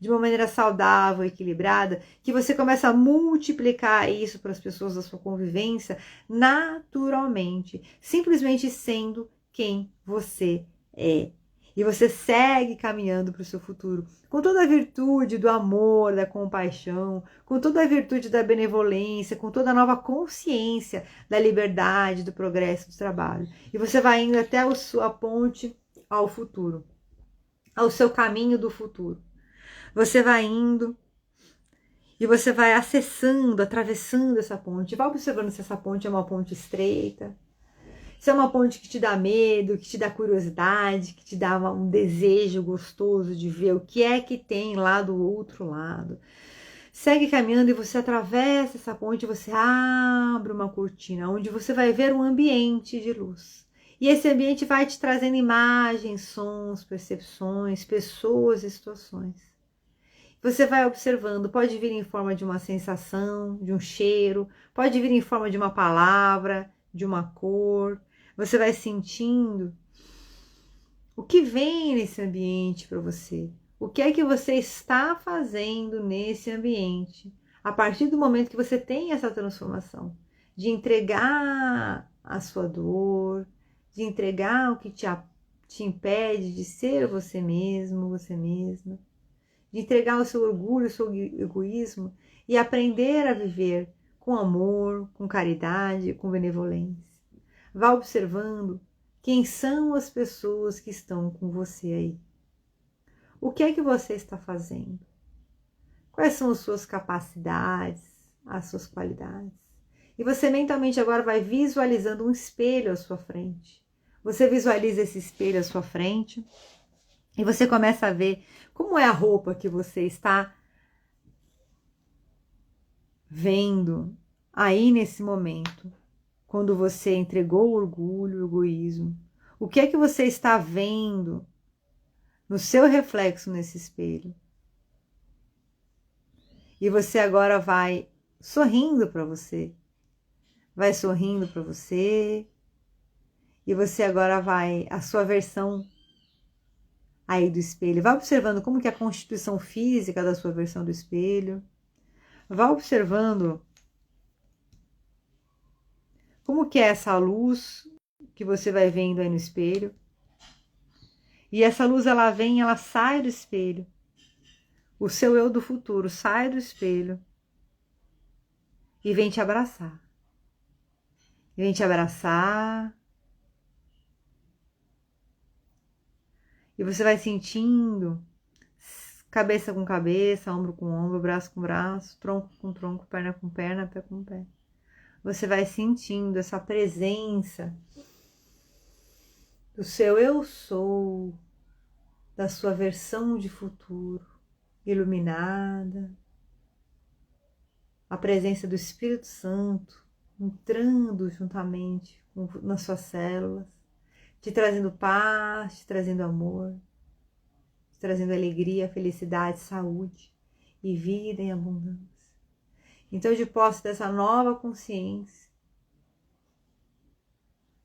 S1: de uma maneira saudável, equilibrada, que você começa a multiplicar isso para as pessoas da sua convivência naturalmente, simplesmente sendo quem você é. E você segue caminhando para o seu futuro com toda a virtude do amor, da compaixão, com toda a virtude da benevolência, com toda a nova consciência da liberdade, do progresso, do trabalho. E você vai indo até a sua ponte ao futuro, ao seu caminho do futuro. Você vai indo e você vai acessando, atravessando essa ponte. Vai observando se essa ponte é uma ponte estreita, se é uma ponte que te dá medo, que te dá curiosidade, que te dá um desejo gostoso de ver o que é que tem lá do outro lado. Segue caminhando e você atravessa essa ponte, você abre uma cortina, onde você vai ver um ambiente de luz. E esse ambiente vai te trazendo imagens, sons, percepções, pessoas e situações. Você vai observando, pode vir em forma de uma sensação, de um cheiro, pode vir em forma de uma palavra, de uma cor. Você vai sentindo o que vem nesse ambiente para você. O que é que você está fazendo nesse ambiente? A partir do momento que você tem essa transformação, de entregar a sua dor, de entregar o que te impede de ser você mesmo, você mesma, de entregar o seu orgulho, o seu egoísmo e aprender a viver com amor, com caridade, com benevolência. Vá observando quem são as pessoas que estão com você aí. O que é que você está fazendo? Quais são as suas capacidades, as suas qualidades? E você mentalmente agora vai visualizando um espelho à sua frente. Você visualiza esse espelho à sua frente e você começa a ver como é a roupa que você está vendo aí nesse momento. Quando você entregou o orgulho, o egoísmo, o que é que você está vendo no seu reflexo nesse espelho? E você agora vai sorrindo para você. Vai sorrindo para você. E você agora vai, a sua versão aí do espelho. Vai observando como que é a constituição física da sua versão do espelho. Vai observando como que é essa luz que você vai vendo aí no espelho. E essa luz, ela vem, ela sai do espelho. O seu eu do futuro sai do espelho e vem te abraçar. Vem te abraçar. E você vai sentindo cabeça com cabeça, ombro com ombro, braço com braço, tronco com tronco, perna com perna, pé com pé. Você vai sentindo essa presença do seu eu sou, da sua versão de futuro iluminada, a presença do Espírito Santo entrando juntamente nas suas células, te trazendo paz, te trazendo amor, te trazendo alegria, felicidade, saúde e vida em abundância. Então, de posse dessa nova consciência,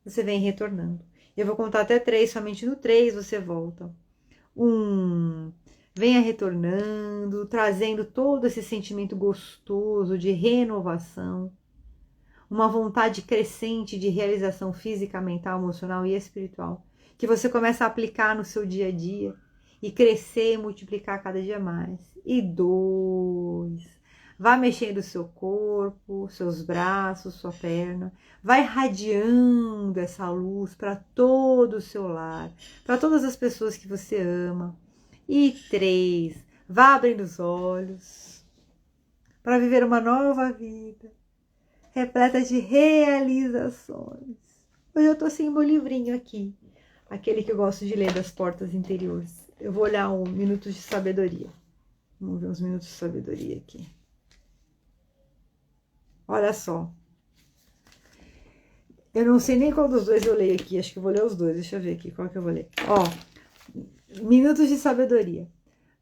S1: você vem retornando. Eu vou contar até 3, somente no 3 você volta. 1, venha retornando, trazendo todo esse sentimento gostoso de renovação, uma vontade crescente de realização física, mental, emocional e espiritual, que você começa a aplicar no seu dia a dia e crescer e multiplicar cada dia mais. E 2, vá mexendo o seu corpo, seus braços, sua perna, vai irradiando essa luz para todo o seu lar, para todas as pessoas que você ama. E 3, vá abrindo os olhos para viver uma nova vida, repleta de realizações. Hoje eu estou sem meu livrinho aqui, aquele que eu gosto de ler das portas interiores. Eu vou olhar um Minutos de Sabedoria. Vamos ver uns Minutos de Sabedoria aqui. Olha só. Eu não sei nem qual dos dois eu leio aqui. Acho que eu vou ler os dois. Deixa eu ver aqui qual que eu vou ler. Ó, Minutos de Sabedoria.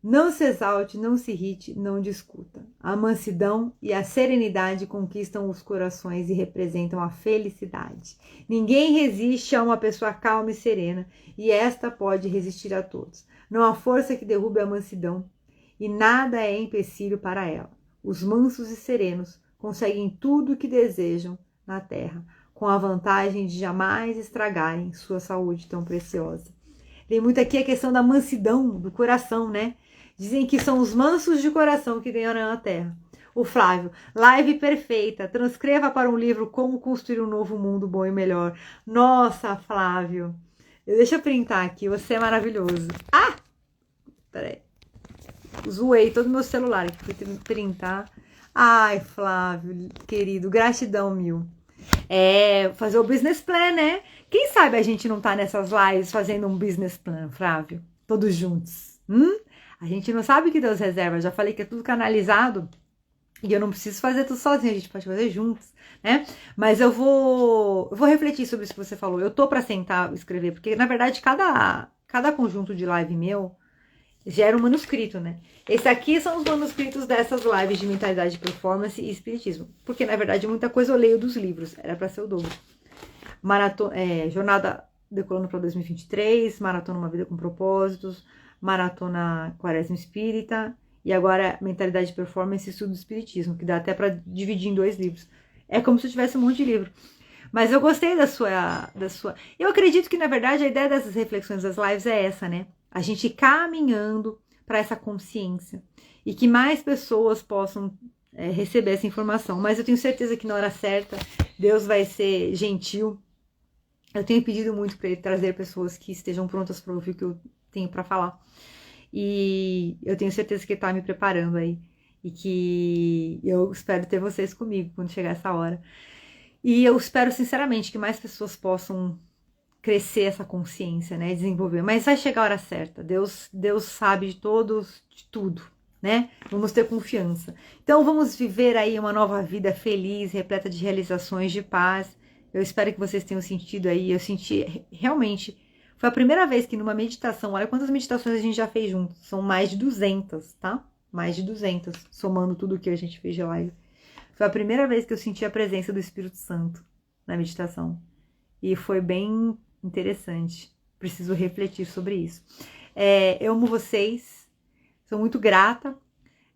S1: Não se exalte, não se irrite, não discuta. A mansidão e a serenidade conquistam os corações e representam a felicidade. Ninguém resiste a uma pessoa calma e serena, e esta pode resistir a todos. Não há força que derrube a mansidão, e nada é empecilho para ela. Os mansos e serenos conseguem tudo o que desejam na terra, com a vantagem de jamais estragarem sua saúde tão preciosa. Tem muito aqui a questão da mansidão do coração, né? Dizem que são os mansos de coração que ganham na terra. O Flávio, live perfeita. Transcreva para um livro Como Construir um Novo Mundo Bom e Melhor. Nossa, Flávio. Deixa eu printar aqui. Você é maravilhoso. Ah! Peraí. Zoei todo o meu celular aqui. Fui printar. Ai, Flávio, querido. Gratidão mil. Fazer o business plan, né? Quem sabe a gente não tá nessas lives fazendo um business plan, Flávio? Todos juntos. A gente não sabe o que Deus reserva. Já falei que é tudo canalizado. E eu não preciso fazer tudo sozinha. A gente pode fazer juntos, né? Mas eu vou refletir sobre isso que você falou. Eu tô pra sentar e escrever. Porque, na verdade, cada conjunto de live meu gera um manuscrito, né? Esse aqui são os manuscritos dessas lives de mentalidade, performance e espiritismo. Porque, na verdade, muita coisa eu leio dos livros. Era pra ser o dobro. Jornada Decolando para 2023, Maratona Uma Vida com Propósitos, Maratona Quaresma Espírita, e agora Mentalidade de Performance e Estudo do Espiritismo, que dá até para dividir em 2 livros. É como se eu tivesse um monte de livro. Mas eu gostei da sua... Eu acredito que, na verdade, a ideia dessas reflexões das lives é essa, né? A gente ir caminhando para essa consciência. E que mais pessoas possam receber essa informação. Mas eu tenho certeza que na hora certa, Deus vai ser gentil. Eu tenho pedido muito para ele trazer pessoas que estejam prontas para ouvir o que eu tenho para falar. E eu tenho certeza que ele tá me preparando aí. E que eu espero ter vocês comigo quando chegar essa hora. E eu espero, sinceramente, que mais pessoas possam crescer essa consciência, né? Desenvolver. Mas vai chegar a hora certa. Deus sabe de tudo, né? Vamos ter confiança. Então vamos viver aí uma nova vida feliz, repleta de realizações, de paz. Eu espero que vocês tenham sentido aí. Eu senti realmente... Foi a primeira vez que numa meditação... Olha quantas meditações a gente já fez juntos. São mais de 200, tá? Mais de 200, somando tudo que a gente fez de live. Foi a primeira vez que eu senti a presença do Espírito Santo na meditação. E foi bem interessante. Preciso refletir sobre isso. Eu amo vocês. Sou muito grata.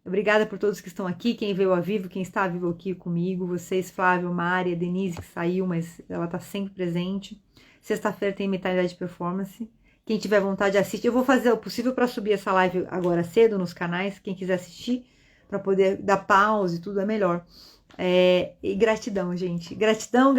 S1: Obrigada por todos que estão aqui, quem veio ao vivo, quem está vivo aqui comigo, vocês, Flávio, Mari, a Denise, que saiu, mas ela está sempre presente. Sexta-feira tem Mentalidade de Performance. Quem tiver vontade, assiste. Eu vou fazer o possível para subir essa live agora cedo nos canais. Quem quiser assistir, para poder dar pause e tudo, é melhor. E gratidão, gente. Gratidão.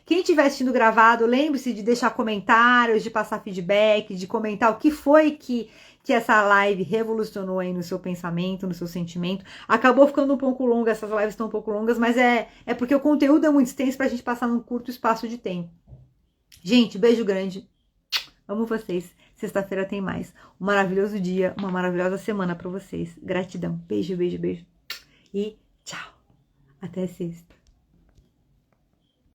S1: Quem estiver assistindo gravado, lembre-se de deixar comentários, de passar feedback, de comentar o que foi que essa live revolucionou aí no seu pensamento, no seu sentimento. Acabou ficando um pouco longa, essas lives estão um pouco longas, mas é porque o conteúdo é muito extenso pra gente passar num curto espaço de tempo. Gente, beijo grande. Amo vocês. Sexta-feira tem mais. Um maravilhoso dia, uma maravilhosa semana pra vocês. Gratidão. Beijo. E tchau. Até sexta.